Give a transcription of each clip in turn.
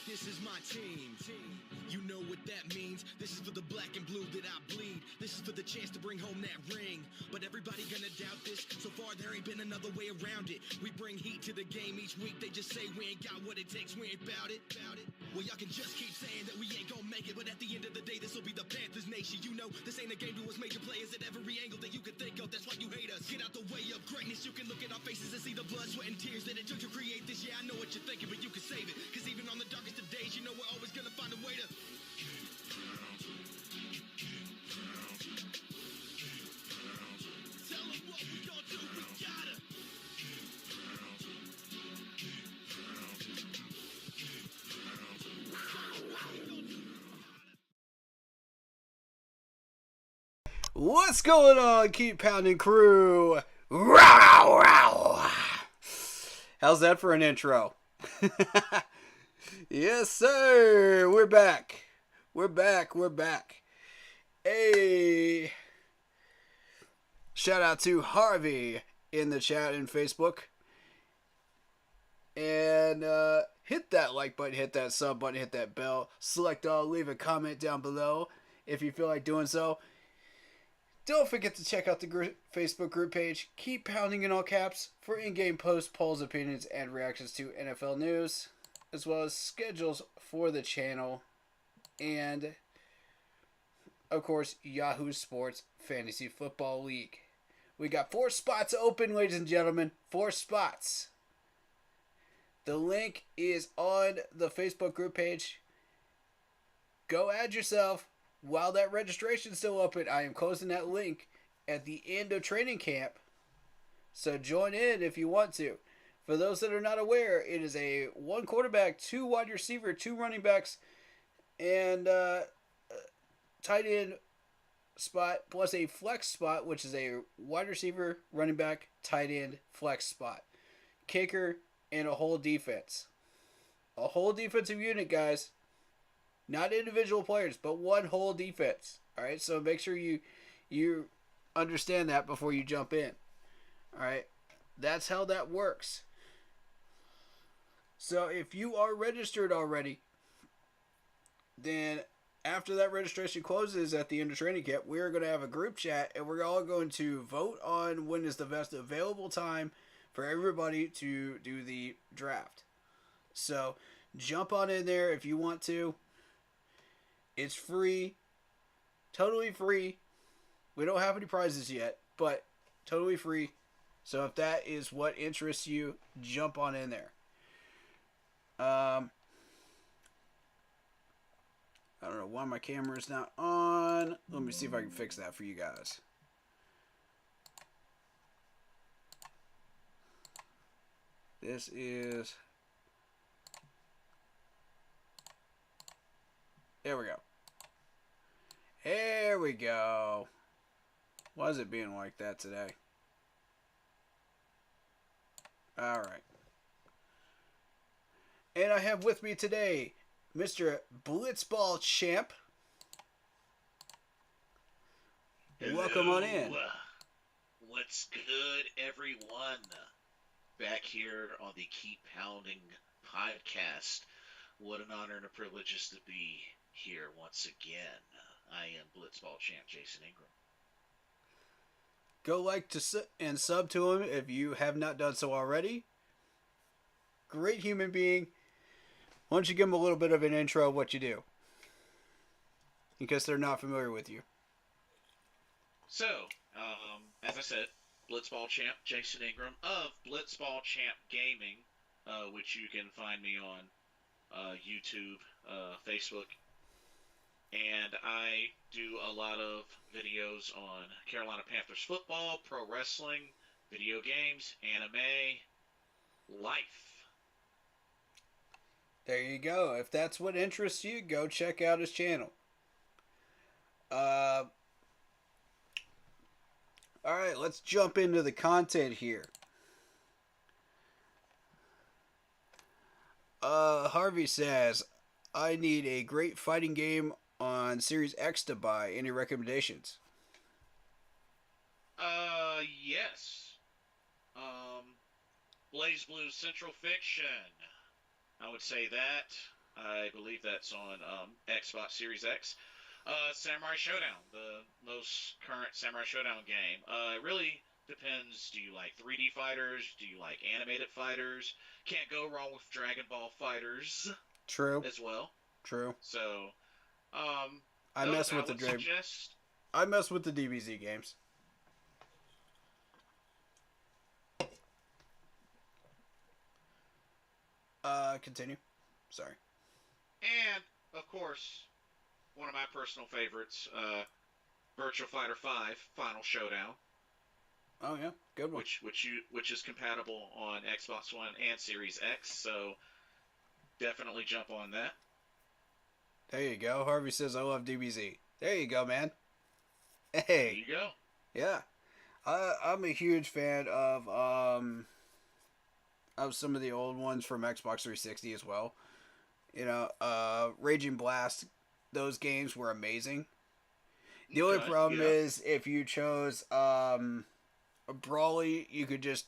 This is my team. You know what that means. This is for the black and blue that I bleed. This is for the chance to bring home that ring. But everybody gonna doubt this. So far there ain't been another way around it. We bring heat to the game each week. They just say we ain't got what it takes. We ain't bout it. Well, y'all can just keep saying that we ain't gonna make it. But at the end of the day, this will be the Panthers nation. You know, this ain't a game to us major players at every angle that you can think of. That's why you hate us. Get out the way of greatness. You can look at our faces and see the blood, sweat, and tears that it took to create this. Yeah, I know what you're thinking, but you can save it. Cause even on the darkest of days, you know we're always gonna find a way to tell them what we gonna do. We gotta What's going on, Keep Pounding crew? Row, row. How's that for an intro? Yes, sir. We're back. We're back. Hey. Shout out to Harvey in the chat and Facebook. And hit that like button, hit that sub button, hit that bell. Select all, leave a comment down below if you feel like doing so. Don't forget to check out the Facebook group page. Keep Pounding in all caps for in-game posts, polls, opinions, and reactions to NFL news, as well as schedules for the channel, and, of course, Yahoo Sports Fantasy Football League. We got 4 spots open, ladies and gentlemen. 4 spots. The link is on the Facebook group page. Go add yourself. While that registration is still open, I am closing that link at the end of training camp. So join in if you want to. For those that are not aware, it is a 1 quarterback, 2 wide receiver, 2 running backs, and tight end spot, plus a flex spot, which is a wide receiver, running back, tight end, flex spot. Kicker, and a whole defense. A whole defensive unit, guys. Not individual players, but one whole defense. All right, so make sure you understand that before you jump in. All right, that's how that works. So if you are registered already, then after that registration closes at the end of training camp, we're going to have a group chat, and we're all going to vote on when is the best available time for everybody to do the draft. So jump on in there if you want to. It's free. Totally free. We don't have any prizes yet, but totally free. So if that is what interests you, jump on in there. I don't know why my camera is not on. Let me see if I can fix that for you guys. This is... There we go. There we go. Why is it being like that today? Alright. And I have with me today Mr. Blitzball Champ. Hello. Welcome on in. What's good, everyone? Back here on the Keep Pounding podcast. What an honor and a privilege it is to be here once again. I am Blitzball Champ Jason Ingram. Go like and sub to him if you have not done so already. Great human being. Why don't you give him a little bit of an intro of what you do, in case they're not familiar with you. So, as I said, Blitzball Champ Jason Ingram of Blitzball Champ Gaming, which you can find me on YouTube, Facebook. And I do a lot of videos on Carolina Panthers football, pro wrestling, video games, anime, life. There you go. If that's what interests you, go check out his channel. Alright, let's jump into the content here. Harvey says, I need a great fighting game on Series X to buy. Any recommendations? Yes. Blaze Blue Central Fiction. I would say that. I believe that's on Xbox Series X. Samurai Showdown, the most current Samurai Showdown game. It really depends. Do you like 3D fighters? Do you like animated fighters? Can't go wrong with Dragon Ball fighters True. as well. True. So, um, I those mess I with the would Dream. suggest. I mess with the DBZ games. Continue. Sorry. And, of course, one of my personal favorites, Virtua Fighter 5 Final Showdown. Oh yeah, good one. Which is compatible on Xbox One and Series X, so definitely jump on that. There you go. Harvey says I love DBZ. There you go, man. There Hey, you go. yeah. I'm a huge fan of some of the old ones from Xbox 360 as well. You know, Raging Blast. Those games were amazing. The only problem is if you chose a Brawly, you could just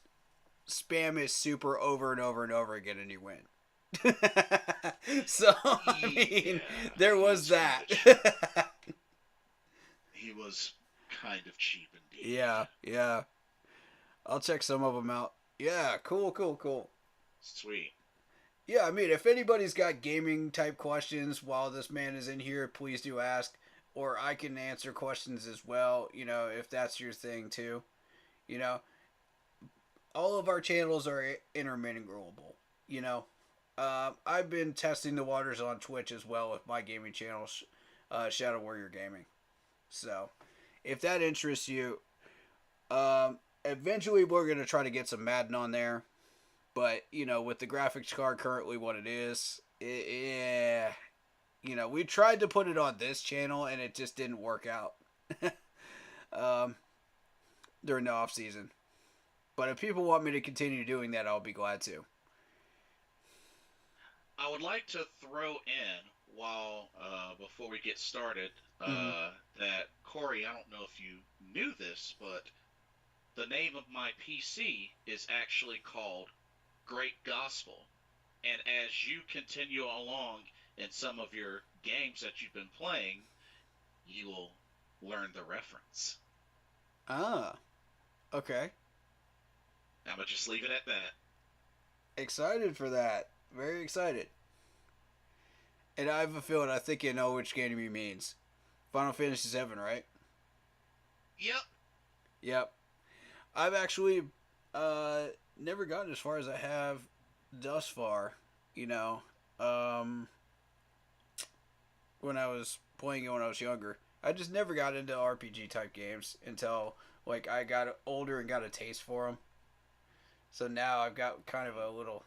spam his super over and over and over again and you win. So, I mean, there was that. He was kind of cheap indeed. Yeah. I'll check some of them out. Yeah, cool. Sweet. Yeah, I mean, if anybody's got gaming type questions while this man is in here, please do ask. Or I can answer questions as well, you know, if that's your thing too. You know, all of our channels are interminglable, you know. I've been testing the waters on Twitch as well with my gaming channel, Shadow Warrior Gaming. So, if that interests you, eventually we're going to try to get some Madden on there. But, you know, with the graphics card currently what it is, yeah, you know, we tried to put it on this channel and it just didn't work out during the off season. But if people want me to continue doing that, I'll be glad to. I would like to throw in while before we get started that Corey, I don't know if you knew this, but the name of my PC is actually called Great Gospel. And as you continue along in some of your games that you've been playing, you will learn the reference. Ah, okay. I'm going to just leave it at that. Excited for that. Very excited. And I have a feeling I think you know which game he means. Final Fantasy VII, right? Yep. I've actually never gotten as far as I have thus far, you know. When I was playing it when I was younger. I just never got into RPG type games until like I got older and got a taste for them. So now I've got kind of a little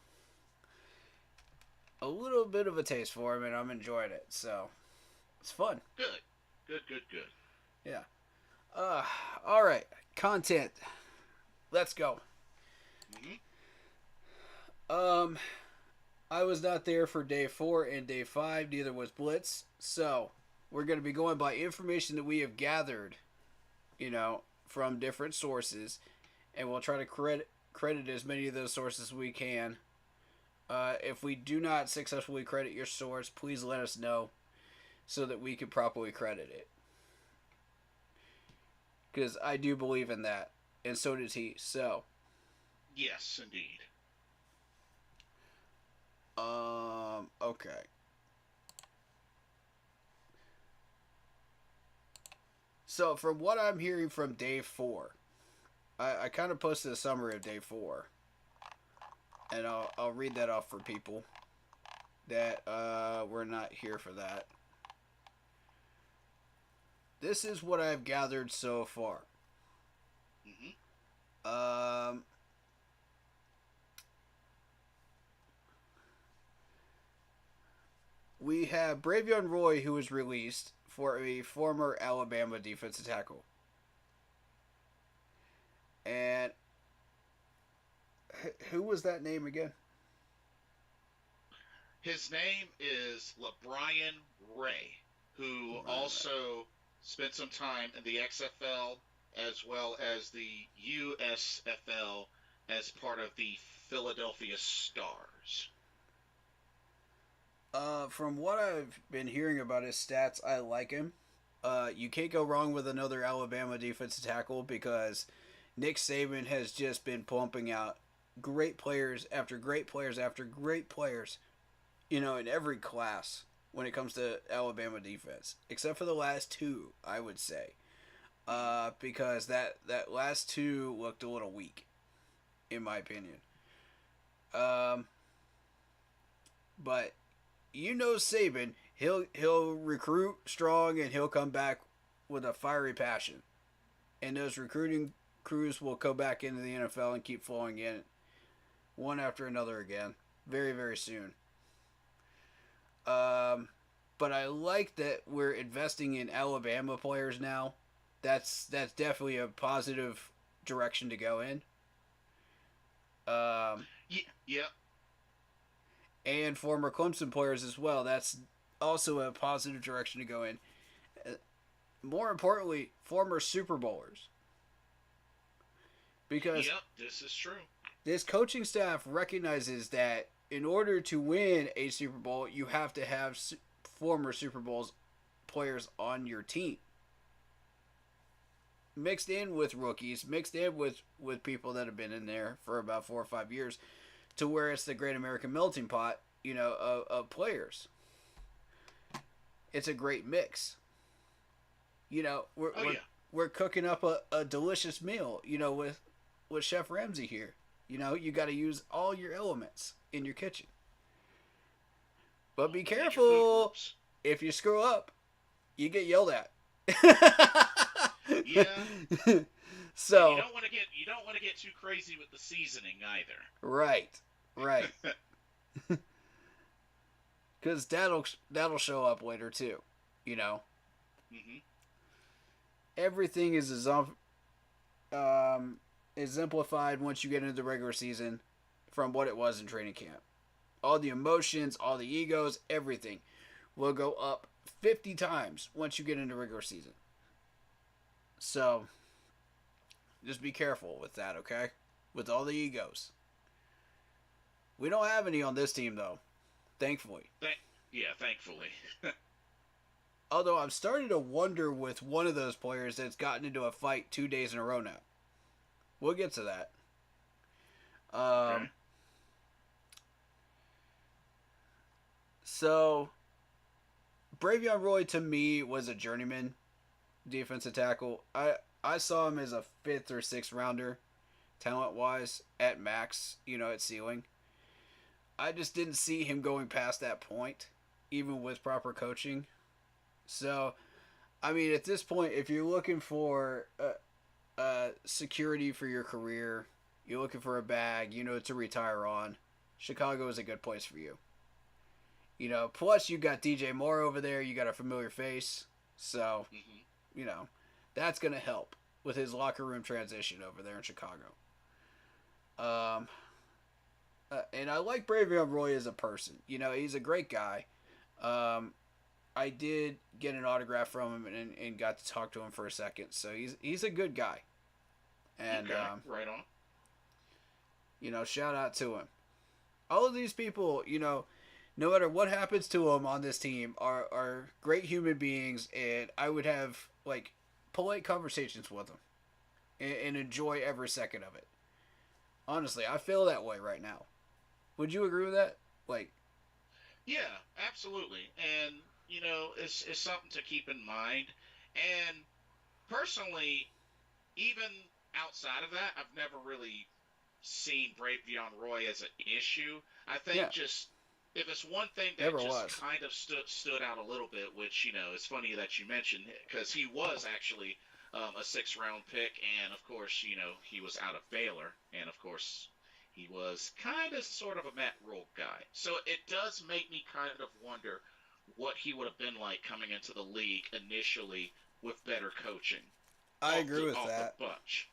bit of a taste for them and I'm enjoying it. So it's fun. Good. Yeah. All right. Content. Let's go. I was not there for day 4 and day 5. Neither was Blitz. So we're going to be going by information that we have gathered, you know, from different sources, and we'll try to credit as many of those sources as we can. If we do not successfully credit your source, please let us know so that we can properly credit it. Because I do believe in that, and so does he. So, yes, indeed. Okay. So, from what I'm hearing from day 4, I kind of posted a summary of day 4. And I'll read that off for people that were not here for that. This is what I've gathered so far. We have Bravion Roy, who was released for a former Alabama defensive tackle. And who was that name again? His name is LeBrian Ray, who also spent some time in the XFL as well as the USFL as part of the Philadelphia Stars. From what I've been hearing about his stats, I like him. You can't go wrong with another Alabama defensive tackle because Nick Saban has just been pumping out great players after great players after great players, in every class when it comes to Alabama defense, except for the last two, I would say. Because that last two looked a little weak, in my opinion. Um, but Saban, he'll recruit strong and he'll come back with a fiery passion, and those recruiting crews will go back into the NFL and keep flowing in, one after another again, very very soon. But I like that we're investing in Alabama players now. That's definitely a positive direction to go in. Yeah, yeah, And former Clemson players as well. That's also a positive direction to go in. Uh, More importantly, former Super Bowlers. Because yep. This is true. this coaching staff recognizes that in order to win a Super Bowl, you have to have former Super Bowls players on your team. Mixed in with rookies, mixed in with people that have been in there for about 4 or 5 years, to where it's the great American melting pot, of players. It's a great mix. We're Oh we're, yeah. we're cooking up a delicious meal, with Chef Ramsay here. You got to use all your elements in your kitchen. But be Major food careful. groups. If you screw up, you get yelled at. Yeah. And So, you don't want to get too crazy with the seasoning either. right. Because that'll show up later too. Hmm. Everything is exemplified once you get into the regular season from what it was in training camp. All the emotions, all the egos, everything will go up 50 times once you get into regular season. So, just be careful with that, okay? With all the egos. We don't have any on this team, though. Thankfully. Yeah, thankfully. Although I'm starting to wonder with one of those players that's gotten into a fight 2 days in a row now. We'll get to that. Okay. So, Bravion Roy to me was a journeyman defensive tackle. I saw him as a 5th or 6th rounder, talent wise, at max, at ceiling. I just didn't see him going past that point, even with proper coaching. So, I mean, at this point, if you're looking for security for your career, you're looking for a bag, to retire on, Chicago is a good place for you. Plus you got DJ Moore over there, you got a familiar face, so, that's going to help with his locker room transition over there in Chicago. And I like Bravion Roy as a person. He's a great guy. I did get an autograph from him and got to talk to him for a second. So he's a good guy. And Okay. Right on. shout out to him. All of these people, no matter what happens to them on this team, are great human beings, and I would have polite conversations with them and enjoy every second of it. Honestly, I feel that way right now. Would you agree with that? Yeah, absolutely. And it's something to keep in mind. And personally, even outside of that, I've never really seen Bravion Roy as an issue. I think Yeah. just if it's one thing that Never just was. kind of stood out a little bit, which it's funny that you mentioned because he was actually a 6th round pick, and of course he was out of Baylor, and of course he was kind of sort of a Matt Rule guy. So it does make me kind of wonder what he would have been like coming into the league initially with better coaching I agree with off that. the bunch.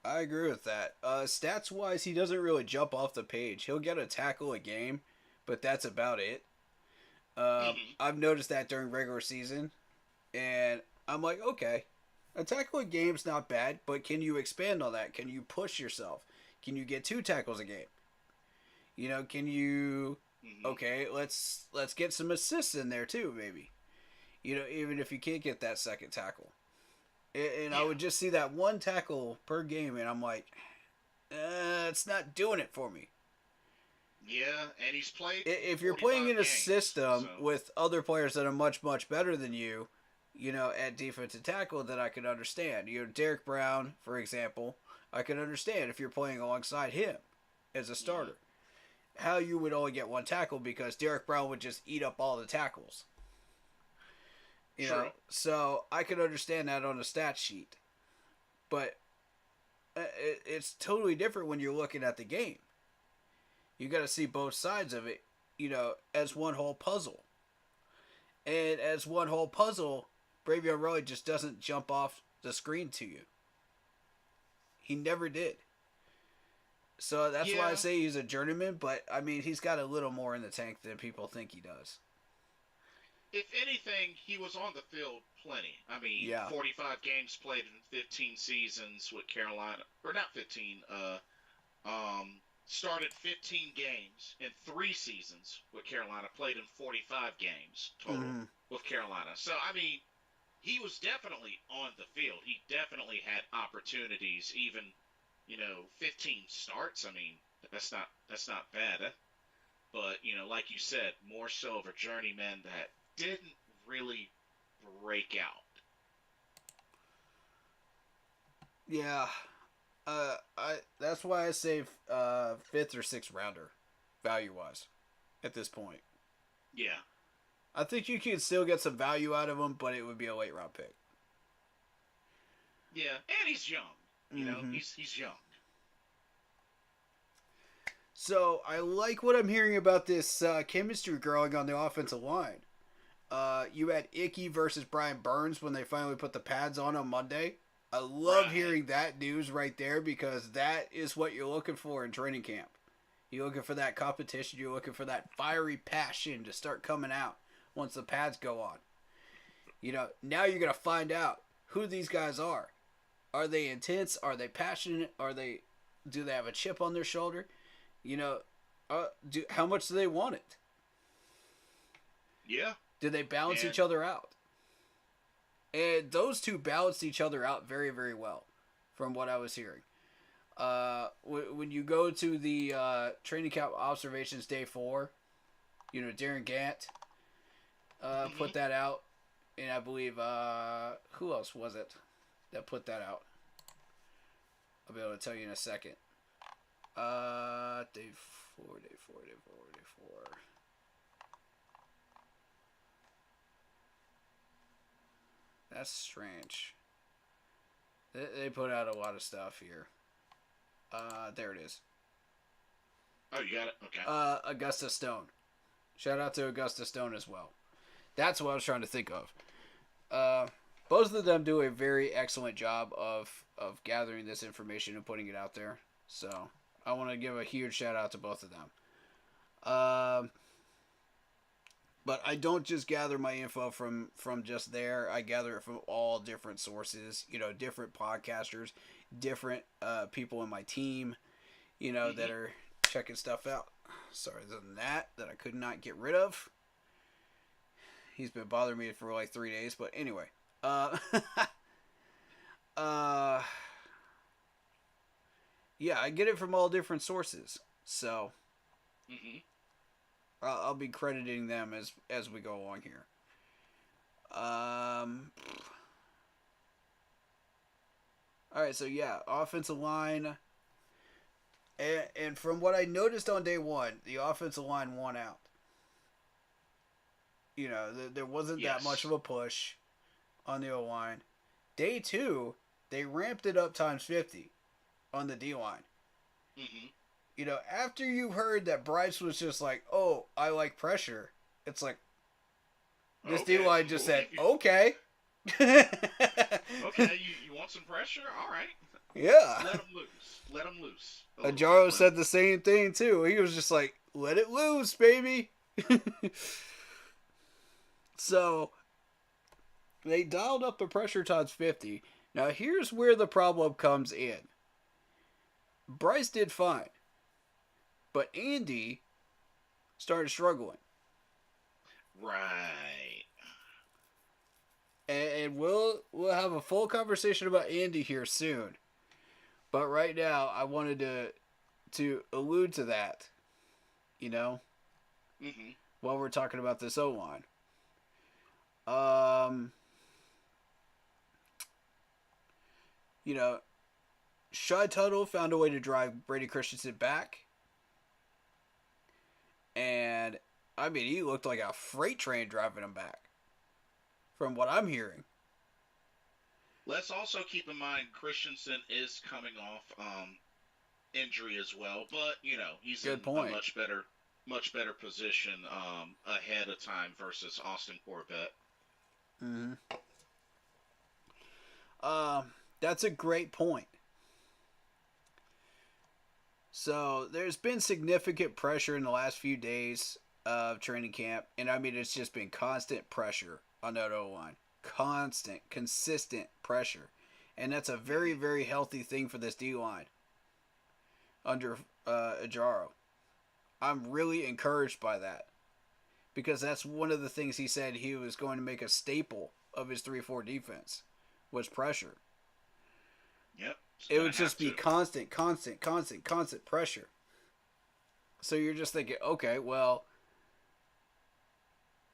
I agree with that. Stats wise, he doesn't really jump off the page. He'll get a tackle a game, but that's about it. Hmm. I've noticed that during regular season, and I'm like, okay, a tackle a game's not bad, but can you expand on that? Can you push yourself? Can you get 2 tackles a game? Can you Mm-hmm. Okay, let's get some assists in there too, maybe. Even if you can't get that second tackle. And I Yeah. would just see that one tackle per game, and I'm like, it's not doing it for me. Yeah, and he's played If you're playing 45 in a games, so system with other players that are much, much better than you, at defensive tackle, that I could understand. Derek Brown, for example, I could understand if you're playing alongside him as a starter. How you would only get one tackle because Derek Brown would just eat up all the tackles. true. So I could understand that on a stat sheet. But it's totally different when you're looking at the game. You got to see both sides of it, as one whole puzzle. And as one whole puzzle, Bravion Roy just doesn't jump off the screen to you. He never did. So that's why I say he's a journeyman, but I mean, he's got a little more in the tank than people think he does. If anything, he was on the field plenty. I mean, 45 games played in 15 seasons with Carolina, or not 15. Started 15 games in 3 seasons with Carolina. Played in 45 games total with Carolina. So I mean, he was definitely on the field. He definitely had opportunities. Even 15 starts. I mean, that's not bad. But like you said, more so of a journeyman that didn't really break out. Yeah, that's why I say fifth or sixth rounder, value wise, at this point. Yeah, I think you can still get some value out of him, but it would be a late round pick. yeah, and he's young. He's young. So I like what I'm hearing about this chemistry growing on the offensive line. You had Icky versus Brian Burns when they finally put the pads on Monday. I love hearing that news right there because that is what you're looking for in training camp. You're looking for that competition. You're looking for that fiery passion to start coming out once the pads go on. Now you're going to find out who these guys are. Are they intense? Are they passionate? Do they have a chip on their shoulder? How much do they want it? Yeah. Do they balance each other out? And those two balanced each other out very, very well, from what I was hearing. When you go to the training camp observations day 4, Darren Gant put that out, and I believe who else was it that put that out? I'll be able to tell you in a second. Day 4. That's strange. They put out a lot of stuff here. There it is. Oh, you got it? Okay. Augusta Stone. Shout out to Augusta Stone as well. That's what I was trying to think of. Both of them do a very excellent job of gathering this information and putting it out there. So I want to give a huge shout out to both of them. But I don't just gather my info from just there. I gather it from all different sources, different podcasters, different people in my team, that are checking stuff out. Sorry, than that I could not get rid of. He's been bothering me for like 3 days, but anyway. Yeah, I get it from all different sources. So I'll be crediting them as we go along here. Alright, so yeah, offensive line. And from what I noticed on day 1, the offensive line won out. There wasn't that much of a push on the O-line. Day 2, they ramped it up times 50 on the D-line. After you heard that Bryce was just like, oh, I like pressure, it's like, this D-line just said, okay. Okay, you want some pressure? All right. Yeah. Let him loose. Ajaro said the same thing, too. He was just like, let it loose, baby. So, they dialed up the pressure times 50. Now, here's where the problem comes in. Bryce did fine. But Andy started struggling. Right. And we'll have a full conversation about Andy here soon. But right now, I wanted to allude to that, you know, Mm-hmm. while we're talking about this O-line. Um, you know, Shy Tuttle found a way to drive Brady Christensen back. And, I mean, he looked like a freight train driving him back, from what I'm hearing. Let's also keep in mind Christensen is coming off injury as well, but he's Good in a point. much better position ahead of time versus Austin Corbett. Mm-hmm. That's a great point. So there's been significant pressure in the last few days of training camp, and I mean it's just been constant pressure on that O line, constant, consistent pressure, and that's a very, very healthy thing for this D line under Ajaro. I'm really encouraged by that because that's one of the things he said he was going to make a staple of his 3-4 defense was pressure. Yep. It would just be constant pressure. So you're just thinking, okay, well,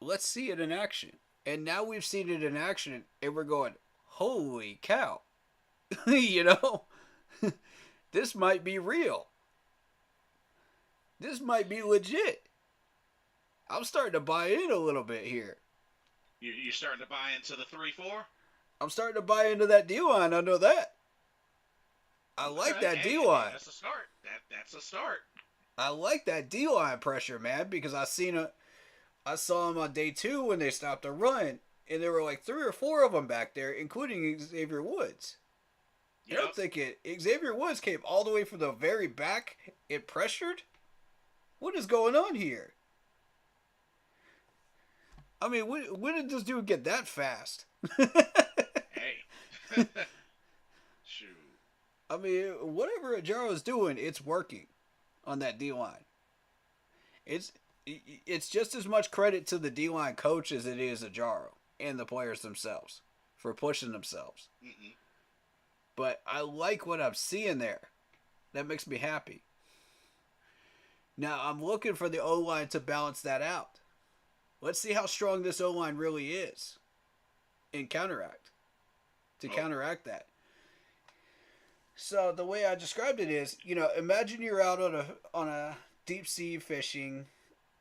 let's see it in action. And now we've seen it in action, and we're going, holy cow. This might be real. This might be legit. I'm starting to buy in a little bit here. You're starting to buy into the 3-4? I'm starting to buy into that D-line. I know that. I like that D-line. That's a start. That's a start. I like that D-line pressure, man, because I saw him on day 2 when they stopped the run, and there were like 3 or 4 of them back there, including Xavier Woods. Yep. And I'm thinking, Xavier Woods came all the way from the very back and pressured? What is going on here? I mean, when did this dude get that fast? Hey. Shoot. I mean, whatever Ajaro is doing, it's working on that D-line. It's just as much credit to the D-line coach as it is Ajaro and the players themselves for pushing themselves. Mm-mm. But I like what I'm seeing there. That makes me happy. Now, I'm looking for the O-line to balance that out. Let's see how strong this O-line really is in counteract. To counteract that. So the way I described it is, imagine you're out on a deep sea fishing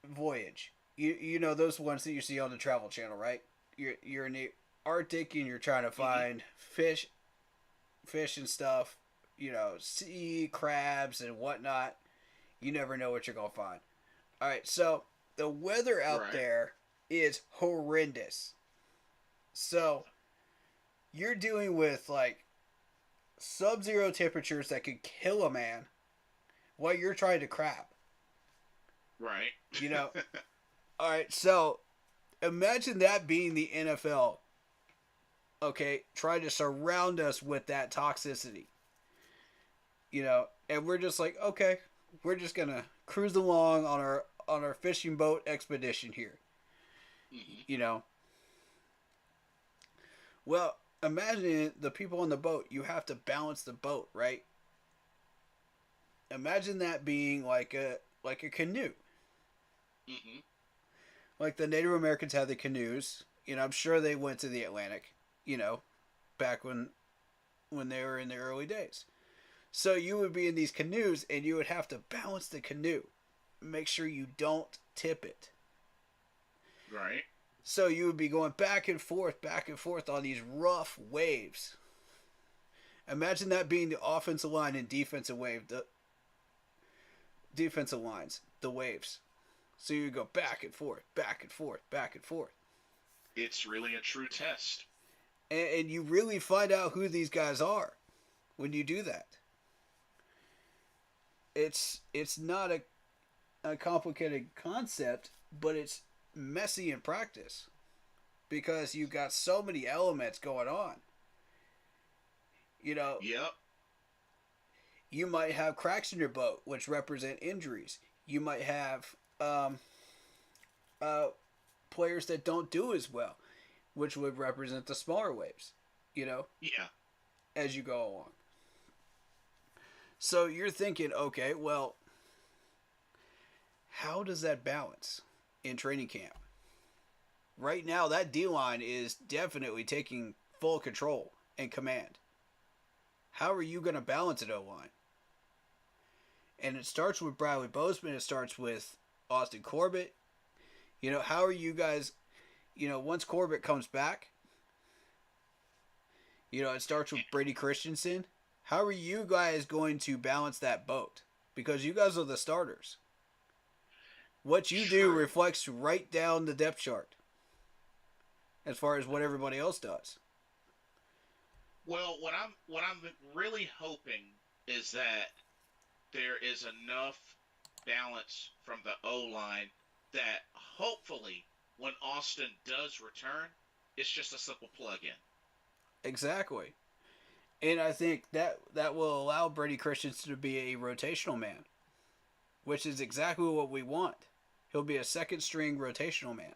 voyage. You know those ones that you see on the Travel Channel, right? You're in the Arctic and you're trying to find fish and stuff. Sea crabs and whatnot. You never know what you're gonna find. All right, so the weather out there is horrendous. So you're dealing with like sub-zero temperatures that could kill a man while you're trying to crab. Right. All right, so imagine that being the NFL. Okay, trying to surround us with that toxicity. And we're just like, okay, we're just gonna cruise along on our fishing boat expedition here. Mm-hmm. Well, imagine the people on the boat. You have to balance the boat, right? Imagine that being like a canoe. Mm-hmm. Like the Native Americans had the canoes. I'm sure they went to the Atlantic. Back when they were in the early days. So you would be in these canoes, and you would have to balance the canoe, make sure you don't tip it. Right. So you would be going back and forth on these rough waves. Imagine that being the offensive line and defensive lines, the waves. So you go back and forth. It's really a true test. And you really find out who these guys are when you do that. It's not a complicated concept, but it's messy in practice because you've got so many elements going on. Yep. You might have cracks in your boat, which represent injuries. You might have players that don't do as well, which would represent the smaller waves, Yeah. as you go along. So you're thinking, okay, well, how does that balance in training camp? Right now, that D-line is definitely taking full control and command. How are you going to balance an O-line? And it starts with Bradley Bozeman. It starts with Austin Corbett. How are you guys, once Corbett comes back, it starts with Brady Christensen. How are you guys going to balance that boat? Because you guys are the starters. What you do reflects right down the depth chart as far as what everybody else does. Well, what I'm really hoping is that there is enough balance from the O line that hopefully when Austin does return, it's just a simple plug in. Exactly. And I think that will allow Brady Christensen to be a rotational man, which is exactly what we want. He'll be a second string rotational man.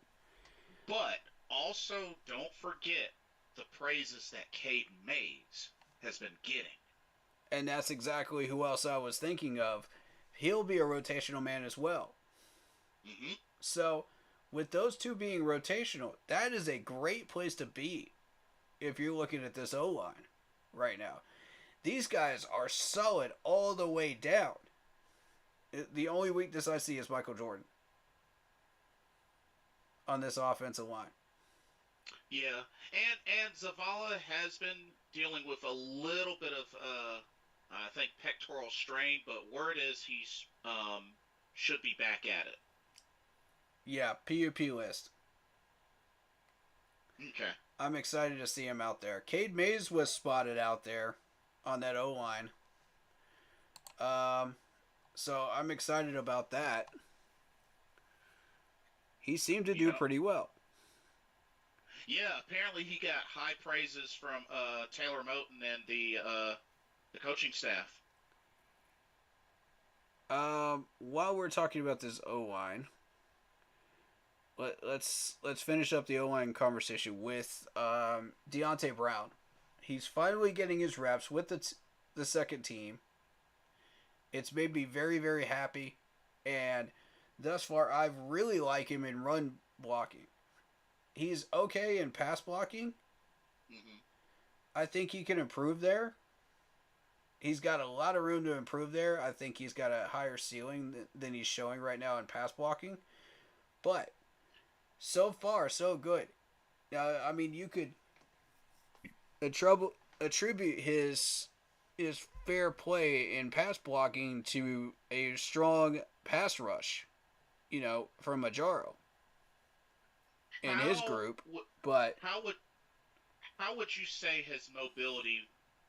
But also don't forget the praises that Cade Mays has been getting. And that's exactly who else I was thinking of. He'll be a rotational man as well. Mm-hmm. So, with those two being rotational, that is a great place to be if you're looking at this O-line right now. These guys are solid all the way down. The only weakness I see is Michael Jordan on this offensive line. Yeah, and Zavala has been dealing with a little bit of I think pectoral strain, but word is he's should be back at it. Yeah, PUP list. Okay. I'm excited to see him out there. Cade Mays was spotted out there on that O-line. So I'm excited about that. He seemed to do pretty well. Yeah, apparently he got high praises from Taylor Moton and the coaching staff. While we're talking about this O-line, let's finish up the O-line conversation with Deontay Brown. He's finally getting his reps with the second team. It's made me very, very happy, and thus far I really like him in run blocking. He's okay in pass blocking. Mm-hmm. I think he can improve there. He's got a lot of room to improve there. I think he's got a higher ceiling than he's showing right now in pass blocking. But so far, so good. Now, I mean, you could attribute his fair play in pass blocking to a strong pass rush, from Majaro in his group. But how would you say his mobility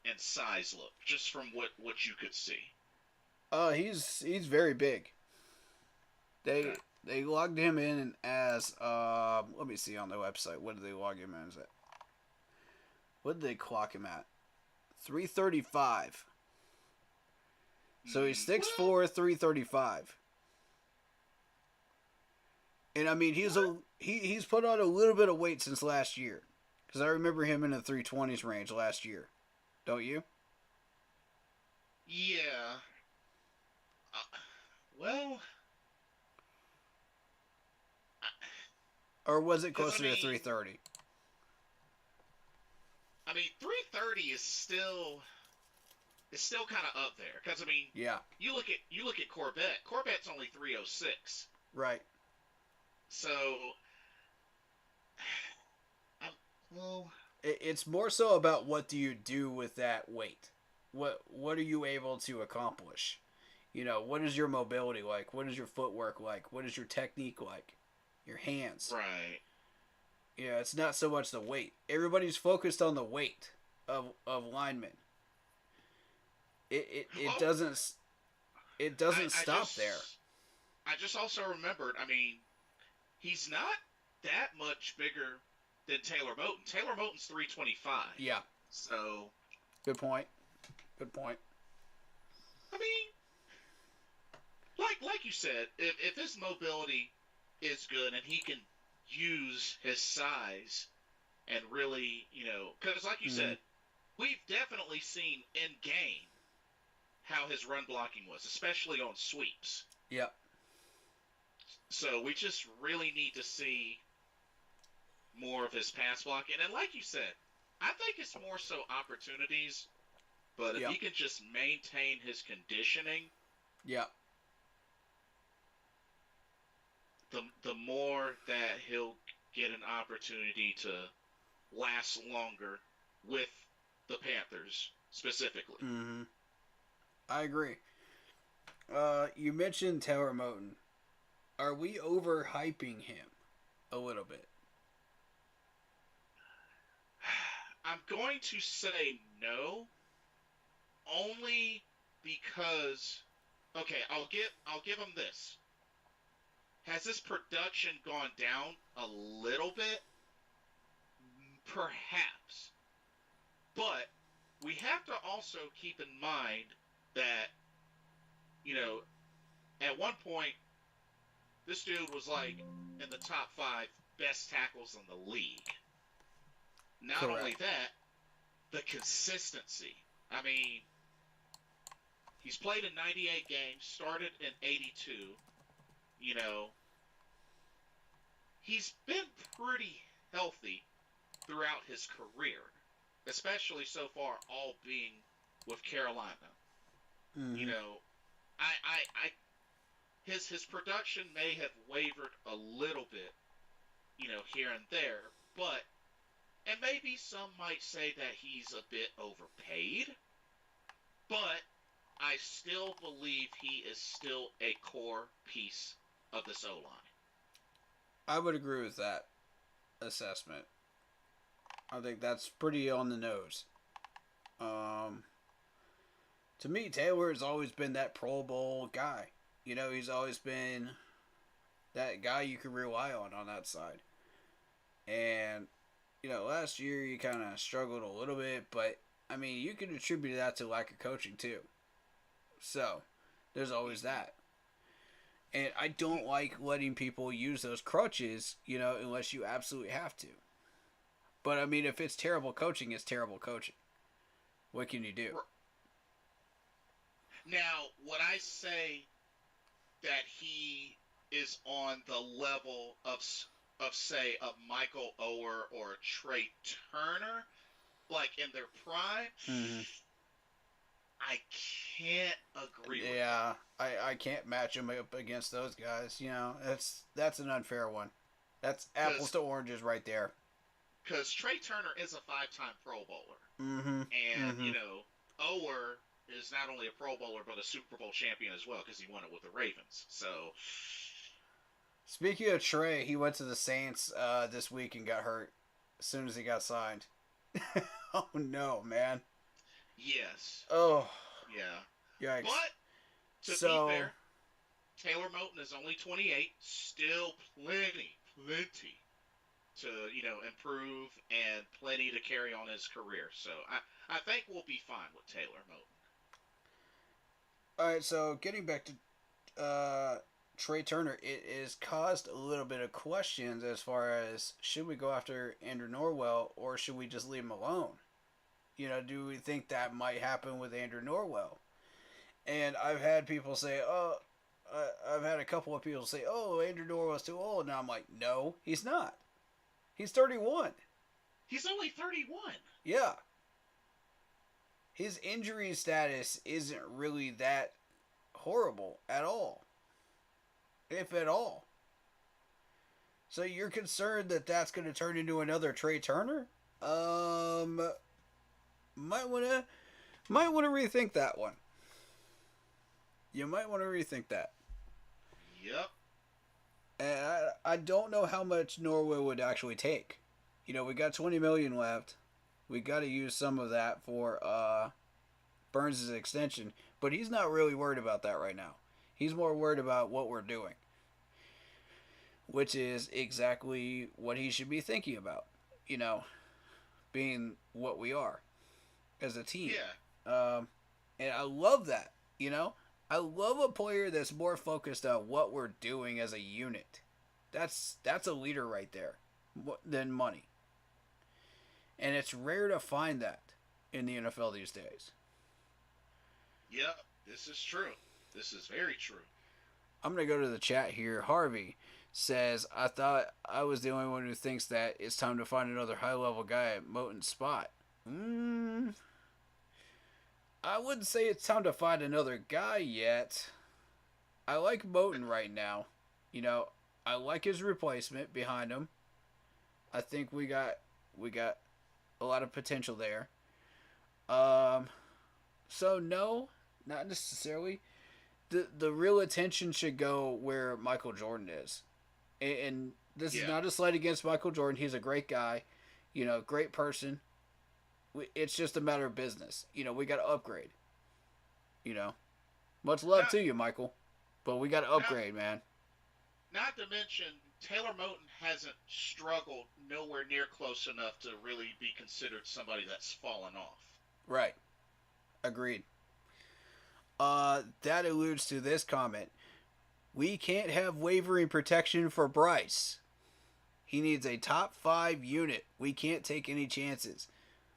and size look, just from what you could see? He's very big. They logged him in as let me see on the website. What did they log him in as at? What did they clock him at? 335. So he's 6'4", 335. And I mean, he's put on a little bit of weight since last year, because I remember him in the 320s range last year. Don't you? Yeah. Well. Or was it closer to 330? I mean, 330 is still kind of up there, because I mean, yeah. You look at Corvette. Corvette's only 306. Right. So, it's more so about what do you do with that weight. What are you able to accomplish? What is your mobility like? What is your footwork like? What is your technique like? Your hands. Right. Yeah, it's not so much the weight. Everybody's focused on the weight of linemen. It doesn't stop there. I just also remembered, I mean, he's not that much bigger than Taylor Moton. Taylor Moton's 325. Yeah. So. Good point. I mean, like you said, if his mobility is good, and he can use his size and really, because like you Mm-hmm. said, we've definitely seen in game how his run blocking was, especially on sweeps. Yep. So we just really need to see more of his pass blocking. And like you said, I think it's more so opportunities, but if Yep. he can just maintain his conditioning, Yep. the more that he'll get an opportunity to last longer with the Panthers specifically. Mm-hmm. I agree. You mentioned Taylor Moton. Are we overhyping him a little bit? I'm going to say no, only because I'll give him this. Has his production gone down a little bit? Perhaps. But we have to also keep in mind that, you know, at one point, this dude was like in the top 5 best tackles in the league. Not only Correct. that, the consistency. I mean, he's played in 98 games, started in 82. You know, he's been pretty healthy throughout his career, especially so far, all being with Carolina. You Mm-hmm. know, I his production may have wavered a little bit, here and there, but and maybe some might say that he's a bit overpaid, but I still believe he is still a core piece of this O line. I would agree with that assessment. I think that's pretty on the nose. Um, to me, Taylor has always been that Pro Bowl guy. He's always been that guy you can rely on that side. And last year he kind of struggled a little bit, but I mean, you can attribute that to lack of coaching too. So, there's always Mm-hmm. that. And I don't like letting people use those crutches, unless you absolutely have to. But I mean, if it's terrible coaching, it's terrible coaching. What can you do? Now, would I say that he is on the level of say a Michael Oher or a Trey Turner, like in their prime? Mm-hmm. I can't agree with Yeah, that. I can't match him up against those guys. That's an unfair one. That's apples Because to oranges right there. Trey Turner is a 5-time Pro Bowler, Mm-hmm. and Mm-hmm. Ower is not only a Pro Bowler but a Super Bowl champion as well because he won it with the Ravens. So Speaking of Trey, he went to the Saints this week and got hurt as soon as he got signed. Oh no, man. yes, Oh, yeah, yikes. but to be So, fair, Taylor Moton is only 28, still plenty to improve and plenty to carry on his career. So I think we'll be fine with Taylor Moton. all right. So, getting back to Trey Turner, it has caused a little bit of questions as far as should we go after Andrew Norwell or should we just leave him alone? Do we think that might happen with Andrew Norwell? And I've had people say, oh, I've had a couple of people say, oh, Andrew Norwell's too old. Now I'm like, no, he's not. He's 31. He's only 31. Yeah. His injury status isn't really that horrible at all, if at all. So you're concerned that that's going to turn into another Trey Turner? Might want to rethink that one. You might want to rethink that. Yep. And I don't know how much Norway would actually take. We got 20 million left. We got to use some of that for Burns' extension, but he's not really worried about that right now. He's more worried about what we're doing, which is exactly what he should be thinking about. Being what we are as a team. Yeah. And I love that. I love a player that's more focused on what we're doing as a unit. That's a leader right there. Than money. And it's rare to find that in the NFL these days. Yep, this is true. This is very true. I'm going to go to the chat here. Harvey says, I thought I was the only one who thinks that it's time to find another high-level guy at Moton's spot. I wouldn't say it's time to find another guy yet. I like Moton right now. You know, I like his replacement behind him. I think we got a lot of potential there. So no, not necessarily. The real attention should go where Michael Jordan is. And this is not a slight against Michael Jordan. He's a great guy, you know, great person. It's just a matter of business. You know, we got to upgrade. You know, much love to you, Michael, but we got to upgrade, man. Not to mention, Taylor Moton hasn't struggled nowhere near close enough to really be considered somebody that's fallen off. Right. Agreed. That alludes to this comment. We can't have wavering protection for Bryce. He needs a top 5 unit. We can't take any chances.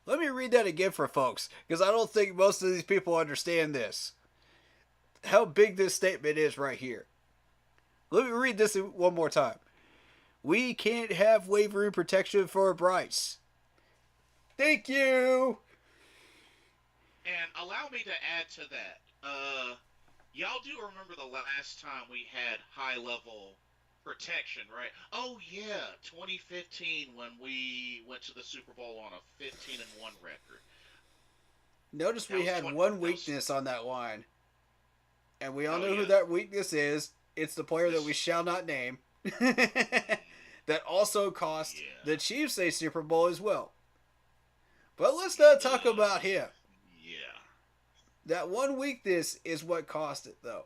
Let me read that again for folks, because I don't think most of these people understand this. How big this statement is right here. Let me read this one more time. We can't have wavering protection for Bryce. Thank you. And allow me to add to that. Y'all do remember the last time we had high-level protection, right? Oh, yeah, 2015 when we went to the Super Bowl on a 15-1 record. Notice we had one weakness on that line. And we all know who that weakness is. It's the player that we shall not name. That also cost the Chiefs a Super Bowl as well. But let's not talk about him. Yeah. That one weakness is what cost it, though.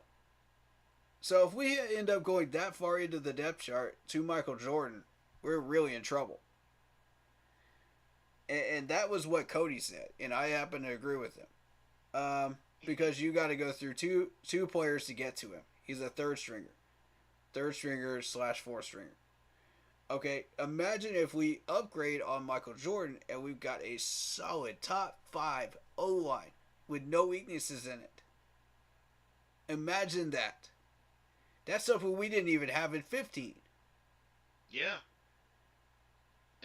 So if we end up going that far into the depth chart to Michael Jordan, we're really in trouble. And that was what Cody said, and I happen to agree with him. Because you got to go through two players to get to him. He's a third stringer / fourth stringer. Okay, imagine if we upgrade on Michael Jordan and we've got a solid top 5 O-line with no weaknesses in it. Imagine that. That's something we didn't even have in 15. Yeah.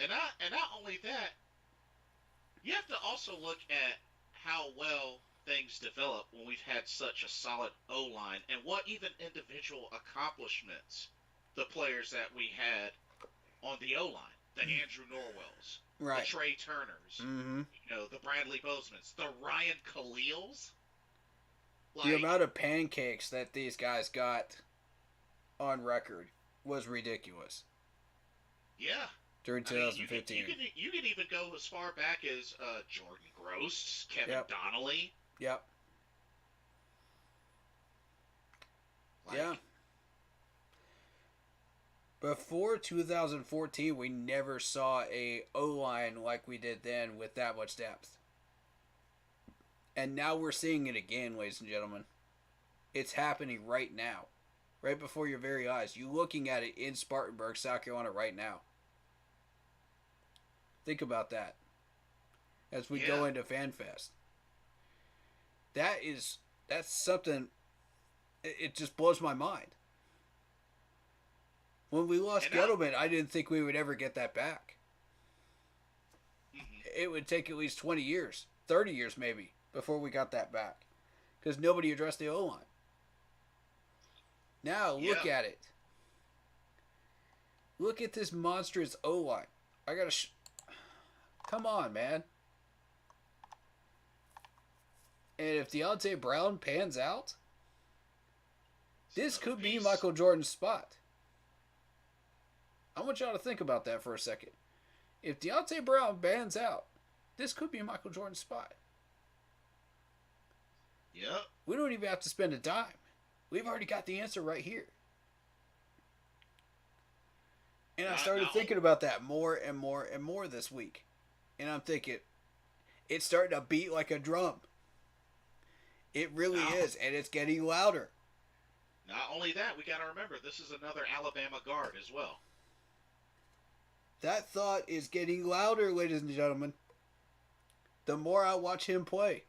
And not only that, you have to also look at how well things develop when we've had such a solid O-line and what even individual accomplishments the players that we had on the O-line, the Andrew Norwells, right, the Trey Turners, you know, the Bradley Bosemans, the Ryan Khalils. The amount of pancakes that these guys got on record was ridiculous. Yeah. During 2015. You can even go as far back as Jordan Gross, Kevin Donnelly. Yep. Yeah. Before 2014, we never saw a O-line like we did then with that much depth. And now we're seeing it again, ladies and gentlemen. It's happening right now. Right before your very eyes. You're looking at it in Spartanburg, South Carolina right now. Think about that. As we go into FanFest. That's something, it just blows my mind. When we lost Gettleman, I didn't think we would ever get that back. It would take at least 20 years, 30 years maybe, before we got that back. Because nobody addressed the O-line. Now, look at it. Look at this monstrous O-line. I gotta come on, man. And if Deontay Brown pans out, this could be Michael Jordan's spot. I want y'all to think about that for a second. If Deontay Brown bans out, this could be Michael Jordan's spot. Yep. We don't even have to spend a dime. We've already got the answer right here. And I started thinking about that more and more and more this week. And I'm thinking, it's starting to beat like a drum. It really is, and it's getting louder. Not only that, we got to remember this is another Alabama guard as well. That thought is getting louder, ladies and gentlemen. The more I watch him play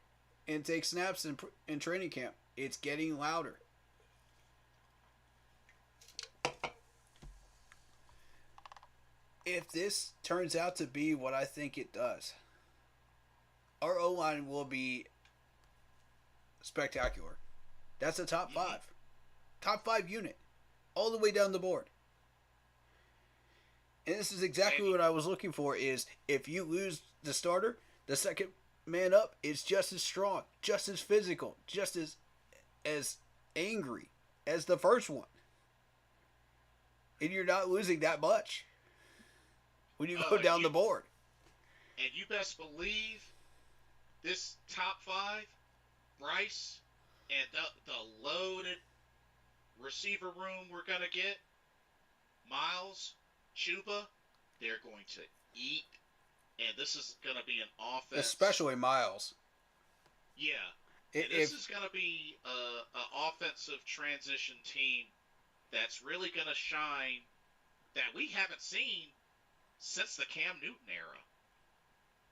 and take snaps in training camp, it's getting louder. If this turns out to be what I think it does, our O-line will be spectacular. That's a top 5. Top 5 unit. All the way down the board. And this is exactly what I was looking for, is if you lose the starter, the second man up is just as strong, just as physical, just as angry as the first one. And you're not losing that much when you go down the board. And you best believe this top 5, Bryce, and the loaded receiver room we're going to get, Miles, Chuba, they're going to eat. And this is going to be an offense. Especially Miles. Yeah. This is going to be an offensive transition team that's really going to shine that we haven't seen since the Cam Newton era.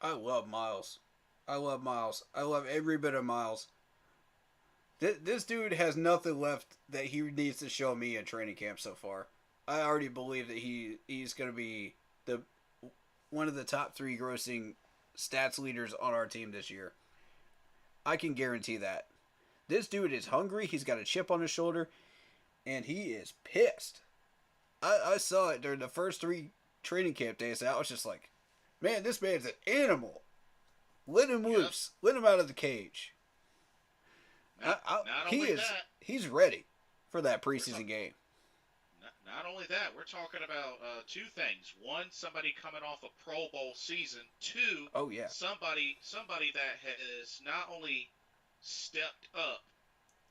I love Miles. I love every bit of Miles. This dude has nothing left that he needs to show me in training camp so far. I already believe that he's going to be one of the top 3 grossing stats leaders on our team this year. I can guarantee that. This dude is hungry. He's got a chip on his shoulder, and he is pissed. I saw it during the first 3 training camp days. I was just like, man, this man's an animal. Let him loose. Let him out of the cage. He's ready for that preseason game. Not only that, we're talking about 2 things. One, somebody coming off a Pro Bowl season. 2, somebody that has not only stepped up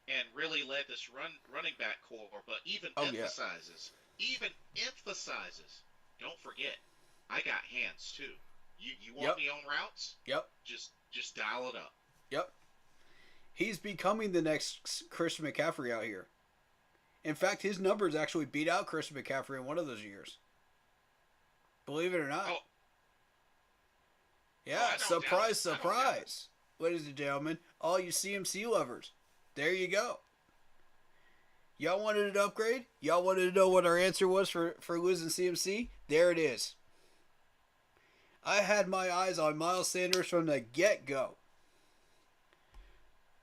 and really led this running back core, but even emphasizes. Don't forget, I got hands too. You want me on routes? Yep. Just dial it up. Yep. He's becoming the next Chris McCaffrey out here. In fact, his numbers actually beat out Chris McCaffrey in one of those years. Believe it or not. Oh. Yeah, surprise. Ladies and gentlemen, all you CMC lovers, there you go. Y'all wanted an upgrade? Y'all wanted to know what our answer was for losing CMC? There it is. I had my eyes on Miles Sanders from the get-go.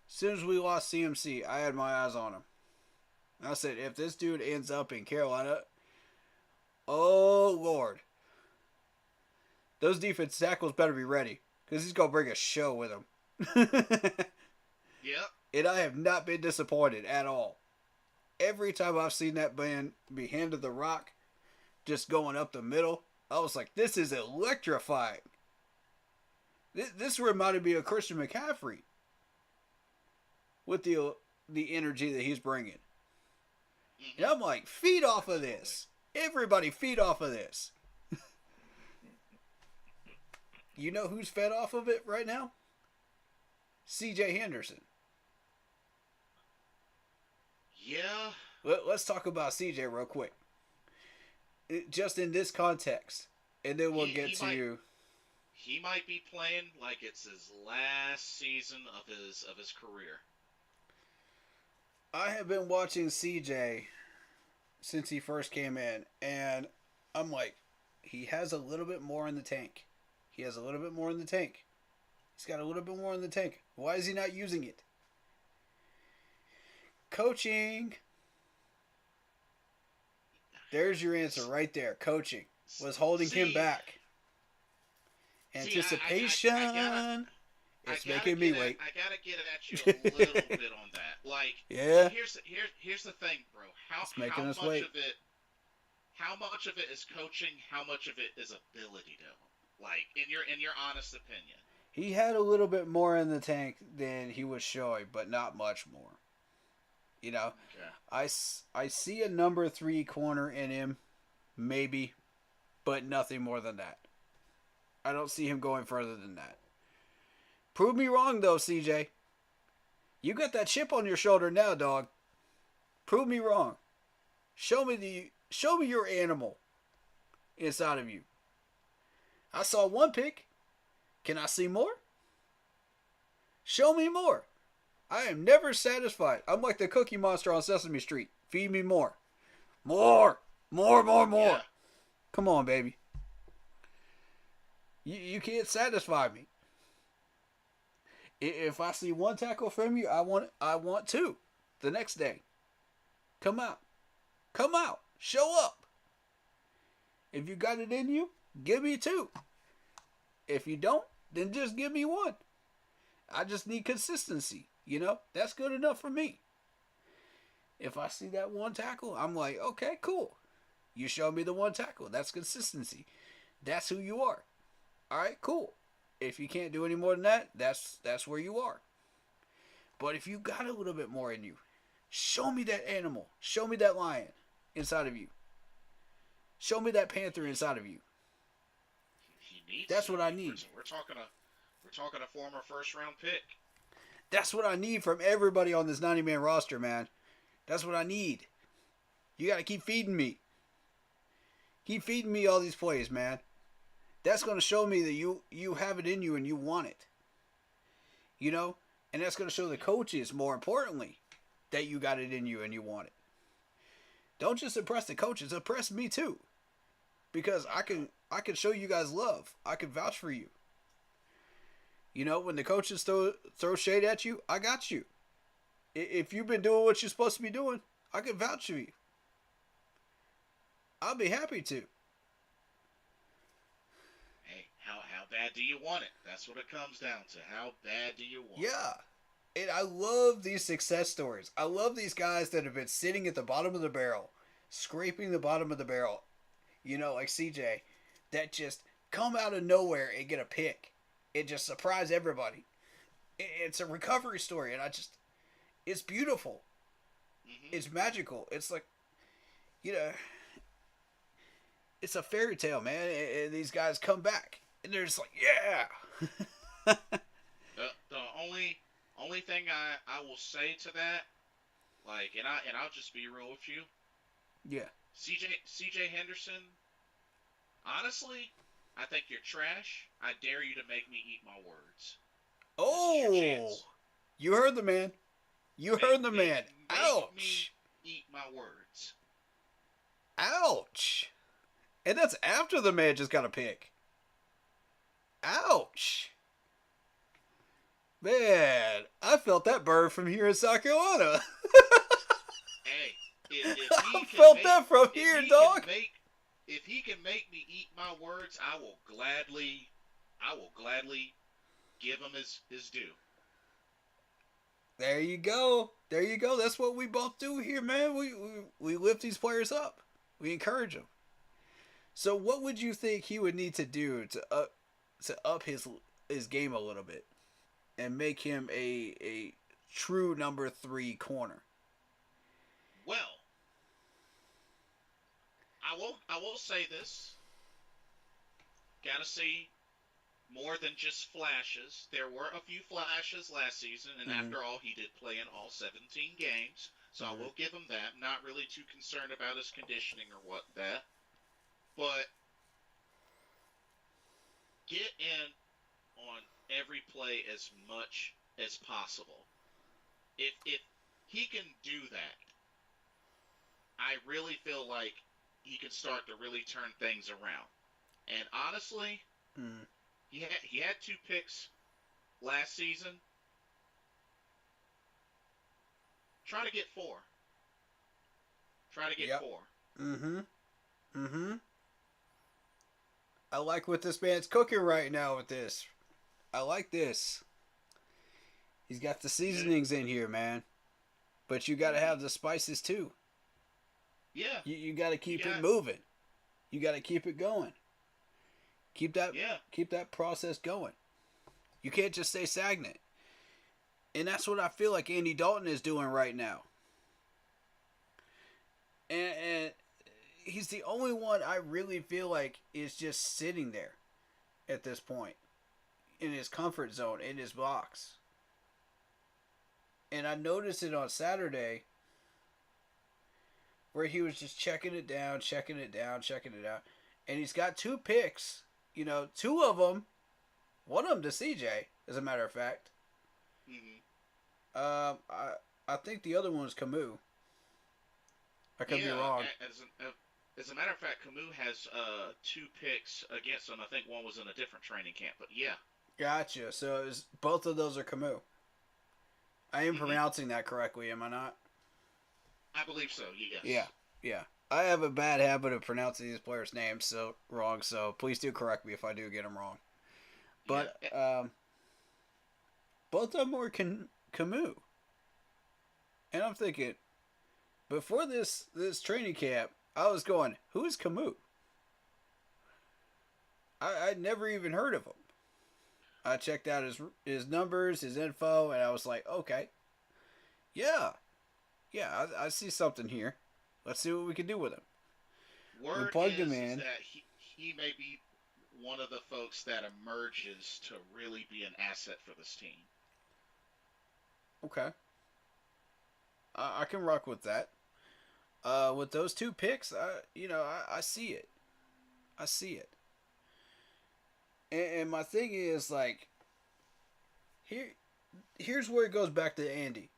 As soon as we lost CMC, I had my eyes on him. I said, if this dude ends up in Carolina, oh, Lord. Those defense tackles better be ready, because he's going to bring a show with him. Yep. And I have not been disappointed at all. Every time I've seen that man be handed the rock, just going up the middle, I was like, this is electrifying. This reminded me of Christian McCaffrey with the energy that he's bringing. And I'm like, feed off of this. Everybody feed off of this. You know who's fed off of it right now? C.J. Henderson. Yeah. Let's talk about C.J. real quick. Just in this context. And then we'll get to you. He might be playing like it's his last season of his career. I have been watching CJ since he first came in, and I'm like, he has a little bit more in the tank. He's got a little bit more in the tank. Why is he not using it? Coaching. There's your answer right there. Coaching was holding him back. Anticipation. It's making me wait. I gotta get at you a little bit on that. Like, yeah. Here's the thing, bro. How much of it is coaching? How much of it is ability, though? Like, in your honest opinion. He had a little bit more in the tank than he was showing, but not much more. You know, okay. I see a number 3 corner in him, maybe, but nothing more than that. I don't see him going further than that. Prove me wrong, though, CJ. You got that chip on your shoulder now, dog. Prove me wrong. Show me your animal inside of you. I saw one pick. Can I see more? Show me more. I am never satisfied. I'm like the Cookie Monster on Sesame Street. Feed me more. More. More. Yeah. Come on, baby. You can't satisfy me. If I see one tackle from you, I want two the next day. Come out. Show up. If you got it in you, give me two. If you don't, then just give me one. I just need consistency. That's good enough for me. If I see that one tackle, I'm like, okay, cool. You show me the one tackle. That's consistency. That's who you are. All right, cool. If you can't do any more than that, that's where you are. But if you got a little bit more in you, show me that animal. Show me that lion inside of you. Show me that panther inside of you. That's what I need. We're talking a former first-round pick. That's what I need from everybody on this 90-man roster, man. That's what I need. You got to keep feeding me. Keep feeding me all these plays, man. That's going to show me that you have it in you and you want it. And that's going to show the coaches, more importantly, that you got it in you and you want it. Don't just impress the coaches, impress me too. Because I can show you guys love. I can vouch for you. When the coaches throw shade at you, I got you. If you've been doing what you're supposed to be doing, I can vouch for you. I'll be happy to. Hey, how bad do you want it? That's what it comes down to. How bad do you want it? Yeah. And I love these success stories. I love these guys that have been sitting at the bottom of the barrel, scraping the bottom of the barrel, like CJ, that just come out of nowhere and get a pick. It just surprised everybody. It's a recovery story, and it's beautiful. Mm-hmm. It's magical. It's like, it's a fairy tale, man. And these guys come back, and they're just like, yeah. The only thing I will say to that, and I'll just be real with you. Yeah. CJ Henderson, honestly, I think you're trash. I dare you to make me eat my words. Oh, you heard the man. Ouch. Make me eat my words. Ouch. And that's after the man just got a pick. Ouch. Man, I felt that burn from here in South Carolina. Hey, I felt that from here, dog. If he can make me eat my words, I will gladly give him his due. There you go. That's what we both do here, man. We lift these players up. We encourage them. So what would you think he would need to do to up his game a little bit and make him a true number 3 corner? Well, I will say this. Gotta see more than just flashes. There were a few flashes last season, and after all, he did play in all 17 games, so I will give him that. Not really too concerned about his conditioning or that. But get in on every play as much as possible. If he can do that, I really feel like he can start to really turn things around. And honestly, he had 2 picks last season. Try to get 4. Try to get 4. I like what this man's cooking right now with this. I like this. He's got the seasonings in here, man. But you got to have the spices too. Yeah. You got to keep it moving. You got to keep it going. Keep that process going. You can't just stay stagnant. And that's what I feel like Andy Dalton is doing right now. And he's the only one I really feel like is just sitting there at this point in his comfort zone, in his box. And I noticed it on Saturday where he was just checking it down, checking it down, checking it out. And he's got 2 picks. You know, 2 of them, one of them to CJ, as a matter of fact. I think the other one was Camus. I could be wrong. As a matter of fact, Camus has 2 picks against him. I think one was in a different training camp, but yeah. Gotcha. So both of those are Camus. I am pronouncing that correctly, am I not? I believe so, yes. Yeah. I have a bad habit of pronouncing these players' names wrong, so please do correct me if I do get them wrong. But both of them were Camus. And I'm thinking, before this training camp, I was going, who is Camus? I'd never even heard of him. I checked out his numbers, his info, and I was like, okay. Yeah, I see something here. Let's see what we can do with him. Word we plugged is him in. That he may be one of the folks that emerges to really be an asset for this team. Okay. I can rock with that. With those 2 picks, I see it. I see it. And my thing is, like, here's where it goes back to Andy.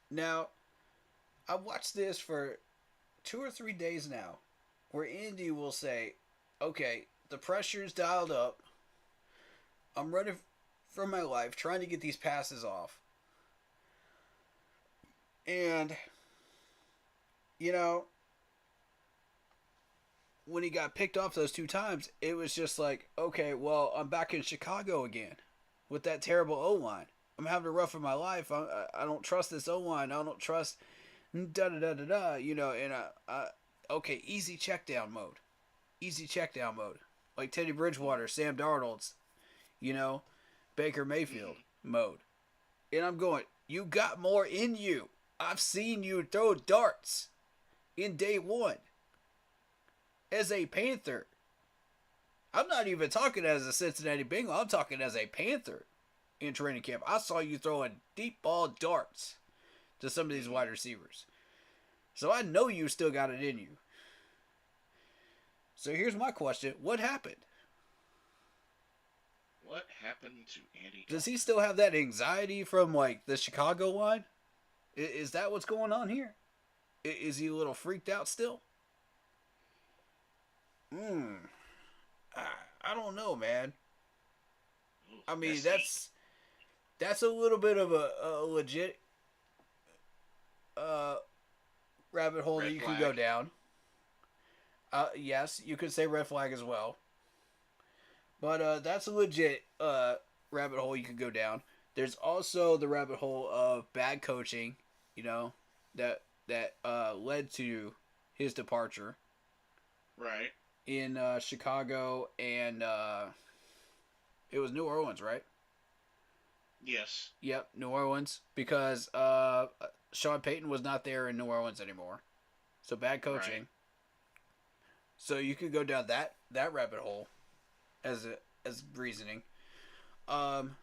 Now, I watched this for 2 or 3 days now, where Andy will say, okay, the pressure's dialed up. I'm running for my life, trying to get these passes off. And, you know, when he got picked off those 2 times, it was just like, okay, well, I'm back in Chicago again with that terrible O-line. I'm having a rough of my life. I don't trust this O-line. I don't trust da-da-da-da-da, you know, and okay, easy check down mode. Easy check down mode. Like Teddy Bridgewater, Sam Darnold's, you know, Baker Mayfield mode. And I'm going, you got more in you. I've seen you throw darts in day 1 as a Panther. I'm not even talking as a Cincinnati Bengal. I'm talking as a Panther in training camp. I saw you throwing deep ball darts to some of these wide receivers. So I know you still got it in you. So here's my question. What happened? What happened to Andy? Does he still have that anxiety from, like, the Chicago line? Is that what's going on here? Is he a little freaked out still? I don't know, man. I mean, that's a little bit of a legit rabbit hole that you can go down. Yes, you could say red flag as well. But that's a legit rabbit hole you could go down. There's also the rabbit hole of bad coaching, you know, that led to his departure. Right. In Chicago and it was New Orleans, right? Yes. Yep, New Orleans, because Sean Payton was not there in New Orleans anymore. So bad coaching. Right. So you could go down that rabbit hole as reasoning. And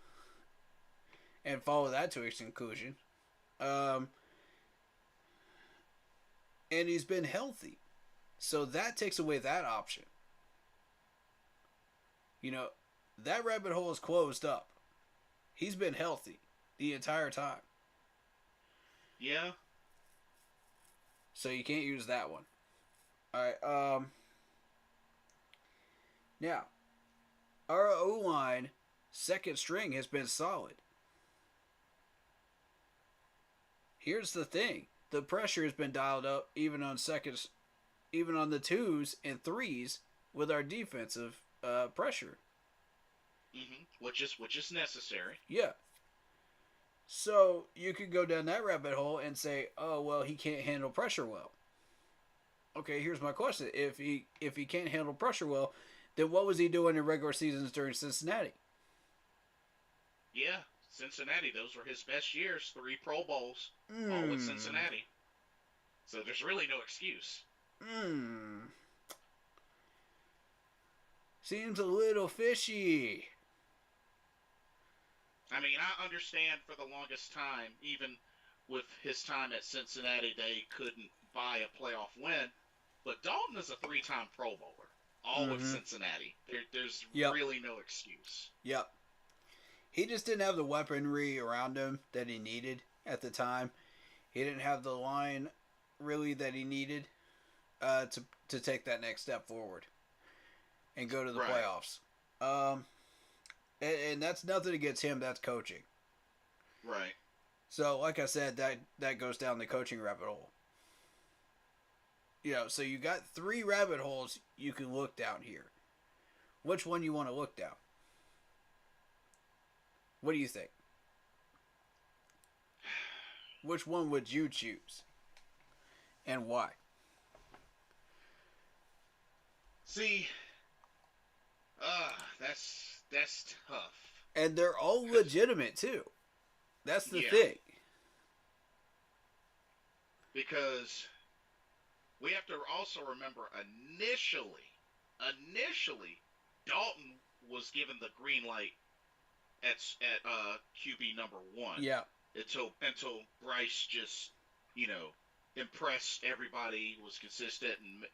follow that to its conclusion. And he's been healthy. So that takes away that option. You know, that rabbit hole is closed up. He's been healthy the entire time. Yeah. So you can't use that one. Alright, now, our O-line second string has been solid. Here's the thing. The pressure has been dialed up even on seconds, even on the 2s and 3s with our defensive pressure. Which is necessary. Yeah. So you could go down that rabbit hole and say, oh, well, he can't handle pressure well. Okay, here's my question. If he can't handle pressure well, then what was he doing in regular seasons during Cincinnati? Yeah, Cincinnati, those were his best years. 3 Pro Bowls, all with Cincinnati. So there's really no excuse. Seems a little fishy. I mean, I understand for the longest time, even with his time at Cincinnati, they couldn't buy a playoff win. But Dalton is a three-time Pro Bowler, all with Mm-hmm. Cincinnati. There's Yep. really no excuse. Yep. He just didn't have the weaponry around him that he needed at the time. He didn't have the line really that he needed to take that next step forward and go to the Right. playoffs. Um, and that's nothing against him. That's coaching. Right. So, like I said, that goes down the coaching rabbit hole. So you got 3 rabbit holes you can look down here. Which one you want to look down? What do you think? Which one would you choose? And why? See, that's tough. And they're all legitimate too. That's the Yeah. thing. Because we have to also remember initially, Dalton was given the green light at QB number 1 Yeah. until Bryce just impressed everybody, was consistent, and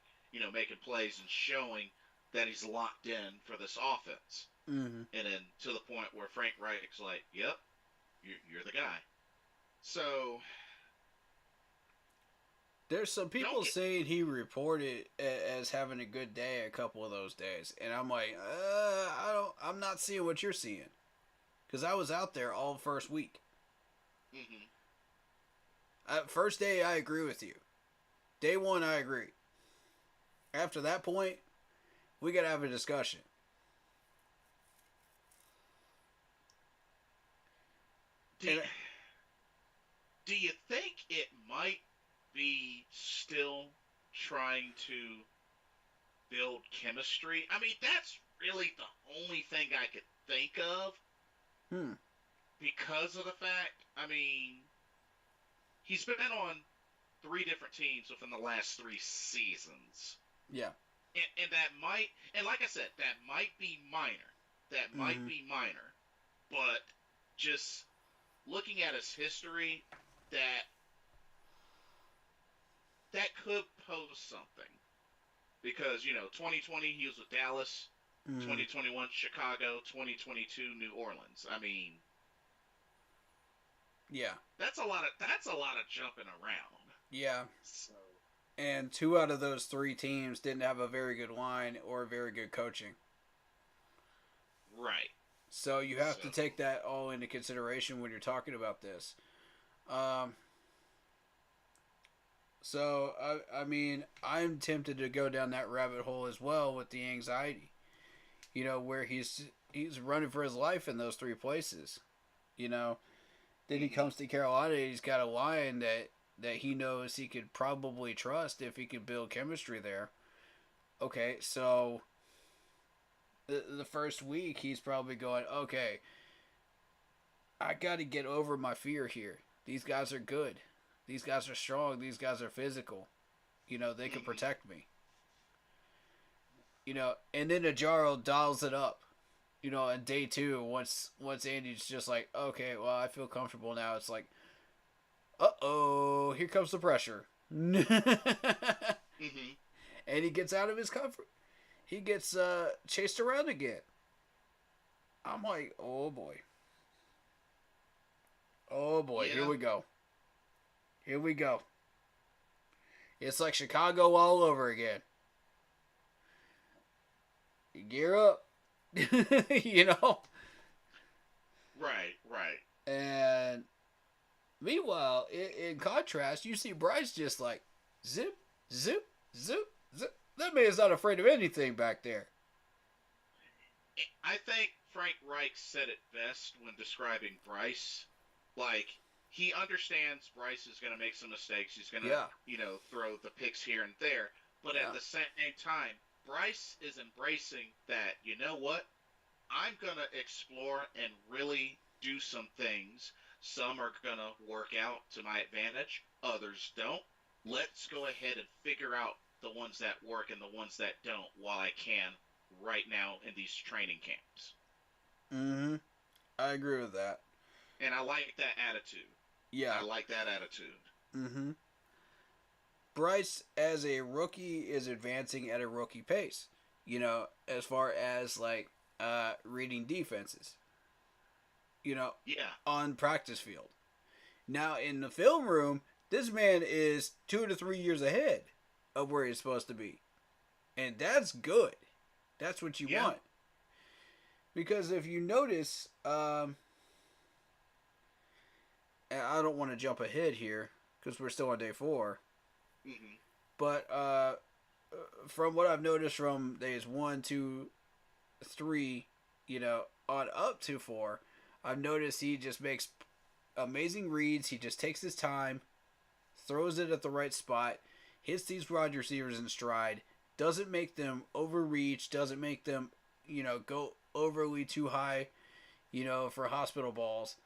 making plays and showing that he's locked in for this offense. Mm-hmm. And then to the point where Frank Reich's like, "Yep, you're the guy." So There's some people saying he reported as having a good day a couple of those days, and I'm like, I'm not seeing what you're seeing, because I was out there all first week. Mm-hmm. First day, I agree with you. Day 1, I agree. After that point, we gotta have a discussion. Do you think it might be still trying to build chemistry? I mean, that's really the only thing I could think of. Because of the fact, I mean, he's been on 3 different teams within the last 3 seasons. Yeah. And that might, and like I said, that might be minor. That might be minor. But just looking at his history, that could pose something. Because, 2020 he was with Dallas, 2021 Chicago, 2022 New Orleans. I mean, yeah. That's a lot of jumping around. Yeah. So, and 2 out of those 3 teams didn't have a very good line or very good coaching. Right. So you have to take that all into consideration when you're talking about this. So, I mean, I'm tempted to go down that rabbit hole as well with the anxiety. Where he's running for his life in those 3 places. Then he comes to Carolina, he's got a line that he knows he could probably trust if he could build chemistry there. Okay, so the first week he's probably going, okay, I got to get over my fear here. These guys are good. These guys are strong. These guys are physical. They can protect me. And then Ajaro dials it up. On day 2, once Andy's just like, okay, well, I feel comfortable now. It's like, uh-oh, here comes the pressure. Mm-hmm. And he gets out of his comfort. He gets chased around again. I'm like, oh boy. Oh boy, Yeah. Here we go. Here we go. It's like Chicago all over again. Gear up. Right. And meanwhile, in contrast, you see Bryce just like zip, zip, zip, zip. That man's not afraid of anything back there. I think Frank Reich said it best when describing Bryce. Like, he understands Bryce is going to make some mistakes. He's going to, throw the picks here and there. But at the same time, Bryce is embracing that, you know what? I'm going to explore and really do some things. Some are going to work out to my advantage. Others don't. Let's go ahead and figure out the ones that work and the ones that don't while I can right now in these training camps. Mm-hmm. I agree with that. And I like that attitude. Yeah. I like that attitude. Mm-hmm. Bryce, as a rookie, is advancing at a rookie pace. As far as like reading defenses. Yeah. On practice field. Now in the film room, this man is 2 to 3 years ahead of where he's supposed to be, and that's good. That's what you want. Because if you notice, and I don't want to jump ahead here because we're still on day 4. Mm-hmm. But from what I've noticed from days 1, 2, 3, on up to 4, I've noticed he just makes amazing reads. He just takes his time, throws it at the right spot, hits these wide receivers in stride, doesn't make them overreach, doesn't make them, go overly too high, for hospital balls,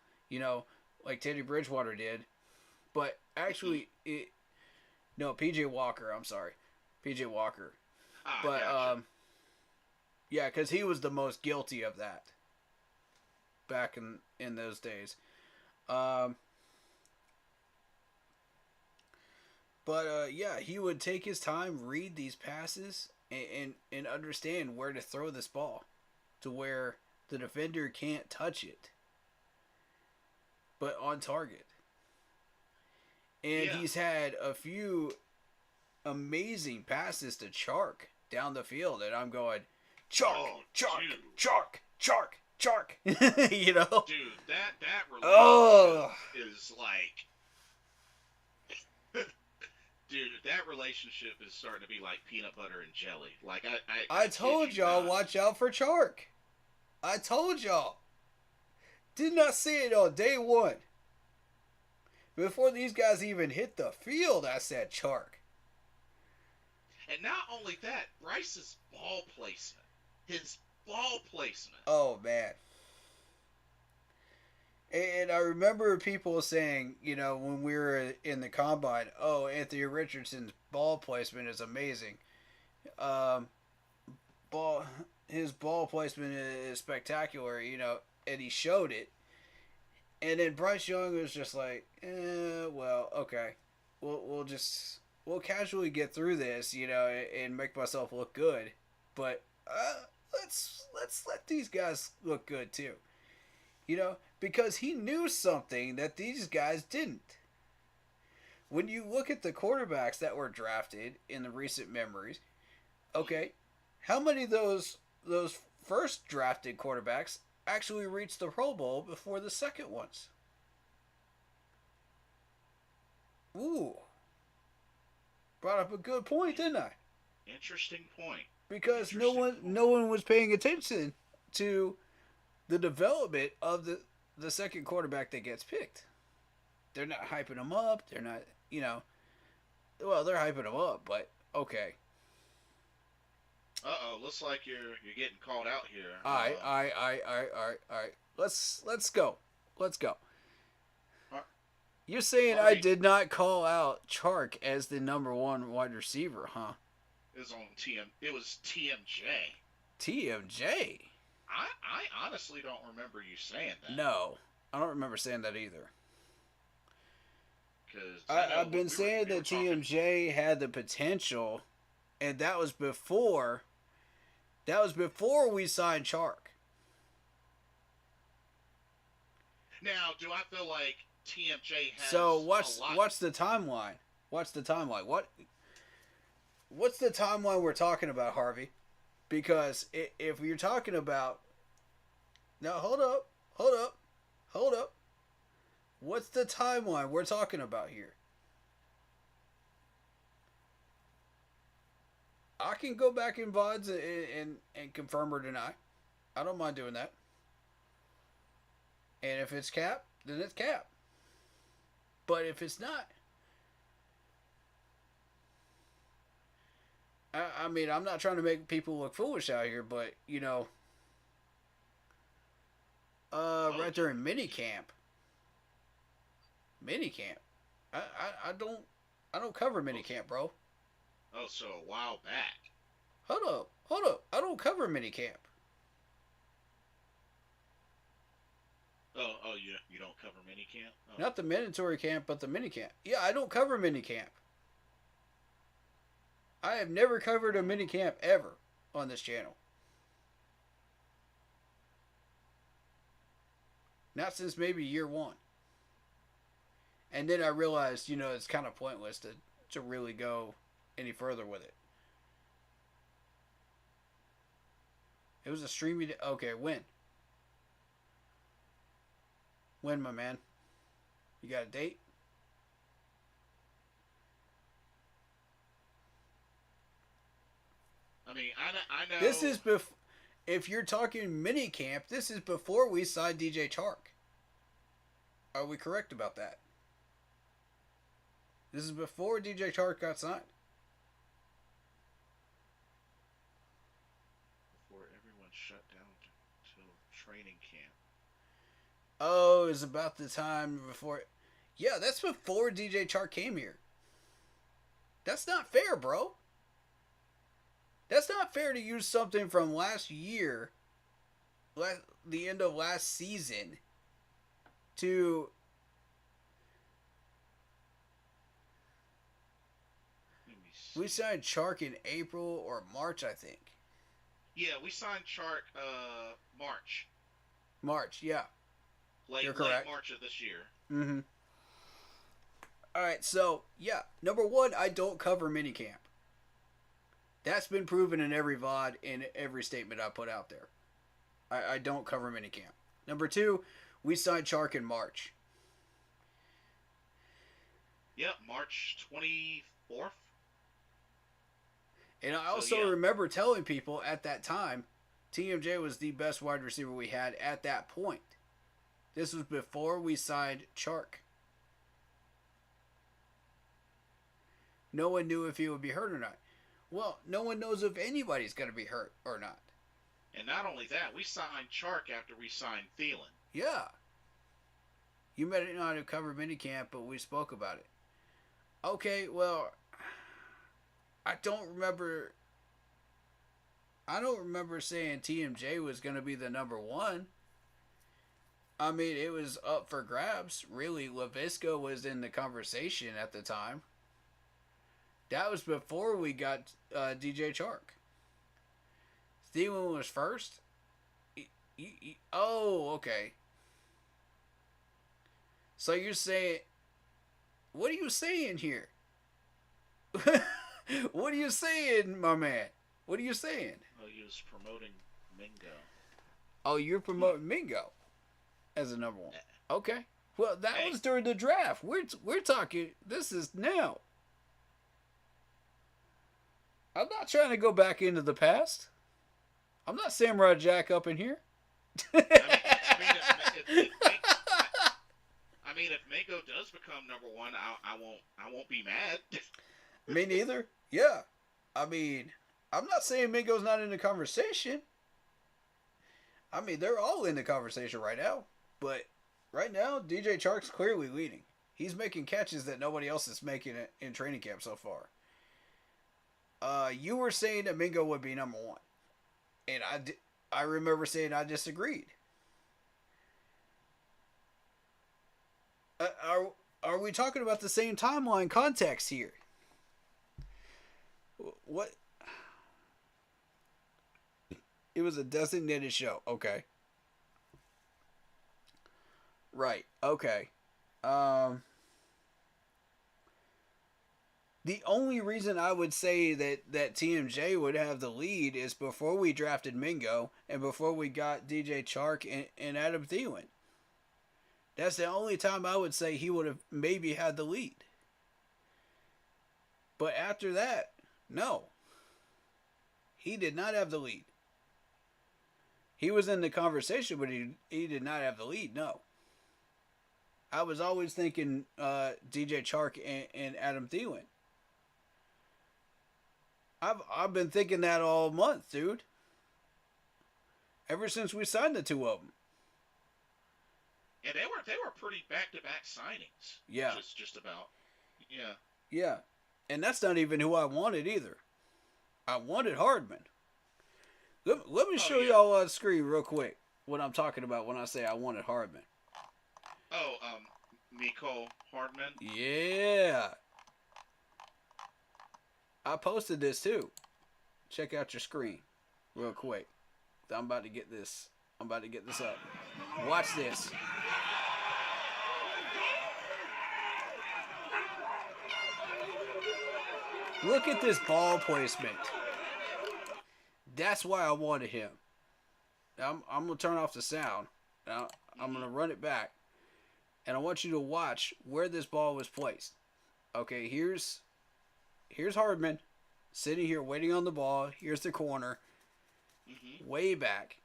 like Teddy Bridgewater did. But actually, PJ Walker, I'm sorry. PJ Walker. But, gotcha. yeah, because he was the most guilty of that back in those days. Yeah, he would take his time, read these passes, and understand where to throw this ball to where the defender can't touch it, but on target. And he's had a few amazing passes to Chark down the field, and I'm going, Chark, Chark. Dude, that relationship is like... Dude, that relationship is starting to be like peanut butter and jelly. Like, I told y'all, watch out for Chark. I told y'all. Did not see it on day 1. Before these guys even hit the field, I said Chark. And not only that, Bryce's ball placement. His ball placement. Oh, man. And I remember people saying, when we were in the combine, oh, Anthony Richardson's ball placement is amazing. His ball placement is spectacular, and he showed it. And then Bryce Young was just like, well, okay, we'll casually get through this, and make myself look good, but let's let these guys look good too, because he knew something that these guys didn't. When you look at the quarterbacks that were drafted in the recent memories, okay, how many of those first drafted quarterbacks actually reached the Pro Bowl before the second ones? Ooh. Brought up a good point, didn't I? Interesting point. Because no one was paying attention to the development of the second quarterback that gets picked. They're not hyping him up. They're not, well, they're hyping him up, but okay. Looks like you're getting called out here. All right. Let's go. You're saying I did not call out Chark as the number 1 wide receiver, huh? It was TMJ. TMJ? I honestly don't remember you saying that. No, I don't remember saying that either. I've been saying that TMJ had the potential, and that was before we signed Chark. Now, do I feel like TMJ has what's the timeline? What's the timeline we're talking about, Harvey? Because if you're talking about... Now, hold up. What's the timeline we're talking about here? I can go back in VODs and confirm or deny. I don't mind doing that. And if it's cap, then it's cap. But if it's not... I mean, I'm not trying to make people look foolish out here, but, right during minicamp. I don't cover minicamp, bro. Oh, so a while back. Hold up. I don't cover minicamp. Oh, you don't cover minicamp? Oh. Not the mandatory camp, but the minicamp. Yeah, I don't cover minicamp. I have never covered a minicamp ever on this channel. Not since maybe year one. And then I realized, it's kind of pointless to really go any further with it. It was a streamy... Okay, when? When, my man? You got a date? I mean, I know... This is before... If you're talking mini camp, this is before we signed DJ Chark. Are we correct about that? This is before DJ Chark got signed. Before everyone shut down till training camp. Oh, it's about the time before... Yeah, that's before DJ Chark came here. That's not fair, bro. That's not fair to use something from last year, the end of last season, to... We signed Chark in April or March, I think. Yeah, we signed Chark March. March, yeah. You're correct. Late March of this year. Mm-hmm. Alright, so, yeah. Number one, I don't cover minicamp. That's been proven in every VOD, in every statement I put out there. I don't cover minicamp. Number two, we signed Chark in March. Yep, March 24th. And I also remember telling people at that time, TMJ was the best wide receiver we had at that point. This was before we signed Chark. No one knew if he would be hurt or not. Well, no one knows if anybody's going to be hurt or not. And not only that, we signed Chark after we signed Thielen. Yeah. You might not have covered minicamp, but we spoke about it. Okay, well... I don't remember saying TMJ was going to be the number one. I mean, it was up for grabs. Really, LaVisca was in the conversation at the time. That was before we got DJ Chark. Thielen was first? Oh, okay. So you're saying... What are you saying here? What are you saying, my man? What are you saying? Oh, he was promoting Mingo. Oh, you're promoting Mingo as a number one. Okay. Well, that was during the draft. We're talking. This is now. I'm not trying to go back into the past. I'm not Samurai Jack up in here. I mean, if Mingo does become number one, I won't be mad. Me neither. Yeah. I mean, I'm not saying Mingo's not in the conversation. I mean, they're all in the conversation right now. But right now, DJ Chark's clearly leading. He's making catches that nobody else is making in training camp so far. You were saying that Mingo would be number one. And I remember saying I disagreed. Are we talking about the same timeline context here? What? It was a designated show. Okay. Right. Okay. The only reason I would say that TMJ would have the lead is before we drafted Mingo and before we got DJ Chark and Adam Thielen. That's the only time I would say he would have maybe had the lead. But after that, no. He did not have the lead. He was in the conversation, but he did not have the lead, no. I was always thinking DJ Chark and Adam Thielen. I've been thinking that all month, dude. Ever since we signed the two of them. Yeah, they were pretty back-to-back signings. Yeah. Just about. Yeah. Yeah. And that's not even who I wanted either. I wanted Hardman. Let me show y'all on the screen real quick what I'm talking about when I say I wanted Hardman. Oh, Miko Hardman. Yeah. I posted this too. Check out your screen real quick. I'm about to get this. I'm about to get this up. Watch this. Look at this ball placement. That's why I wanted him. I'm going to turn off the sound. Now, I'm going to run it back. And I want you to watch where this ball was placed. Okay, here's Hardman sitting here waiting on the ball. Here's the corner. Mm-hmm. Way back.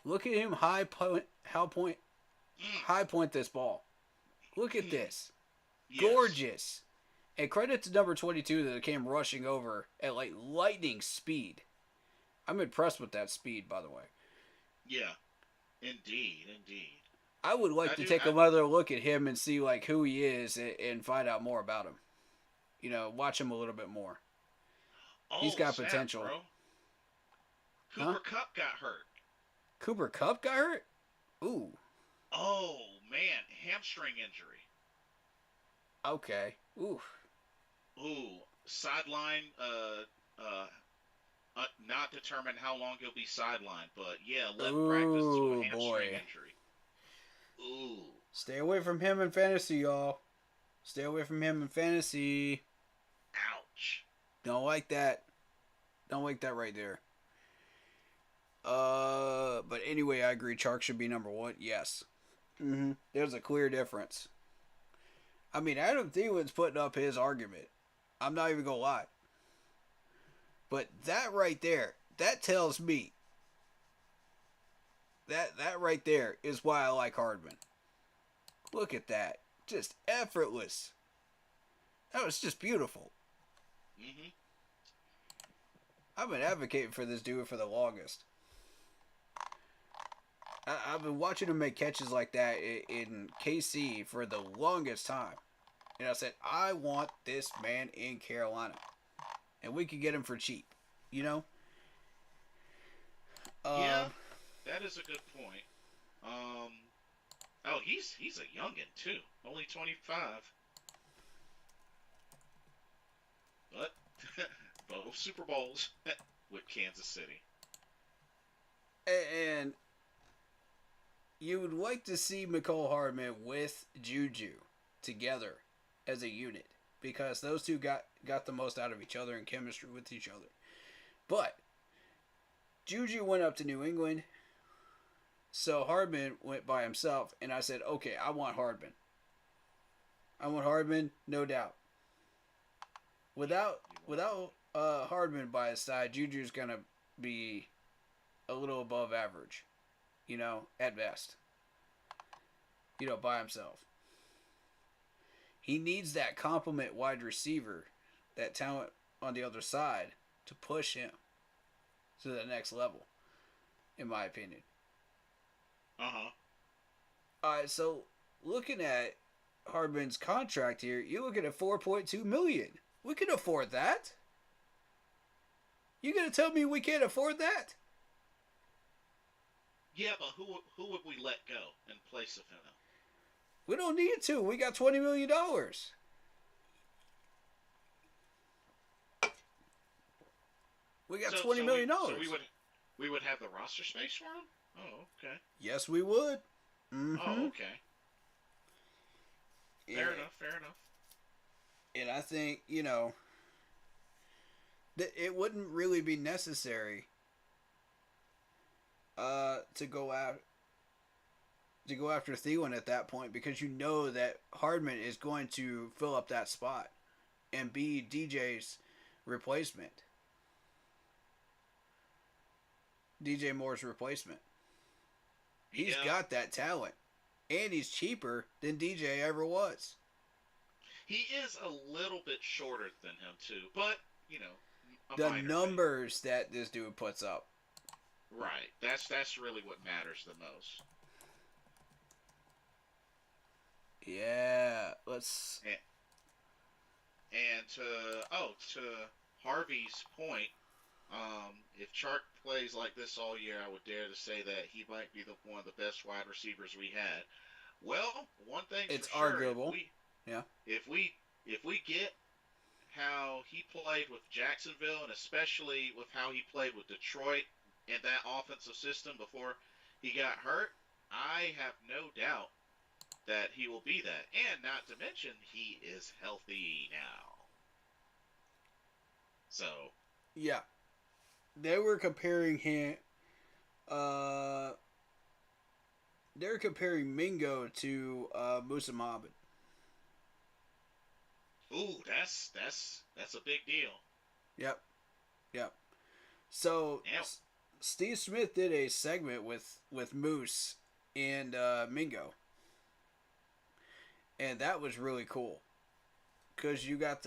Look at him high point this ball. Look at this. Yes. Gorgeous. And credit to number 22 that came rushing over at like lightning speed. I'm impressed with that speed, by the way. Yeah. Indeed. I would like to take another look at him and see like who he is and find out more about him. You know, watch him a little bit more. He's got potential. Bro. Cooper Kupp got hurt. Cooper Kupp got hurt? Ooh. Oh, man. Hamstring injury. Okay. Ooh. Sideline, not determined how long he'll be sidelined, but yeah, left practice to a hamstring injury. Ooh. Stay away from him in fantasy, y'all. Stay away from him in fantasy. Ouch. Don't like that. Don't like that right there. But anyway, I agree. Chark should be number one. Yes. Mm-hmm. There's a clear difference. I mean, Adam Thielen's putting up his argument. I'm not even gonna lie. But that right there, that tells me that right there is why I like Hardman. Look at that. Just effortless. That was just beautiful. Mm-hmm. I've been advocating for this dude for the longest. I've been watching him make catches like that in KC for the longest time. And I said, I want this man in Carolina. And we could get him for cheap. You know? Yeah, that is a good point. Oh, he's a youngin' too. Only 25. But both Super Bowls with Kansas City. And you would like to see Mecole Hardman with Juju together as a unit, because those two got the most out of each other in chemistry with each other. But Juju went up to New England, so Hardman went by himself, and I said, okay, I want Hardman. I want Hardman, no doubt. Without Hardman by his side, Juju's gonna be a little above average, you know, at best. You know, by himself. He needs that complement wide receiver, that talent on the other side, to push him to the next level, in my opinion. Uh-huh. Alright, so looking at Hardman's contract here, you're looking at $4.2 million. We can afford that. You gonna tell me we can't afford that? Yeah, but who would we let go in place of him? We don't need to. We got $20 million. We got $20 million. So we would have the roster space for him? Oh, okay. Yes, we would. Mm-hmm. Oh, okay. Fair enough. And I think, you know, that it wouldn't really be necessary to go after Thielen at that point, because you know that Hardman is going to fill up that spot and be DJ's replacement. DJ Moore's replacement. He's got that talent. And he's cheaper than DJ ever was. He is a little bit shorter than him too, but, you know, the numbers that this dude puts up. Right. That's really what matters the most. Yeah, let's. And to Harvey's point, If Chark plays like this all year, I would dare to say that he might be one of the best wide receivers we had. Well, one thing's for It's sure: arguable. Yeah. if we if we get how he played with Jacksonville, and especially with how he played with Detroit in that offensive system before he got hurt, I have no doubt that he will be that. And not to mention, he is healthy now. So, Yeah. They were comparing him. Uh, they were comparing Mingo to Musa Mohammed. ooh, that's a big deal. Yep. Yep. So Now, Steve Smith did a segment with Moose and Mingo, and that was really cool because you got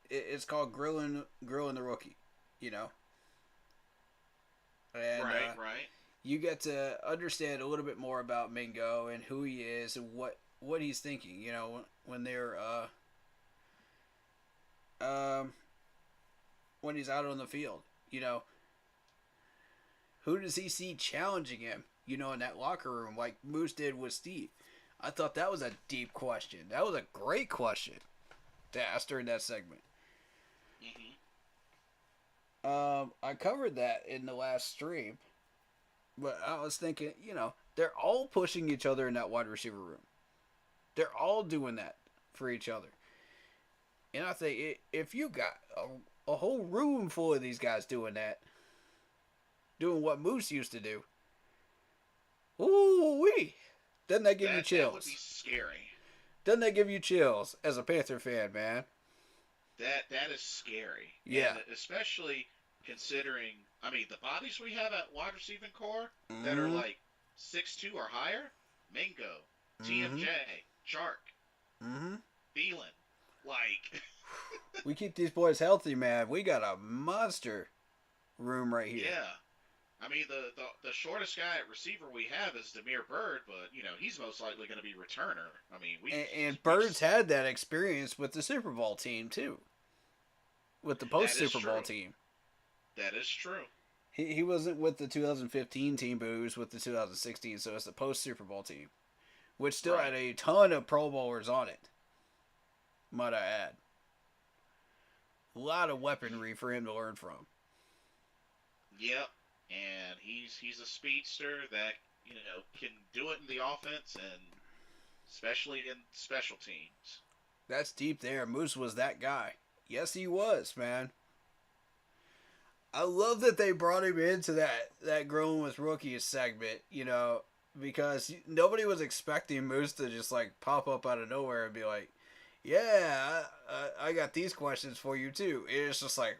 it's called grilling the rookie, you know, and right. you get to understand a little bit more about Mingo and who he is and what he's thinking, you know, when they're um when he's out on the field, you know. Who does he see challenging him, you know, in that locker room like Moose did with Steve? I thought that was a deep question. That was a great question to ask during that segment. I covered that in the last stream, but I was thinking, you know, they're all pushing each other in that wide receiver room. They're all doing that for each other. And I think if you got a whole room full of these guys doing that, doing what Moose used to do, ooh wee, doesn't that give you chills? That would be scary. Doesn't that give you chills as a Panther fan, man? That is scary. Yeah. And especially considering, I mean, the bodies we have at wide receiving core that are like 6'2" or higher: Mingo, TMJ, Chark, Thielen. Like, we keep these boys healthy, man. We got a monster room right here. yeah. I mean, the shortest guy at receiver we have is Demir Bird, but you know he's most likely going to be returner. I mean, and Bird's had that experience with the Super Bowl team too, with the post Super Bowl team. That is true. He wasn't with the 2015 team, but he was with the 2016, so it's the post Super Bowl team, which still had a ton of Pro Bowlers on it. Might I add, a lot of weaponry for him to learn from. Yep. And he's a speedster that, you know, can do it in the offense and especially in special teams. That's deep there. Moose was that guy. Yes, he was, man. I love that they brought him into that Growing with Rookies segment, you know, because nobody was expecting Moose to just like pop up out of nowhere and be like, yeah, I got these questions for you too. It's just like,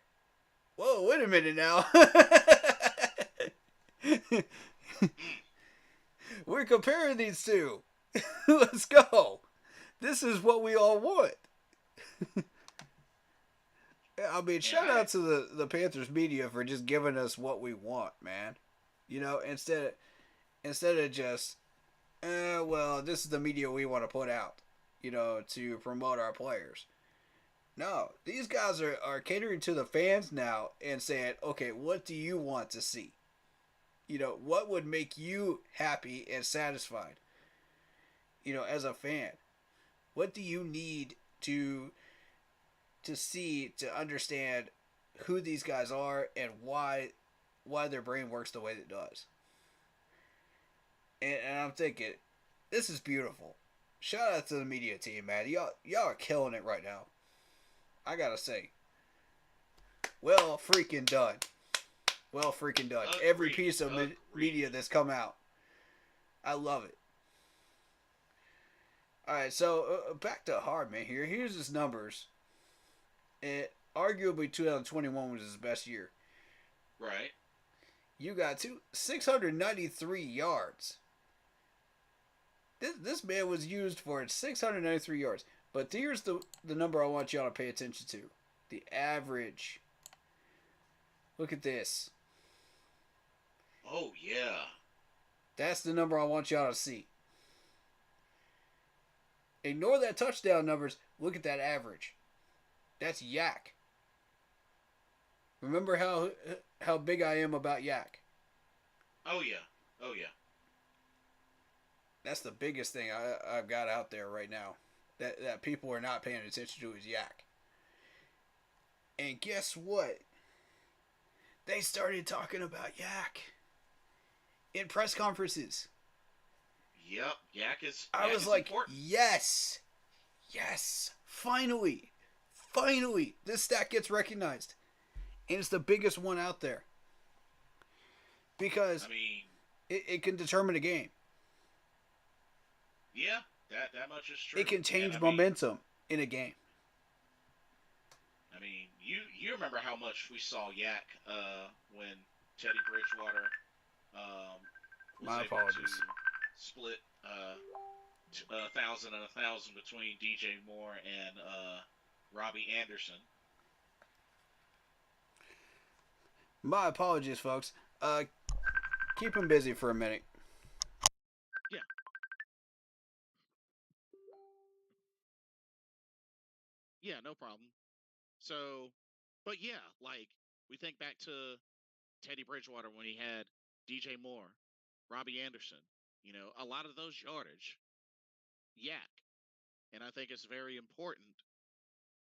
whoa, wait a minute now. We're comparing these two. Let's go. This is what we all want. I mean, shout out to the Panthers media for just giving us what we want, man. You know, instead of just, well, this is the media we want to put out, you know, to promote our players. No, these guys are catering to the fans now and saying, okay, what do you want to see? You know, what would make you happy and satisfied? You know, as a fan, what do you need to see to understand who these guys are and why their brain works the way it does? And I'm thinking, this is beautiful. Shout out to the media team, man. Y'all are killing it right now. I gotta say, well freaking done. Well freaking done. Agreed. Every piece of media that's come out. I love it. Alright, so back to Hardman here. Here's his numbers. Arguably 2021 was his best year. Right. You got 693 yards. This man was used for 693 yards. But here's the number I want y'all to pay attention to. The average. Look at this. Oh, yeah. That's the number I want y'all to see. Ignore that touchdown numbers. Look at that average. That's yak. Remember how big I am about yak. Oh yeah, oh yeah. That's the biggest thing I've got out there right now. That people are not paying attention to is yak. And guess what? They started talking about yak in press conferences. Yep, I yak was is like, important. yes, yes, finally, finally, this stat gets recognized, and it's the biggest one out there I because mean, it can determine a game. yeah, that much is It true. can And change momentum in a game. you remember how much we saw yak when Teddy Bridgewater um, was My able to apologies. split 1,000 between DJ Moore and Robbie Anderson. My apologies, folks. Keep him busy for a minute. Yeah, yeah, no problem. So, but yeah, like we think back to Teddy Bridgewater when he had DJ Moore, Robbie Anderson. You know, a lot of those yardage, yak, and I think it's very important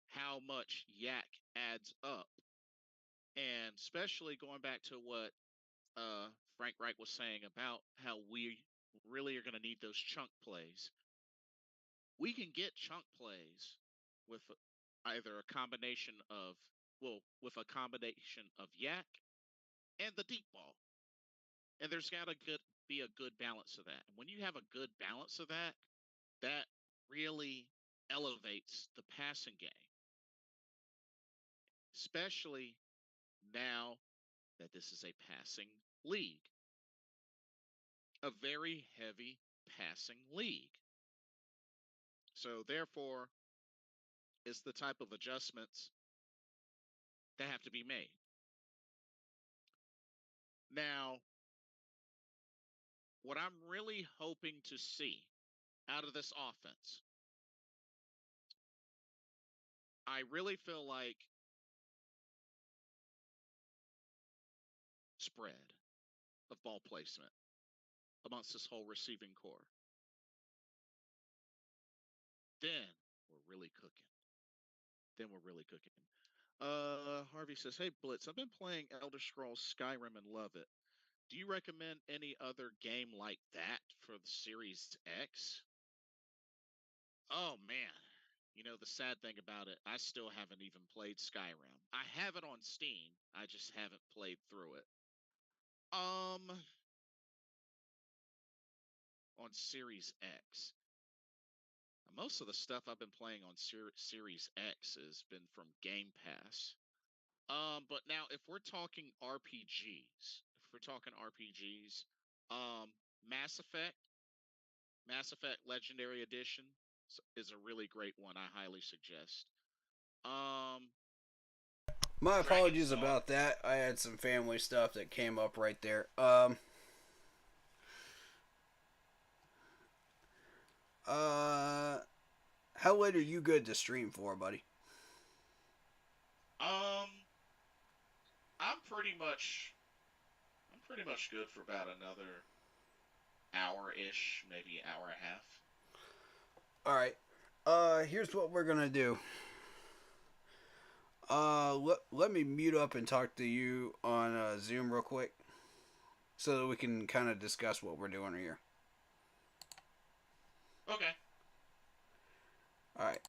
how much yak adds up, and especially going back to what uh, Frank Reich was saying about how we really are going to need those chunk plays. We can get chunk plays with either a combination of, well, with a combination of yak and the deep ball. And there's got to be a good balance of that. And when you have a good balance of that, that really elevates the passing game, especially now that this is a passing league, a very heavy passing league. So, therefore, it's the type of adjustments that have to be made. Now, what I'm really hoping to see out of this offense, I really feel like spread of ball placement amongst this whole receiving core. Then we're really cooking. Then we're really cooking. Harvey says, "Hey Blitz, I've been playing Elder Scrolls Skyrim and love it. Do you recommend any other game like that for the Series X?" Oh man, you know the sad thing about it, I still haven't even played Skyrim. I have it on Steam. I just haven't played through it. Um, on Series X. Most of the stuff I've been playing on Series X has been from Game Pass. But now if we're talking RPGs, um, Mass Effect, Mass Effect Legendary Edition is a really great one. I highly suggest. Um, My Dragon's apologies Dogma. about that. I had some family stuff that came up right there. Uh, how late are you good to stream for, buddy? Um, I'm pretty much I'm pretty much good for about another hour ish, maybe hour and a half. All right. Here's what we're gonna do. Let me mute up and talk to you on Zoom real quick, so that we can kind of discuss what we're doing here. Okay. All right.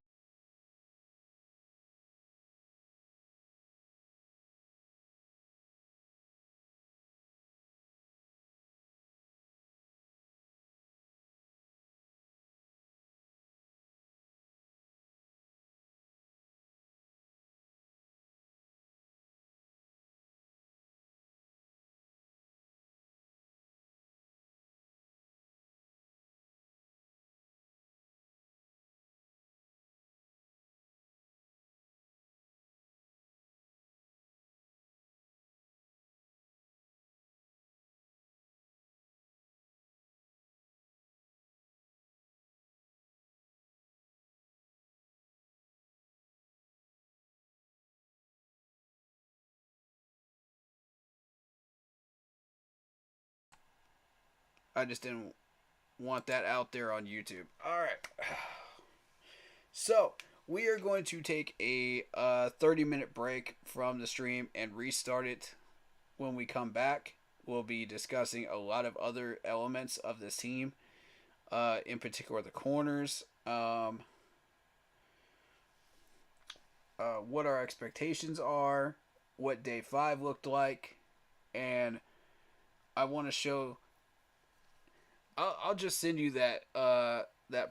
I just didn't want that out there on YouTube. All right. So, we are going to take a 30-minute break from the stream and restart it when we come back. We'll be discussing a lot of other elements of this team, in particular the corners, what our expectations are, what day 5 looked like, and I want to show. I'll just send you that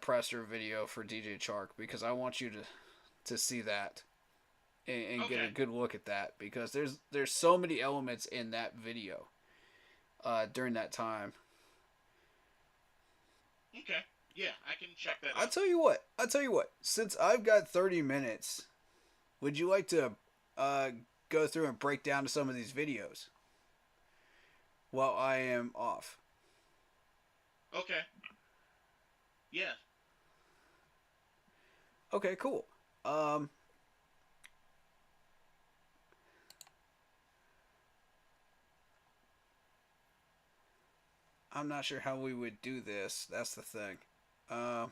presser video for DJ Chark because I want you to see that and get a good look at that because there's so many elements in that video during that time. Okay. Yeah, I can check that out. I'll tell you what. Since I've got 30 minutes, would you like to go through and break down some of these videos while I am off? Okay. Yeah. Okay, cool. I'm not sure how we would do this. That's the thing. I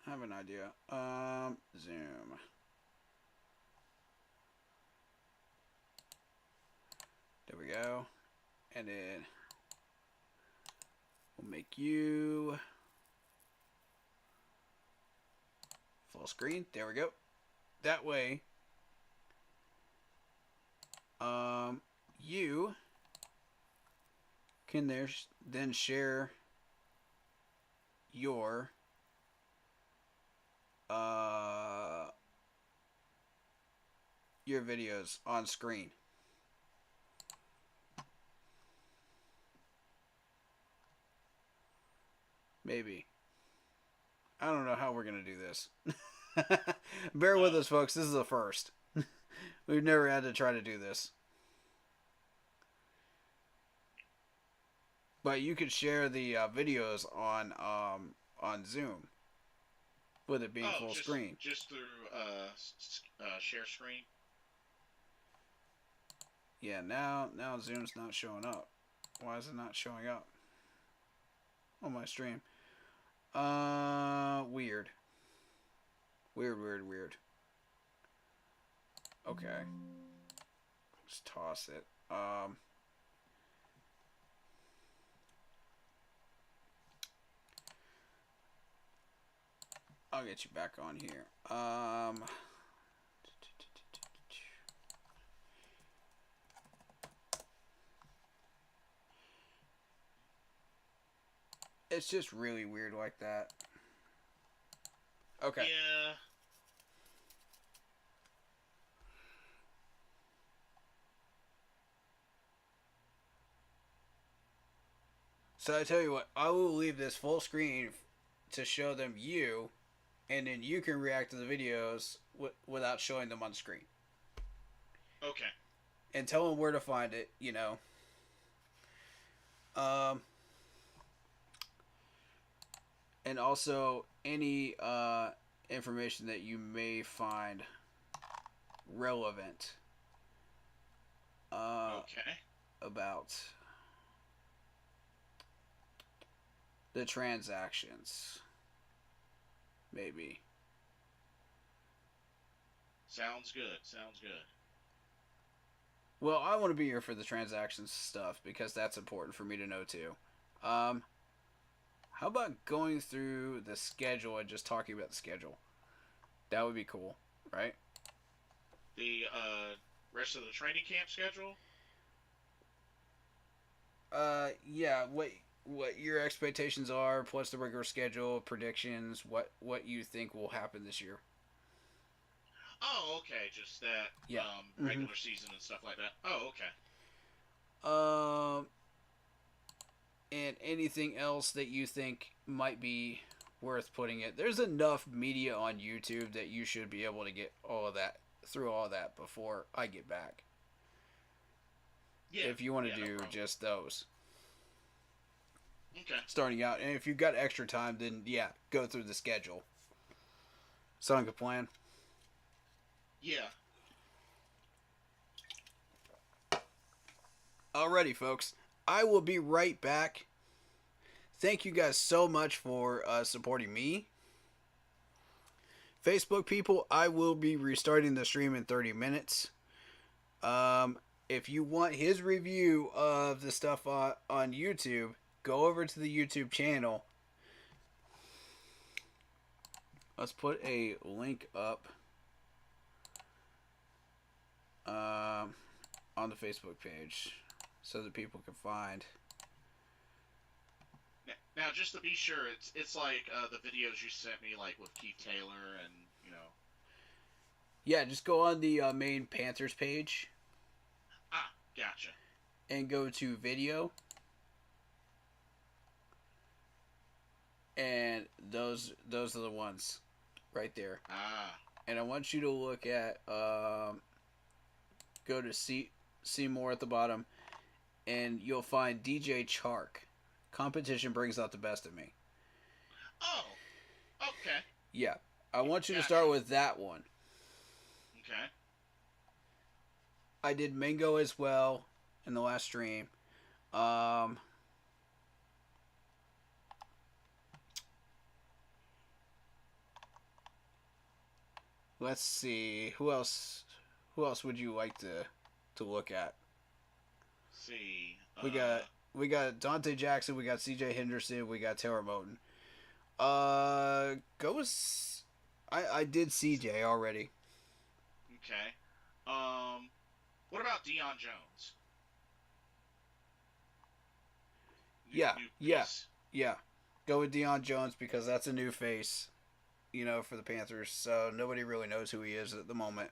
have an idea. Zoom. There we go. And then we'll make you full screen. There we go. That way, you can then share your videos on screen. Maybe. I don't know how we're going to do this. Bear with us, folks. This is a first. We've never had to try to do this. But you could share the videos on Zoom with it being full screen. Just through share screen? Yeah, now Zoom's not showing up. Why is it not showing up on my stream? Weird. Weird. Okay. Just toss it. I'll get you back on here. It's just really weird like that. Okay. Yeah. So I tell you what, I will leave this full screen to show them you, and then you can react to the videos without showing them on screen. Okay. And tell them where to find it, you know. And also any information that you may find relevant about the transactions. Maybe. Sounds good. Well, I want to be here for the transactions stuff because that's important for me to know too. How about going through the schedule and just talking about the schedule? That would be cool, right? The rest of the training camp schedule? Yeah, what your expectations are, plus the regular schedule, predictions, what you think will happen this year. Oh, okay, just that. Yeah. Regular season and stuff like that. Oh, okay. And anything else that you think might be worth putting it. There's enough media on YouTube that you should be able to get all of that before I get back. Yeah. If you want to do no just those. Okay. Starting out, and if you've got extra time, then yeah, go through the schedule. Sound like a plan? Yeah. Alrighty, folks. I will be right back. Thank you guys so much for supporting me. Facebook people, I will be restarting the stream in 30 minutes. If you want his review of the stuff on YouTube, go over to the YouTube channel. Let's put a link up on the Facebook page so that people can find. Now, just to be sure, it's like the videos you sent me, like with Keith Taylor, and Yeah, just go on the main Panthers page. Gotcha. And go to video. And those are the ones right there. And I want you to look at go to see more at the bottom, and you'll find DJ Chark. Competition brings out the best of me. Oh, okay. Yeah, I want you to start with that one. Okay. I did Mango as well in the last stream. Let's see, who else would you like to look at? See, we got Dante Jackson, we got CJ Henderson, we got Taylor Moton. I did CJ already. Okay. What about Deion Jones? Yeah. Go with Deion Jones because that's a new face, for the Panthers. So nobody really knows who he is at the moment,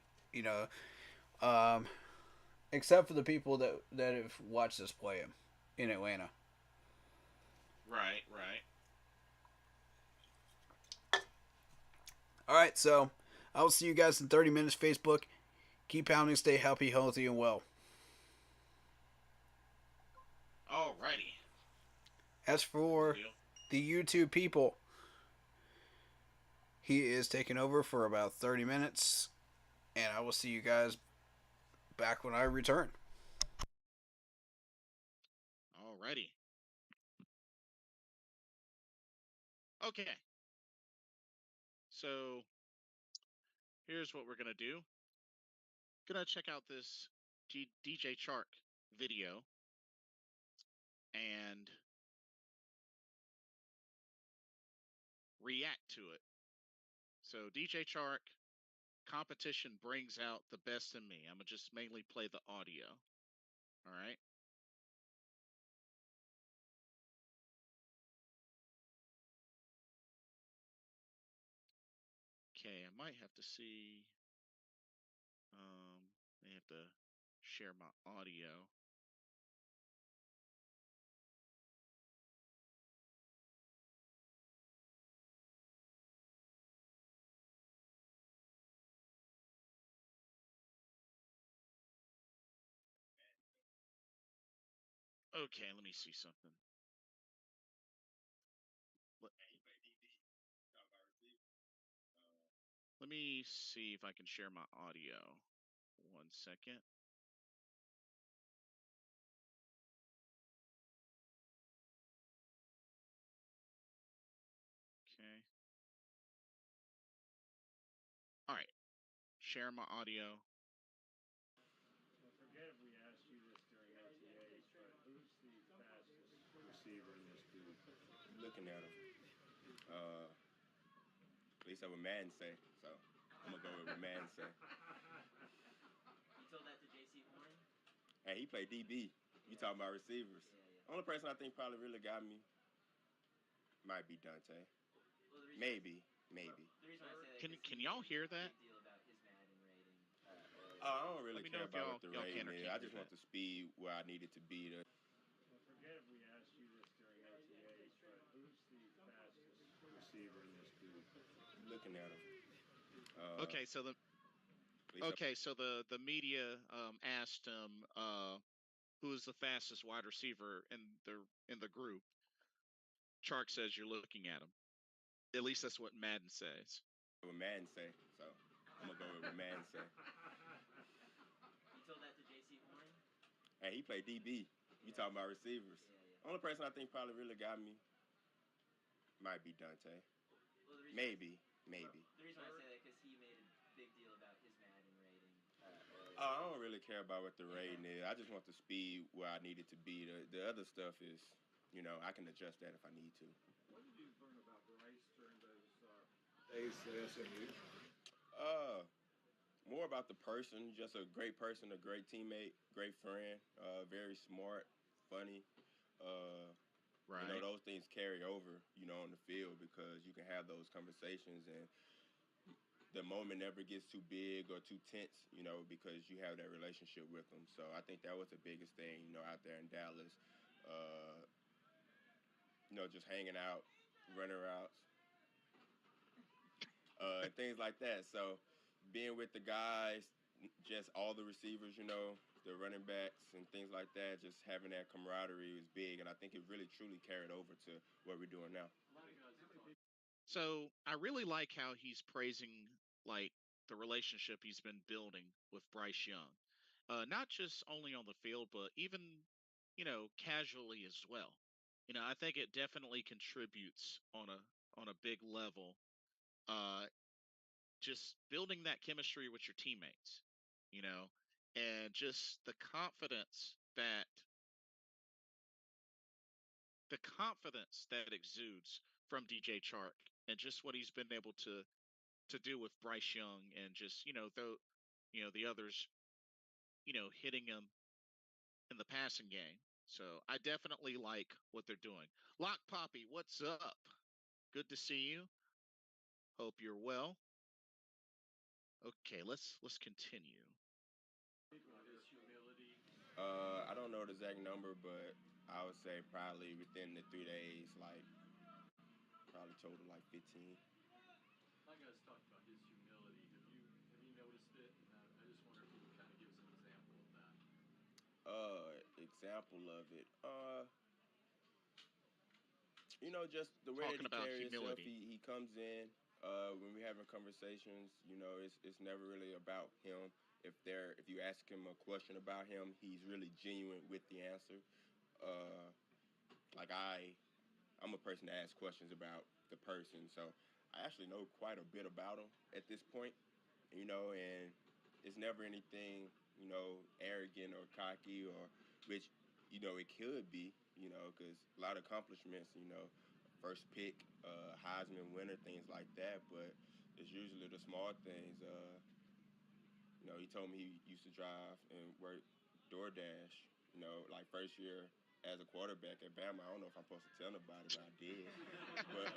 except for the people that have watched us play him in Atlanta. Right. All right, so I will see you guys in 30 minutes. Facebook, keep pounding, stay happy, healthy, and well. Alrighty. As for the YouTube people, he is taking over for about 30 minutes, and I will see you guys back when I return. Alrighty. Okay. So here's what we're gonna do. Gonna check out this DJ Chark video and react to it. So DJ Chark, competition brings out the best in me. I'm gonna just mainly play the audio. All right. Okay, I might have to see. I have to share my audio. Okay, let me see something. Let me see if I can share my audio. 1 second. Okay. All right. Share my audio. I forget if we asked you this during OTAs, but who's the fastest receiver in this group? Looking at him. At least that's what Madden say. So I'm gonna go with what Madden say. You told that to JC Horn? Hey, he played DB. You talking about receivers? Yeah. Only person I think probably really got me might be Dante. Well, maybe. The reason I say that Can y'all hear that? Deal about his Madden rating. I don't really care about what the rating is. I just want that. the speed where I need it to be. I forget if we asked you this during OTAs, but who's the fastest receiver in this group? Looking at him. Okay, so the media asked him who is the fastest wide receiver in the group. Chark says you're looking at him. At least that's what Madden says. What Madden say. So I'm gonna go with what man said. You told that to J.C. Horn? Hey, he played DB. You talking about receivers? Yeah. Only person I think probably really got me might be Dante. Well, the reason Maybe. The reason I say that because he made a big deal about his Madden rating earlier. I don't really care about what the rating is. I just want the speed where I need it to be. The other stuff is, I can adjust that if I need to. What did you learn about Bryce during those days at SMU? More about the person, just a great person, a great teammate, great friend, very smart, funny. Right. Those things carry over, on the field because you can have those conversations and the moment never gets too big or too tense, because you have that relationship with them. So I think that was the biggest thing, out there in Dallas. Just hanging out, running routes, things like that. So being with the guys, just all the receivers, the running backs and things like that, just having that camaraderie is big. And I think it really, truly carried over to what we're doing now. So I really like how he's praising like the relationship he's been building with Bryce Young, not just only on the field, but even casually as well. I think it definitely contributes on a big level. Just building that chemistry with your teammates, you know, and just the confidence that exudes from DJ Chark and just what he's been able to do with Bryce Young and just the others hitting him in the passing game. So I definitely like what they're doing. Lock Poppy, what's up? Good to see you. Hope you're well. Okay, let's continue. His humility. I don't know the exact number, but I would say probably within the 3 days, like probably total like 15. I guys talked about his humility. Have you noticed it? I just wonder if you can kind of give us an example of that. Example of it. Just the way that Talking he about carries himself. humility. He comes in. When we're having conversations, it's never really about him. If you ask him a question about him, he's really genuine with the answer. Uh, like I'm a person that asks questions about the person, so I actually know quite a bit about him at this point, and it's never anything, arrogant or cocky or which, it could be, because a lot of accomplishments, first pick, Heisman winner, things like that, but it's usually the small things. He told me he used to drive and work DoorDash, like first year as a quarterback at Bama. I don't know if I'm supposed to tell nobody, but I did. But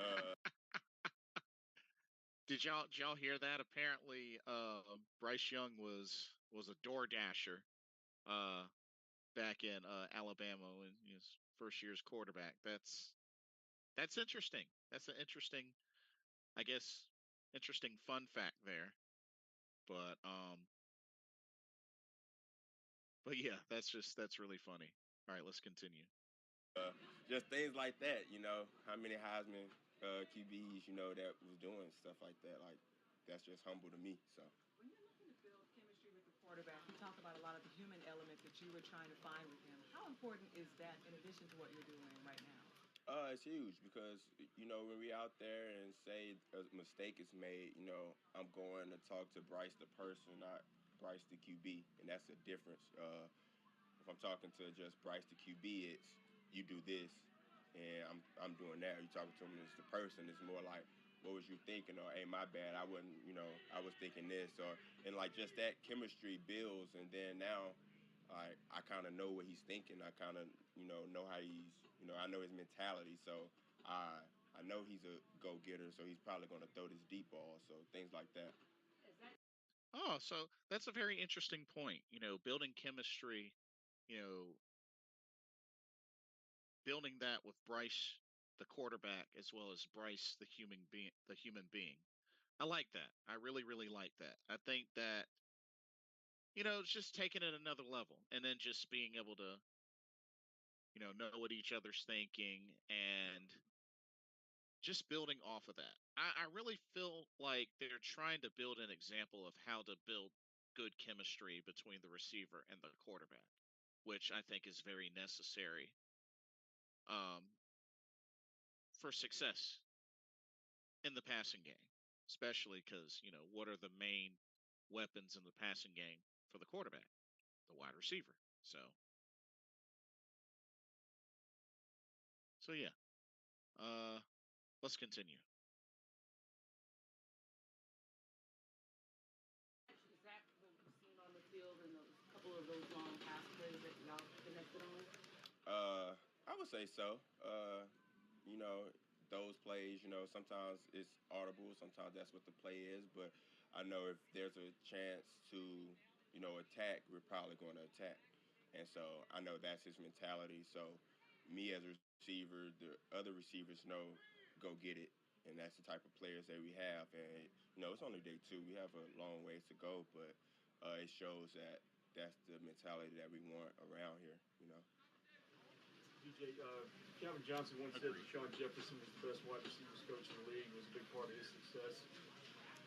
Did y'all hear that? Apparently, Bryce Young was a door dasher uh, back in Alabama in his first year's quarterback. That's interesting. That's an interesting, I guess, interesting fun fact there. But but yeah, that's really funny. All right, let's continue. just things like that, how many Heisman QBs, that was doing stuff like that. Like, that's just humble to me. So. When you're looking to build chemistry with the quarterback, you talk about a lot of the human element that you were trying to find with him. How important is that in addition to what you're doing right now? It's huge because when we out there and say a mistake is made, I'm going to talk to Bryce the person, not Bryce the QB, and that's the difference. If I'm talking to just Bryce the QB, it's you do this, and I'm doing that. You talking to him as the person, it's more like, what was you thinking? Or, hey, my bad, I wasn't, I was thinking this, or and like just that chemistry builds, and then now, I kind of know what he's thinking. I kind of know how he's, I know his mentality, so I know he's a go getter, so he's probably going to throw this deep ball, so things like that. Oh, so that's a very interesting point. Building chemistry, you know, building that with Bryce, the quarterback, as well as Bryce, the human being. I like that. I really, really like that. I think that, it's just taking it another level and then just being able to, know what each other's thinking and just building off of that, I really feel like they're trying to build an example of how to build good chemistry between the receiver and the quarterback, which I think is very necessary um, for success in the passing game, especially because, what are the main weapons in the passing game for the quarterback? The wide receiver. So yeah. Uh, let's continue. Is that what we've seen on the field in those couple of those long pass plays that y'all connected on? I would say so. You know, those plays, sometimes it's audible, sometimes that's what the play is, but I know if there's a chance to, attack, we're probably going to attack. And so I know that's his mentality. So me as a receiver, the other receivers know go get it. And that's the type of players that we have. And, it's only day two. We have a long ways to go, but it shows that that's the mentality that we want around here. DJ, Calvin Johnson once said that Agreed. Sean Jefferson was the best wide receivers coach in the league. It was a big part of his success.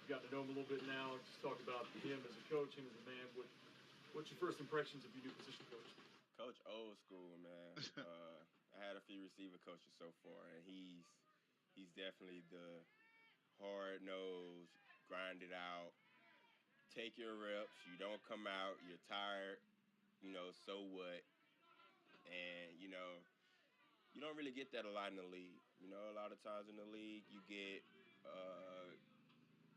You've gotten to know him a little bit now. Just talk about him as a coach, him as a man. What's your first impressions of your new position coach? Coach old school, man. I had a few receiver coaches so far, and he's definitely the hard nosed, grind it out, take your reps. You don't come out, you're tired. So what? And you don't really get that a lot in the league. A lot of times in the league, uh,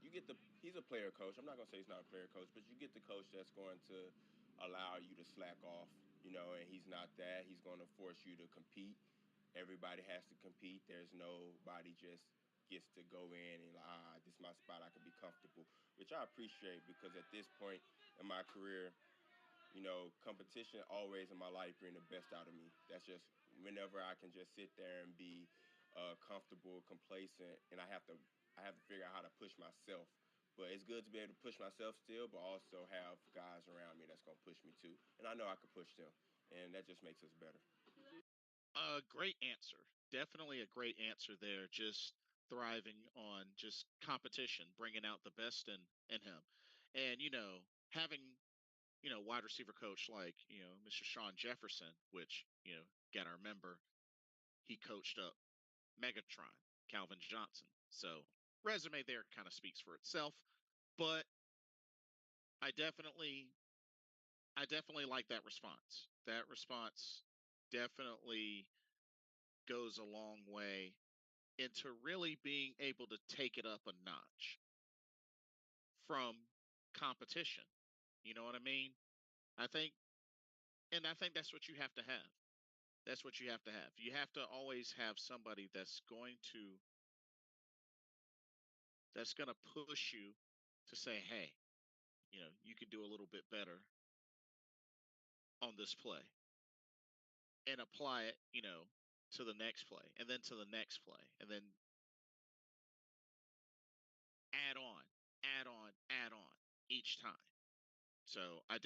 you get the he's a player coach. I'm not gonna say he's not a player coach, but you get the coach that's going to allow you to slack off. And he's not that. He's going to force you to compete. Everybody has to compete. There's nobody just gets to go in and this is my spot. I can be comfortable, which I appreciate because at this point in my career, competition always in my life bring the best out of me. That's just whenever I can just sit there and be comfortable, complacent, and I have to figure out how to push myself. But it's good to be able to push myself still, but also have guys around me that's gonna push me too, and I know I can push them, and that just makes us better. A great answer. Definitely a great answer there. Just thriving on just competition, bringing out the best in him, and having wide receiver coach like Mr. Sean Jefferson, which got to remember he coached up Megatron, Calvin Johnson. So resume there kind of speaks for itself. But I definitely I definitely like that response. That response definitely goes a long way into really being able to take it up a notch from competition. You know what I mean? I think I think that's what you have to have. That's what you have to have. You have to always have somebody that's going to push you to say, "Hey, you can do a little bit better on this play." And apply it, to the next play and then to the next play and then add on, add on, add on each time. So I